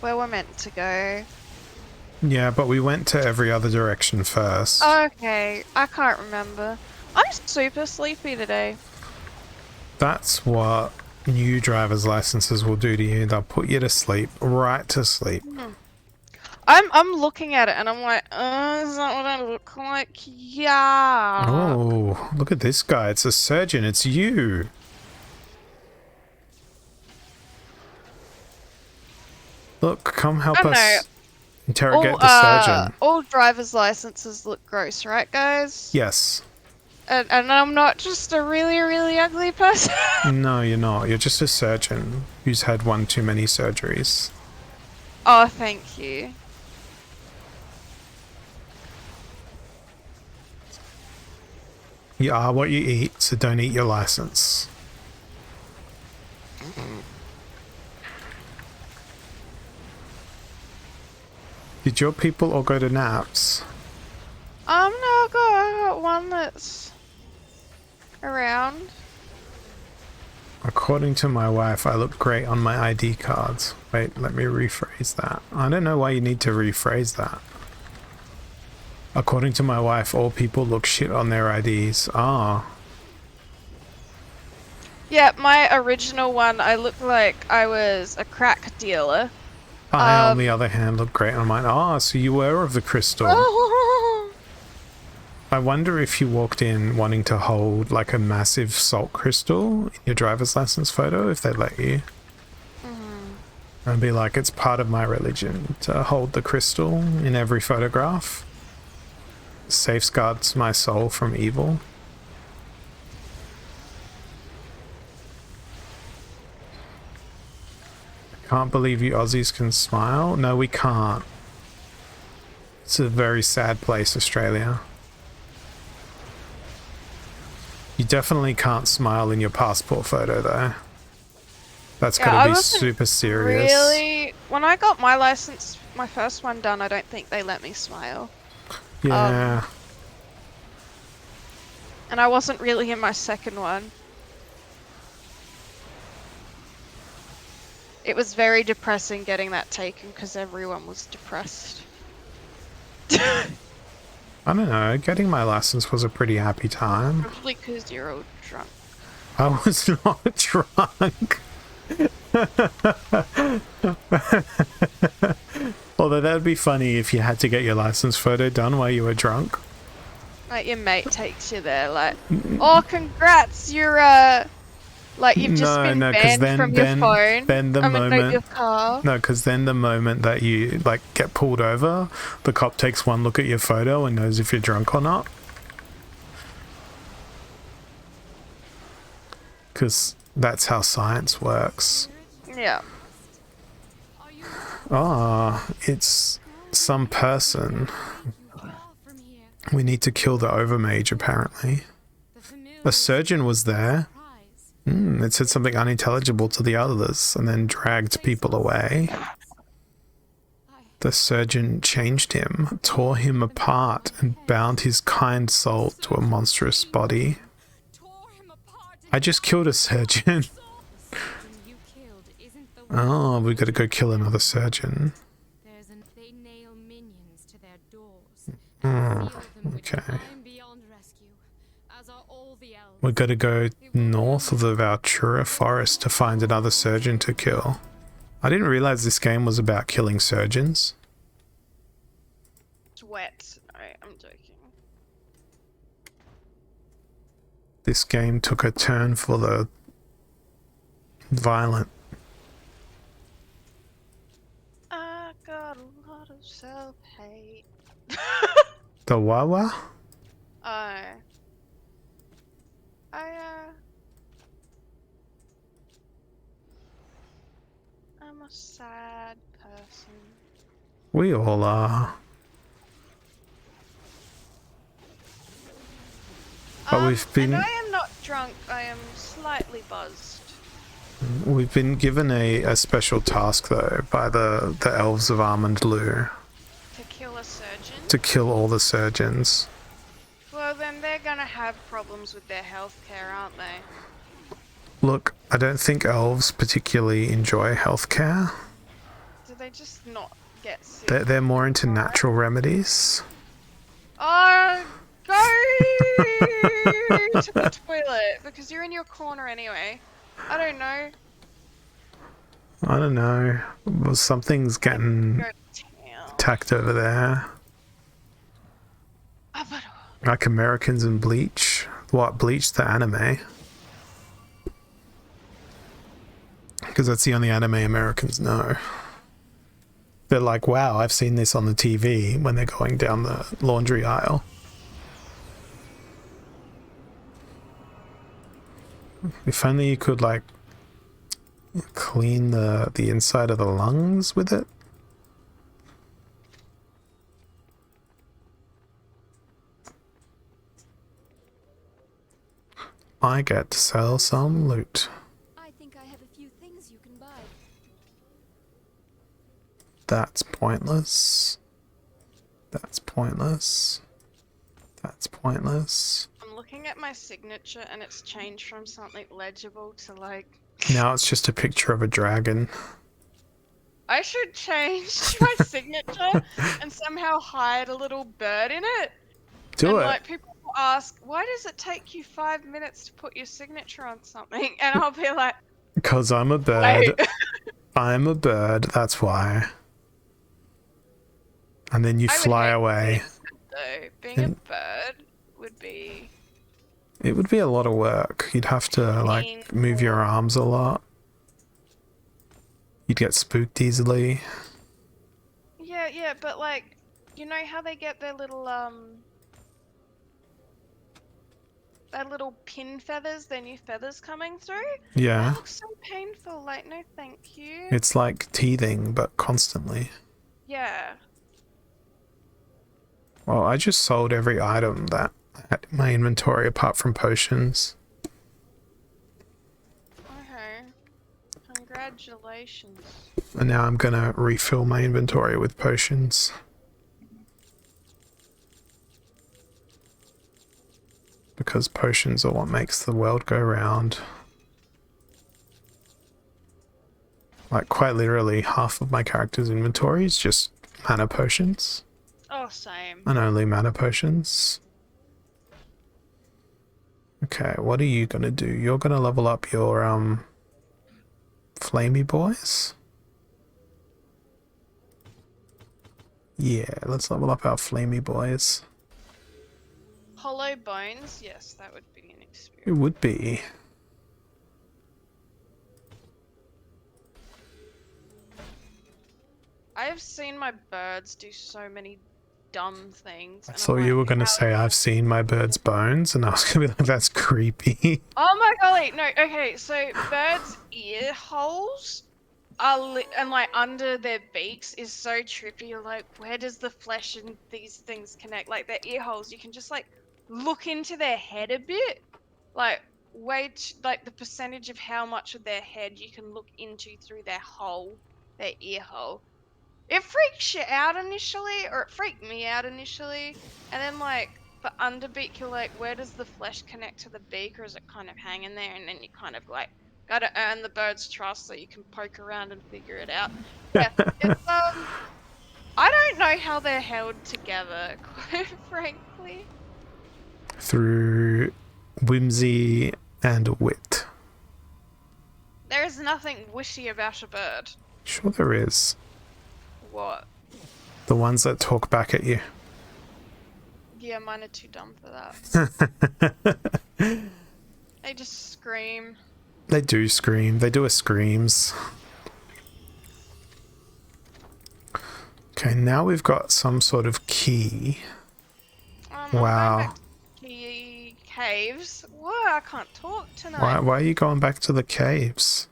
where we're meant to go.
Yeah, but we went to every other direction first.
Okay, I can't remember. I'm super sleepy today.
That's what new driver's licenses will do to you. They'll put you to sleep, right to sleep.
I'm looking at it and I'm like, is that what I look like? Yeah.
Oh, look at this guy. It's a surgeon. It's you. Look, come help
I don't know.
us interrogate the surgeon.
All driver's licenses look gross, right, guys?
Yes.
And I'm not just a really, really ugly person.
No, you're not. You're just a surgeon who's had one too many surgeries.
Oh, thank you.
You are what you eat, so don't eat your license. Did your people all go to naps?
No, I got one that's around.
According to my wife, I look great on my ID cards. Wait, let me rephrase that. I don't know why you need to rephrase that. According to my wife, all people look shit on their IDs. Ah.
Yeah, my original one, I looked like I was a crack dealer.
I, on the other hand, look great on mine. Ah, so you were of the Krystal. I wonder if you walked in wanting to hold like a massive salt crystal in your driver's license photo, if they let you. And be like, it's part of my religion to hold the crystal in every photograph. Safeguards my soul from evil. Can't believe you Aussies can smile. No, we can't. It's a very sad place, Australia. You definitely can't smile in your passport photo, though. That's gotta be super serious.
Really? When I got my license, my first one done, I don't think they let me smile.
Yeah.
And I wasn't really in my second one. It was very depressing getting that taken because everyone was depressed.
I don't know. Getting my license was a pretty happy time.
Probably because you're all drunk.
I was not drunk. Although that'd be funny if you had to get your license photo done while you were drunk.
Like your mate takes you there, like, oh, congrats, you're like you've just been banned from your phone.
Then the moment,
your car.
no, because then the moment that you like get pulled over, the cop takes one look at your photo and knows if you're drunk or not. Because that's how science works.
Yeah.
Ah, it's some person. We need to kill the overmage, apparently. The surgeon was there. It said something unintelligible to the others and then dragged people away. The surgeon changed him, tore him apart, and bound his kind soul to a monstrous body. I just killed a surgeon. Oh, we gotta go kill another surgeon. Okay. We gotta go north of the Valtura forest to find another surgeon to kill. I didn't realize this game was about killing surgeons.
It's wet. Alright, I'm joking.
This game took a turn for the violent.
I got a lot of self-hate.
The Wawa?
I'm a sad person.
We all are. But we've been...
And I am not drunk, I am slightly buzzed.
We've been given a special task, though, by the elves of Almond Lou.
To kill a surgeon?
To kill all the surgeons.
Well, then they're gonna have problems with their healthcare, aren't they?
Look, I don't think elves particularly enjoy healthcare.
Do they just not get sick?
They're more into
Alright.
natural remedies.
Go to the toilet because you're in your corner anyway. I don't know.
I don't know. Well, something's getting
Go to town.
attacked over there. Like Americans in Bleach. What, Bleach the anime? Because that's the only anime Americans know. They're like, wow, I've seen this on the TV when they're going down the laundry aisle. If only you could, like, clean the inside of the lungs with it. I get to sell some loot.
I think I have a few things you can buy.
That's pointless. That's pointless. That's pointless.
I'm looking at my signature and it's changed from something legible to like.
Now it's just a picture of a dragon.
I should change my signature and somehow hide a little bird in it.
Do
and
it.
like people will ask, why does it take you 5 minutes to put your signature on something? And I'll be like,
Because I'm a bird.
wait.
I'm a bird, that's why. And then you
I would
fly
hate
away.
Though being a bird would be
It would be a lot of work. You'd have to, like, move your arms a lot. You'd get spooked easily.
yeah, but like, you know how they get their little pin feathers, their new feathers coming through?
Yeah.
That looks so painful, like no thank you.
It's like teething, but constantly.
Yeah.
Well, I just sold every item that I had in my inventory apart from potions.
Okay. Congratulations.
And now I'm gonna refill my inventory with potions. Because potions are what makes the world go round. Like, quite literally, half of my character's inventory is just mana potions.
Oh, same.
And only mana potions. Okay, what are you gonna do? You're gonna level up your, flamey boys? Yeah, let's level up our flamey boys.
Hollow bones, yes, that would be an
It
experience.
would be.
I have seen my birds do so many dumb things.
I
and I'm
thought you
like,
were gonna
how
say,
is
I've seen my bird's bones, and I was gonna be like, that's creepy.
Oh my golly, no, okay, so birds' ear holes are and like under their beaks is so trippy. You're like, where does the flesh and these things connect? Like their ear holes, you can just like look into their head a bit. Like like the percentage of how much of their head you can look into through their hole, their ear hole. It freaks you out initially, or it freaked me out initially, and then like for underbeak, you're like, where does the flesh connect to the beak, or is it kind of hanging there? And then you kind of like gotta earn the bird's trust so you can poke around and figure it out. Yeah, it's I don't know how they're held together, quite frankly.
Through whimsy and wit.
There is nothing wishy about a bird.
Sure there is.
What?
The ones that talk back at you.
Yeah, mine are too dumb for that. They just scream.
They do scream. They do a screams. Okay, now we've got some sort of key.
I'm going
Wow.
back to the caves. What? I can't talk tonight.
Why are you going back to the caves?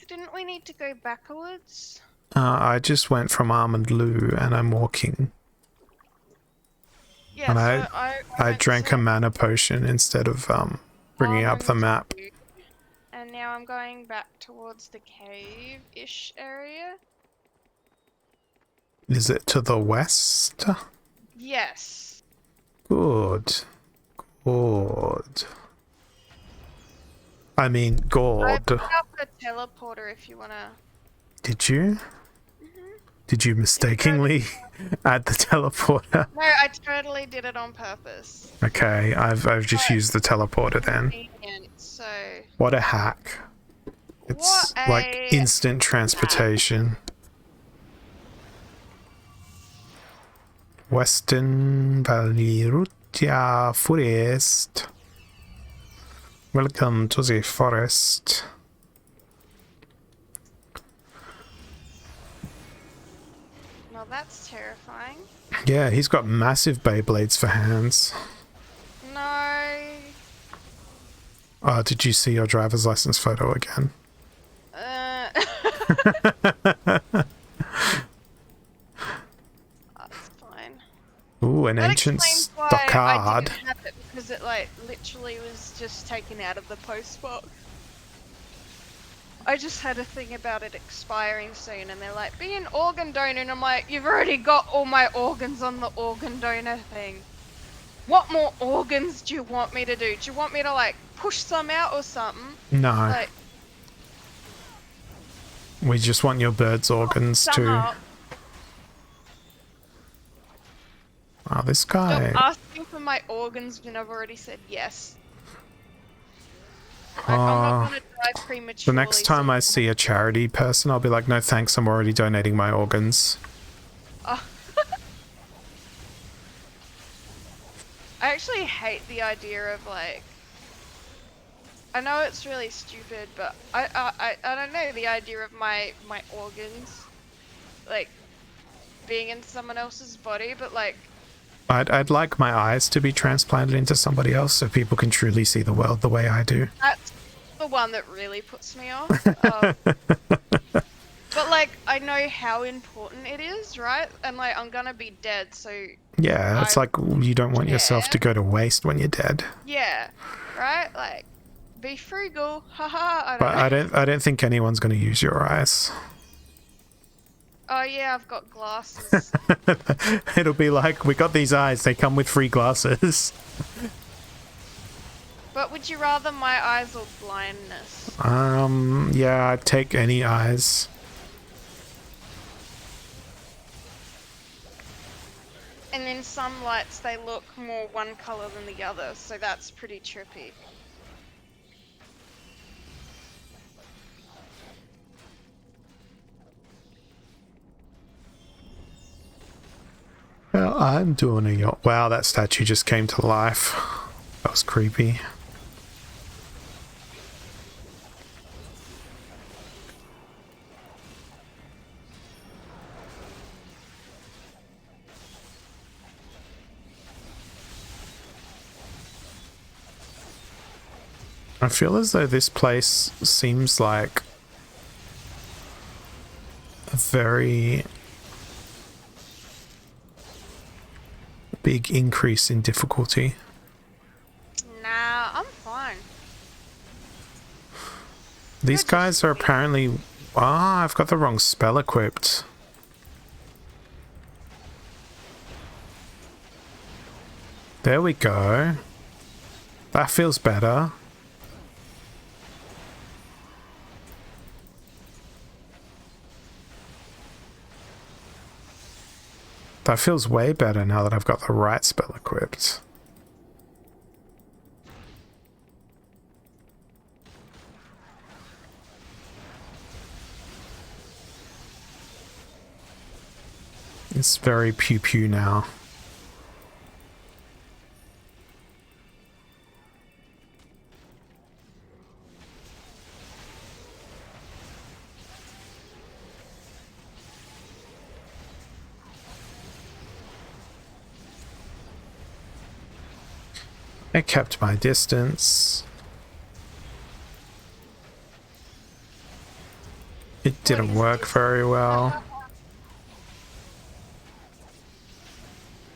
Didn't we need to go backwards?
I just went from Almond Lou and I'm walking.
Yeah,
And
so
I
went
drank
to
a mana potion instead of bringing up the
Almond
map.
Lou, and now I'm going back towards the cave-ish area.
Is it to the west?
Yes.
Good. Good. I mean,
I
gourd.
put up a teleporter if you wanna.
Did you? Did you mistakenly add the teleporter?
No, I totally did it on purpose.
Okay, I've just
But
used the teleporter then.
convenient, so
What a hack. It's
what
like
a
instant transportation. Western Valley Forest. Welcome to the forest.
well, that's terrifying.
Yeah, he's got massive Beyblades for hands.
No.
Oh, did you see your driver's license photo again?
That's fine.
Ooh, an
That
ancient
explains why I
stockade.
didn't have it, because it like literally was just taken out of the post box. I just had a thing about it expiring soon, and they're like, be an organ donor, and I'm like, you've already got all my organs on the organ donor thing. What more organs do you want me to do? Do you want me to like push some out or something?
No,
Like,
we just want your bird's organs
some
too.
up.
Wow, this
Stop
guy.
asking for my organs when I've already said yes. Like, I'm not gonna die
The
prematurely.
next time I
so-
see a charity person, I'll be like, no thanks, I'm already donating my organs.
Oh. I actually hate the idea of like. I know it's really stupid, but I don't know, the idea of my organs, like being in someone else's body, but like
I'd like my eyes to be transplanted into somebody else so people can truly see the world the way I do.
that's the one that really puts me off. But like I know how important it is, right? And like I'm gonna be dead, so
Yeah, it's
I
like you don't want yourself to go to waste when you're dead.
yeah, right? Like be frugal, haha. I don't
But
know.
I don't think anyone's going to use your eyes.
Oh yeah, I've got glasses.
It'll be like, we got these eyes, they come with free glasses.
But would you rather my eyes or blindness?
Yeah, I'd take any eyes.
And in some lights they look more one color than the other, so that's pretty trippy.
Well, I'm doing a yacht. Wow, that statue just came to life. That was creepy. I feel as though this place seems like a very big increase in difficulty.
Nah, I'm fine.
These guys are apparently... Ah, I've got the wrong spell equipped. There we go. That feels better. That feels way better now that I've got the right spell equipped. It's very pew-pew now. I kept my distance. It didn't work very well.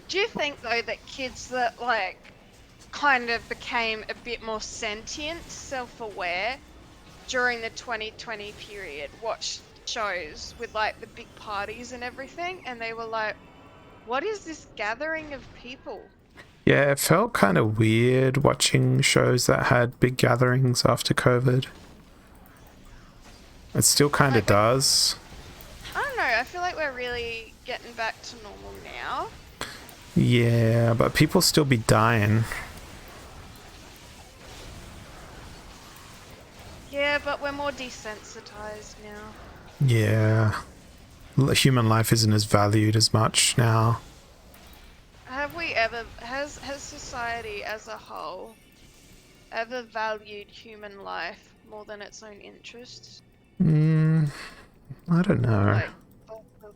Do you think though that kids that like kind of became a bit more sentient, self-aware during the 2020 period watched shows with like the big parties and everything, and they were like, what is this gathering of people?
Yeah, it felt kind of weird watching shows that had big gatherings after COVID. It still kind of
Like,
does.
I don't know. I feel like we're really getting back to normal now.
Yeah, but people still be dying.
Yeah, but we're more desensitized now.
Yeah. Human life isn't as valued as much now.
Have we ever, has society as a whole ever valued human life more than its own interests?
I don't know.
Like,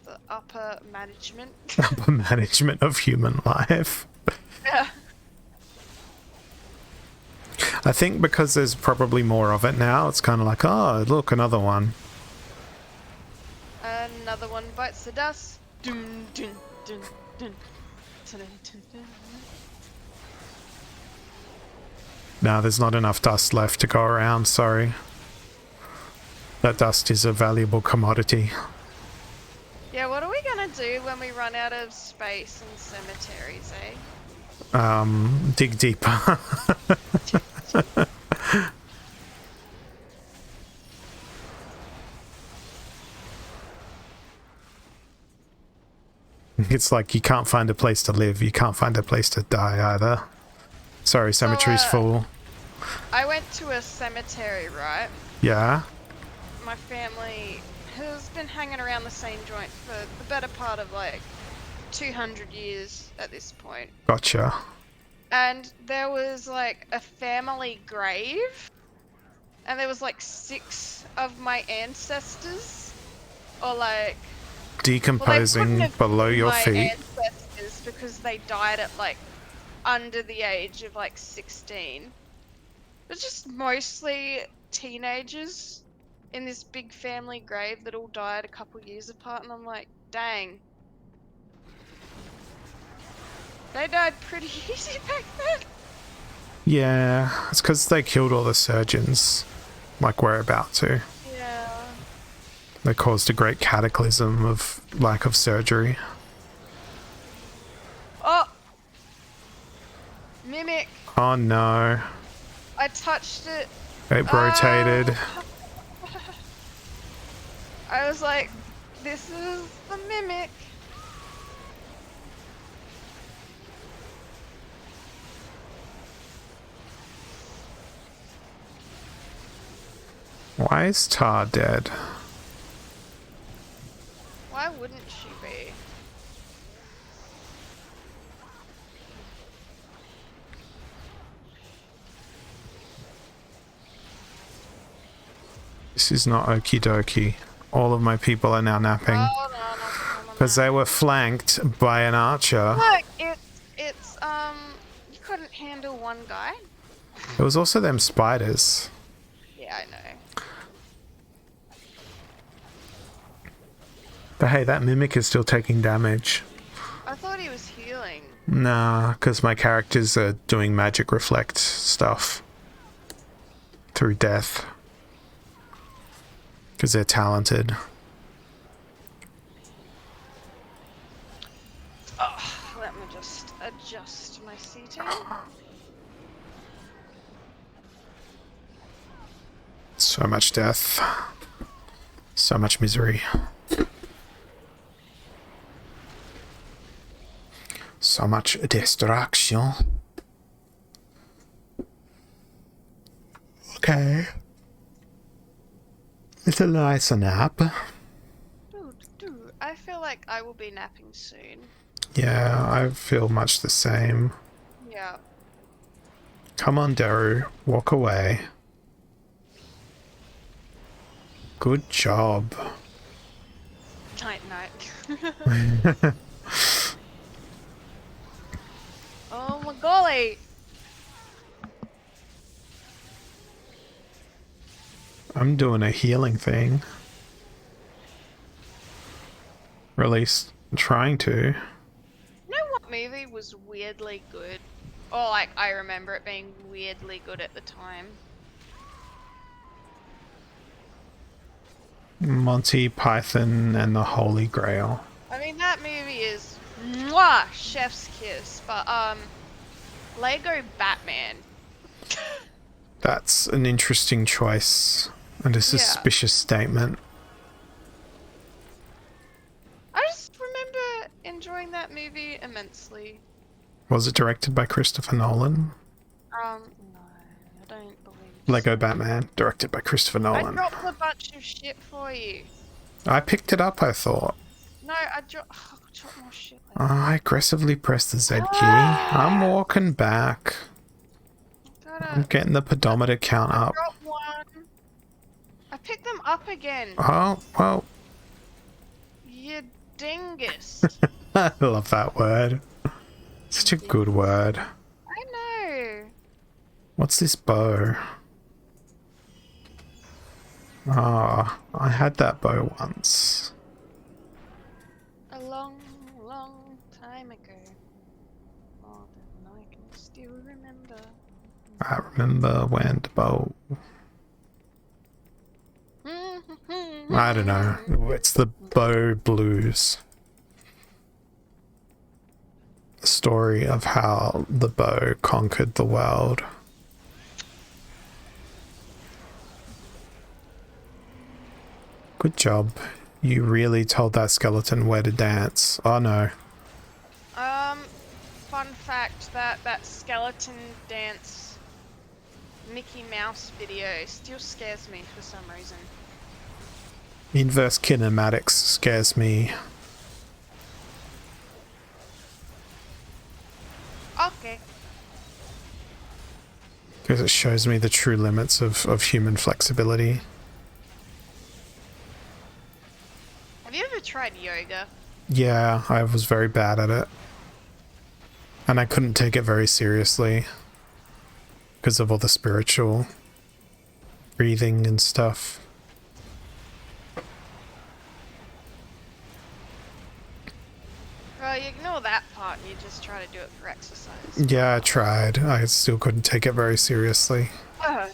the upper management?
Upper management of human life.
Yeah.
I think because there's probably more of it now, it's kind of like, oh, look, another one.
Another one bites the dust. Dun, dun, dun, dun. Dun, dun, dun, dun.
No, there's not enough dust left to go around, sorry. That dust is a valuable commodity.
Yeah, what are we gonna do when we run out of space and cemeteries, eh?
Dig deeper. It's like you can't find a place to live, you can't find a place to die either. Sorry, cemetery's full.
I went to a cemetery, right?
Yeah?
My family has been hanging around the same joint for the better part of like 200 years at this point.
Gotcha.
And there was like a family grave, and there was like 6 of my ancestors, or like
Decomposing below your
my
feet.
ancestors because they died at like under the age of like 16. But just mostly teenagers in this big family grave that all died a couple years apart, and I'm like, dang. They died pretty easy back then.
Yeah, it's because they killed all the surgeons, like we're about to.
Yeah.
They caused a great cataclysm of lack of surgery.
Oh! Mimic.
Oh no.
I touched it.
It rotated.
I was like, this is the mimic.
Why is Tar dead?
Why wouldn't she be?
This is not okie dokie. All of my people are now napping.
Oh, no.
Because they were flanked by an archer.
Look, it's, you couldn't handle one guy?
It was also them spiders.
Yeah, I know.
But hey, that mimic is still taking damage.
I thought he was healing.
Nah, because my characters are doing magic reflect stuff. Through death. Because they're talented.
Oh, let me just adjust my seating.
So much death. So much misery. So much destruction. Okay. It's a nice nap.
Dude, I feel like I will be napping soon.
Yeah, I feel much the same.
Yeah.
Come on, Daru. Walk away. Good job.
Night. Oh my golly!
I'm doing a healing thing. Or at least trying to.
You know what movie was weirdly good? Or like, I remember it being weirdly good at the time.
Monty Python and the Holy Grail.
I mean, that movie is mwah, chef's kiss, but Lego Batman.
That's an interesting choice and a suspicious statement.
I just remember enjoying that movie immensely.
Was it directed by Christopher Nolan?
No, I don't believe
Lego
so.
Batman, directed by Christopher
I
Nolan.
dropped a bunch of shit for you.
I picked it up, I thought.
No, I dropped more shit.
I aggressively pressed the Z key. I'm walking back. I'm getting the pedometer count up.
Drop one. I picked them up again.
Oh, well.
You dingus.
I love that word. Such a good word.
I know.
What's this bow? Ah, I had that bow once.
A long, long time ago. More than I can still remember.
I remember when the bow... I don't know. It's the bow blues. The story of how the bow conquered the world. Good job. You really told that skeleton where to dance. Oh no.
Fun fact that skeleton dance Mickey Mouse video still scares me for some reason.
Inverse kinematics scares me.
Okay.
Because it shows me the true limits of human flexibility.
Have you ever tried yoga?
Yeah, I was very bad at it. And I couldn't take it very seriously. Because of all the spiritual breathing and stuff.
Well, you ignore that part and you just try to do it for exercise.
Yeah, I tried. I still couldn't take it very seriously.
I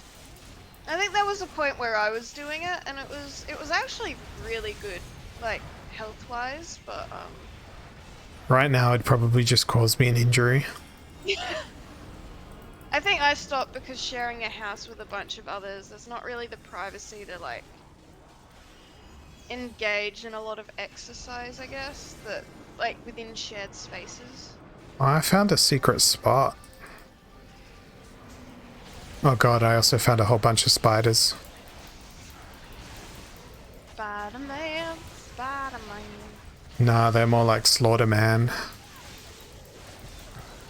think there was a point where I was doing it and it was actually really good, like health-wise, but
Right now, it'd probably just cause me an injury.
I think I stopped because sharing a house with a bunch of others, there's not really the privacy to like engage in a lot of exercise, I guess, that like within shared spaces.
I found a secret spot. Oh god, I also found a whole bunch of spiders.
Spider-Man, Spider-Man.
Nah, they're more like Slaughterman.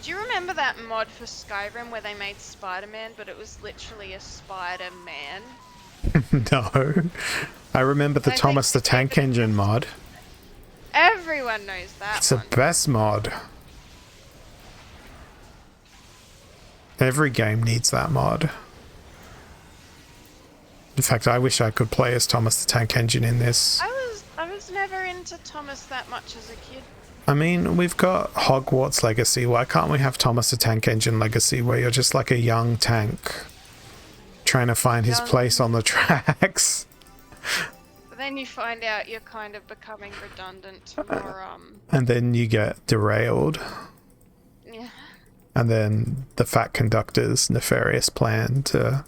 Do you remember that mod for Skyrim where they made Spider-Man, but it was literally a Spider-Man?
No. I remember the
I think
Thomas the
they
Tank
did-
Engine mod.
Everyone knows that
It's the
one.
best mod. Every game needs that mod. In fact, I wish I could play as Thomas the Tank Engine in this.
I was never into Thomas that much as a kid.
I mean, we've got Hogwarts Legacy. Why can't we have Thomas the Tank Engine Legacy, where you're just like a young tank trying to find his place on the tracks?
But then you find out you're kind of becoming redundant to more,
And then you get derailed.
yeah.
And then the Fat Conductor's nefarious plan to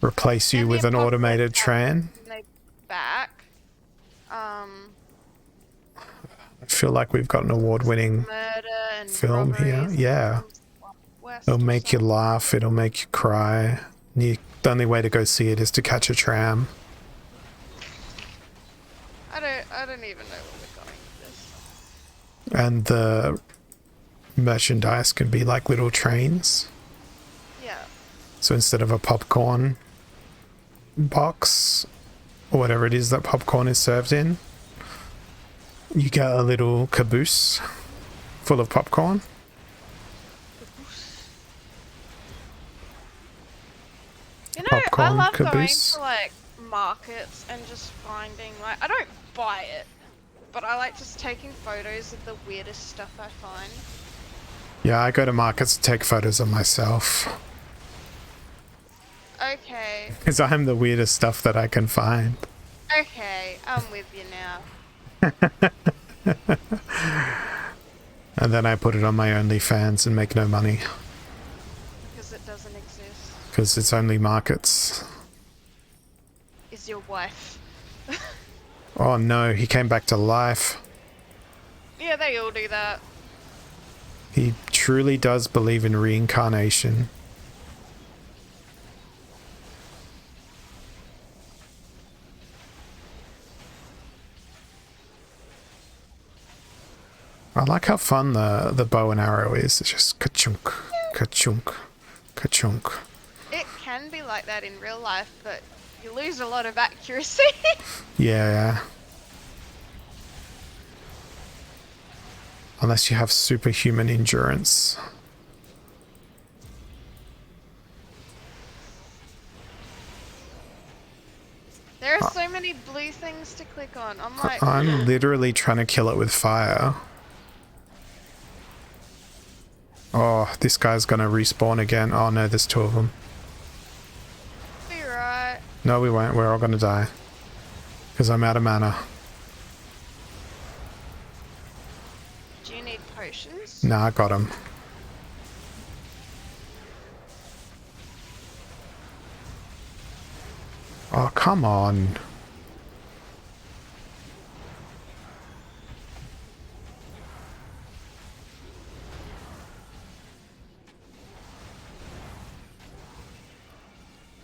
replace you
And the
with an
apocalypse
automated train.
And they back.
I feel like we've got an award-winning
Murder and
film here.
robberies
Yeah.
West
It'll
or
make you
something.
laugh, it'll make you cry. The only way to go see it is to catch a tram.
I don't even know where we're going with this.
And the merchandise can be like little trains.
Yeah.
So instead of a popcorn box, or whatever it is that popcorn is served in, you get a little caboose full of popcorn.
You know, I
Popcorn
love going
caboose.
to like markets and just finding like I don't buy it, but I like just taking photos of the weirdest stuff I find.
Yeah, I go to markets to take photos of myself.
Okay,
Because I'm the weirdest stuff that I can find.
okay, I'm with you now.
And then I put it on my OnlyFans and make no money. Because it's only markets.
Is your wife.
Oh no, he came back to life.
Yeah, they all do that.
He truly does believe in reincarnation. I like how fun the bow and arrow is. It's just ka-chunk, ka-chunk, ka-chunk.
It can be like that in real life, but you lose a lot of accuracy.
Yeah. Unless you have superhuman endurance.
There are so many blue things to click on. I'm like,
I'm literally trying to kill it with fire. Oh, this guy's gonna respawn again. Oh no, there's 2 of them.
be right.
No, we won't. We're all gonna die. Because I'm out of mana.
Do you need potions?
Nah, I got him. Oh, come on.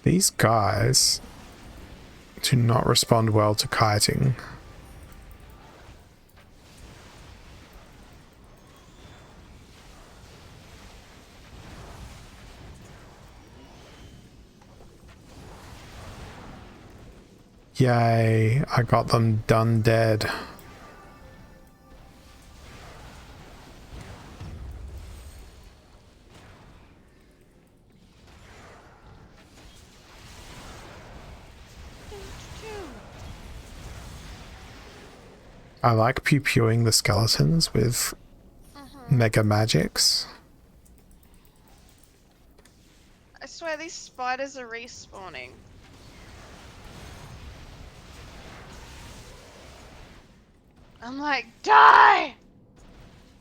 These guys do not respond well to kiting. Yay, I got them done dead. I like pew-pewing the skeletons with mega magics.
I swear these spiders are respawning. I'm like, die!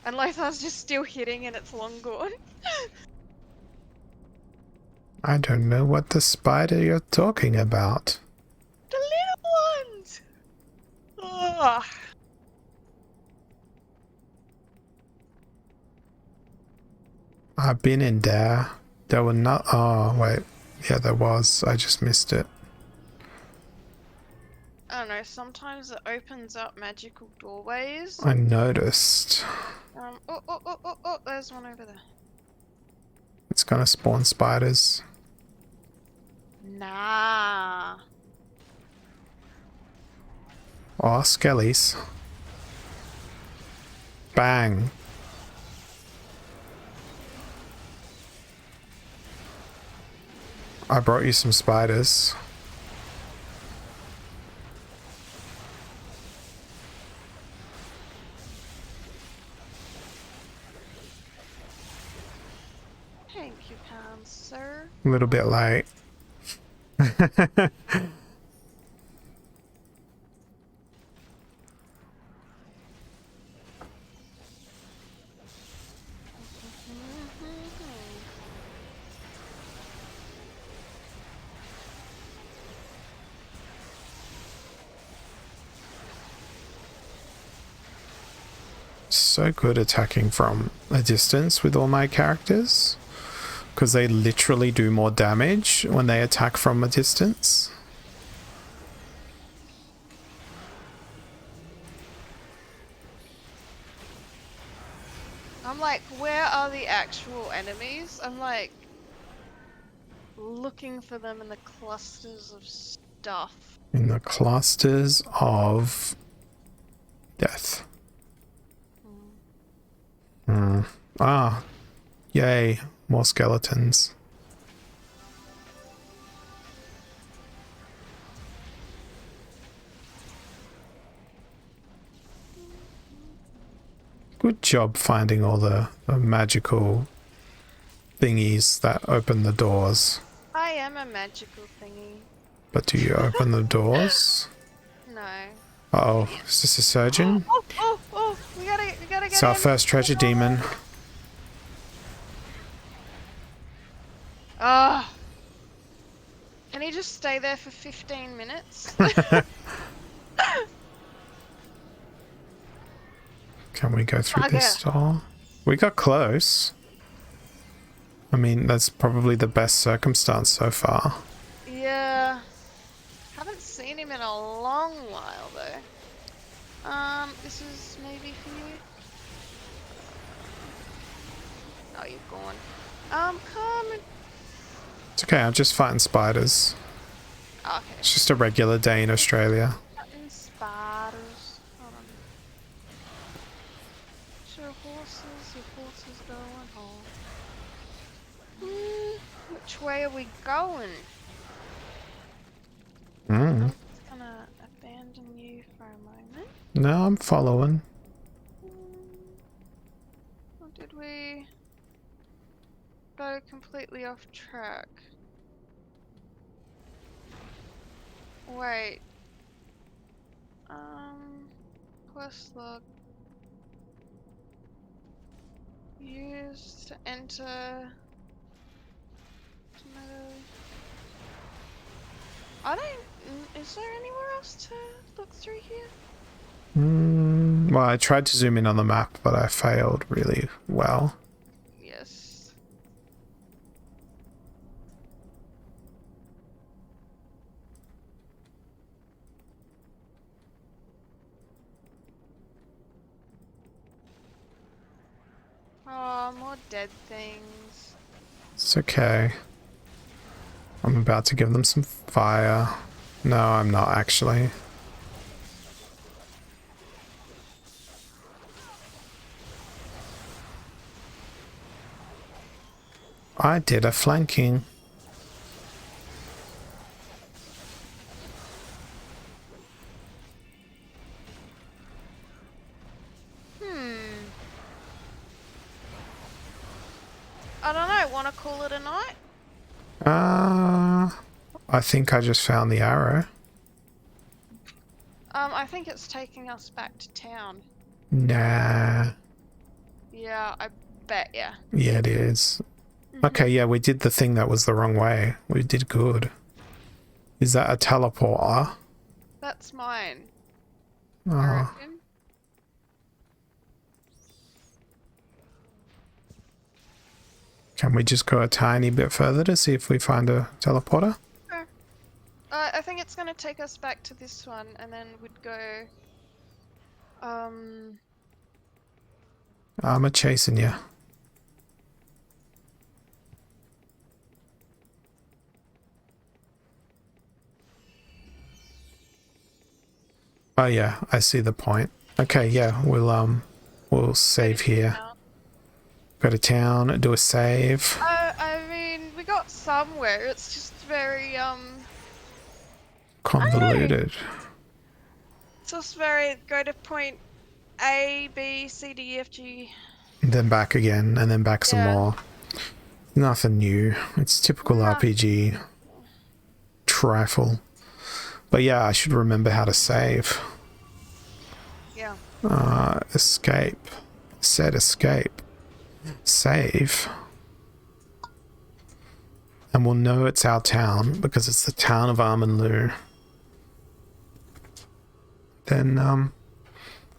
And Lothar's just still hitting and it's long gone.
I don't know what the spider you're talking about.
The little ones! Ugh.
I've been in there. There were not. Oh, wait. Yeah, there was. I just missed it.
I don't know, sometimes it opens up magical doorways.
I noticed.
Oh, there's one over there.
It's gonna spawn spiders.
Nah.
Oh, skellies. Bang. I brought you some spiders.
Thank you, kind sir.
A little bit late. So good attacking from a distance with all my characters. Because they literally do more damage when they attack from a distance.
I'm like, where are the actual enemies? I'm like, looking for them in the clusters of stuff.
In the clusters of death. Ah, yay, more skeletons. Good job finding all the magical thingies that open the doors.
I am a magical thingy.
But do you open the doors?
No.
Uh-oh, is this a surgeon?
Oh, we gotta get
It's our
in.
first treasure demon.
Ah, stay there for 15 minutes.
Can we go through this
Bugger.
door? We got close. I mean, that's probably the best circumstance so far.
Yeah. Haven't seen him in a long while though. This is maybe for you. Oh, you're gone. Come and...
It's okay, I'm just fighting spiders.
Okay.
It's just a regular day in Australia.
Cutting spiders. Hold on. Your horses going home. Which way are we going?
Mm.
Just gonna abandon you for a moment.
No, I'm following.
Or did we go completely off track? Wait. Quest log. Used to enter. Tomato. I don't. Is there anywhere else to look through here?
Well, I tried to zoom in on the map, but I failed really well.
Yes. Oh, more dead things.
It's okay. I'm about to give them some fire. No, I'm not actually. I did a flanking.
I don't know, wanna call it a night?
I think I just found the arrow.
I think it's taking us back to town.
Nah.
Yeah, I bet ya.
Yeah, it is. Okay, yeah, we did the thing that was the wrong way. We did good. Is that a teleporter?
That's mine. I
Oh,
reckon.
can we just go a tiny bit further to see if we find a teleporter?
I think it's gonna take us back to this one, and then we'd go.
I'm a chasing you. Oh yeah, I see the point. Okay, yeah, we'll save here. Go to town, do a save.
I mean, we got somewhere. It's just very
Convoluted.
It's just very go to point A, B, C, D, E, F, G.
And then back again, and then back some
Yeah.
more. Nothing new. It's typical RPG. Trifle. But yeah, I should remember how to save.
Yeah.
Escape. Set escape. Save. And we'll know it's our town because it's the town of Armenlou. Then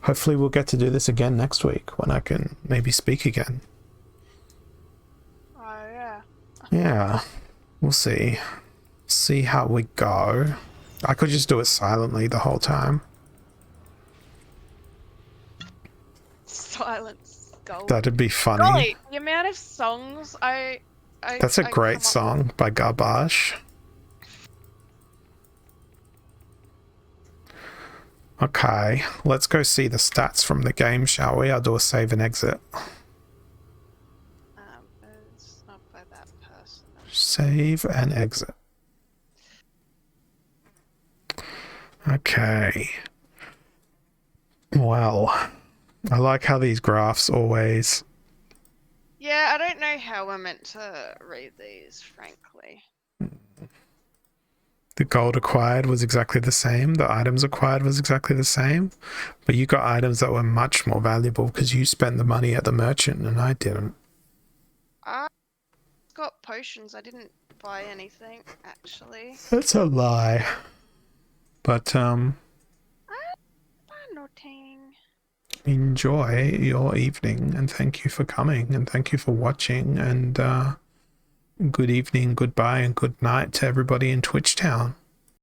hopefully we'll get to do this again next week when I can maybe speak again.
Oh yeah.
Yeah, we'll see. See how we go. I could just do it silently the whole time.
Silence. Gold.
That'd be funny.
Golly, the amount of songs
That's a
I
great
come up
song by Garbage. Okay, let's go see the stats from the game, shall we? I'll do a save and exit.
It's not by that person.
Save and exit. Okay. Well, I like how these graphs always...
Yeah, I don't know how we're meant to read these, frankly.
The gold acquired was exactly the same. The items acquired was exactly the same. But you got items that were much more valuable because you spent the money at the merchant and I didn't.
I got potions. I didn't buy anything, actually.
That's a lie. But
I buy nothing.
enjoy your evening, and thank you for coming, and thank you for watching, and good evening, goodbye, and good night to everybody in Twitch Town.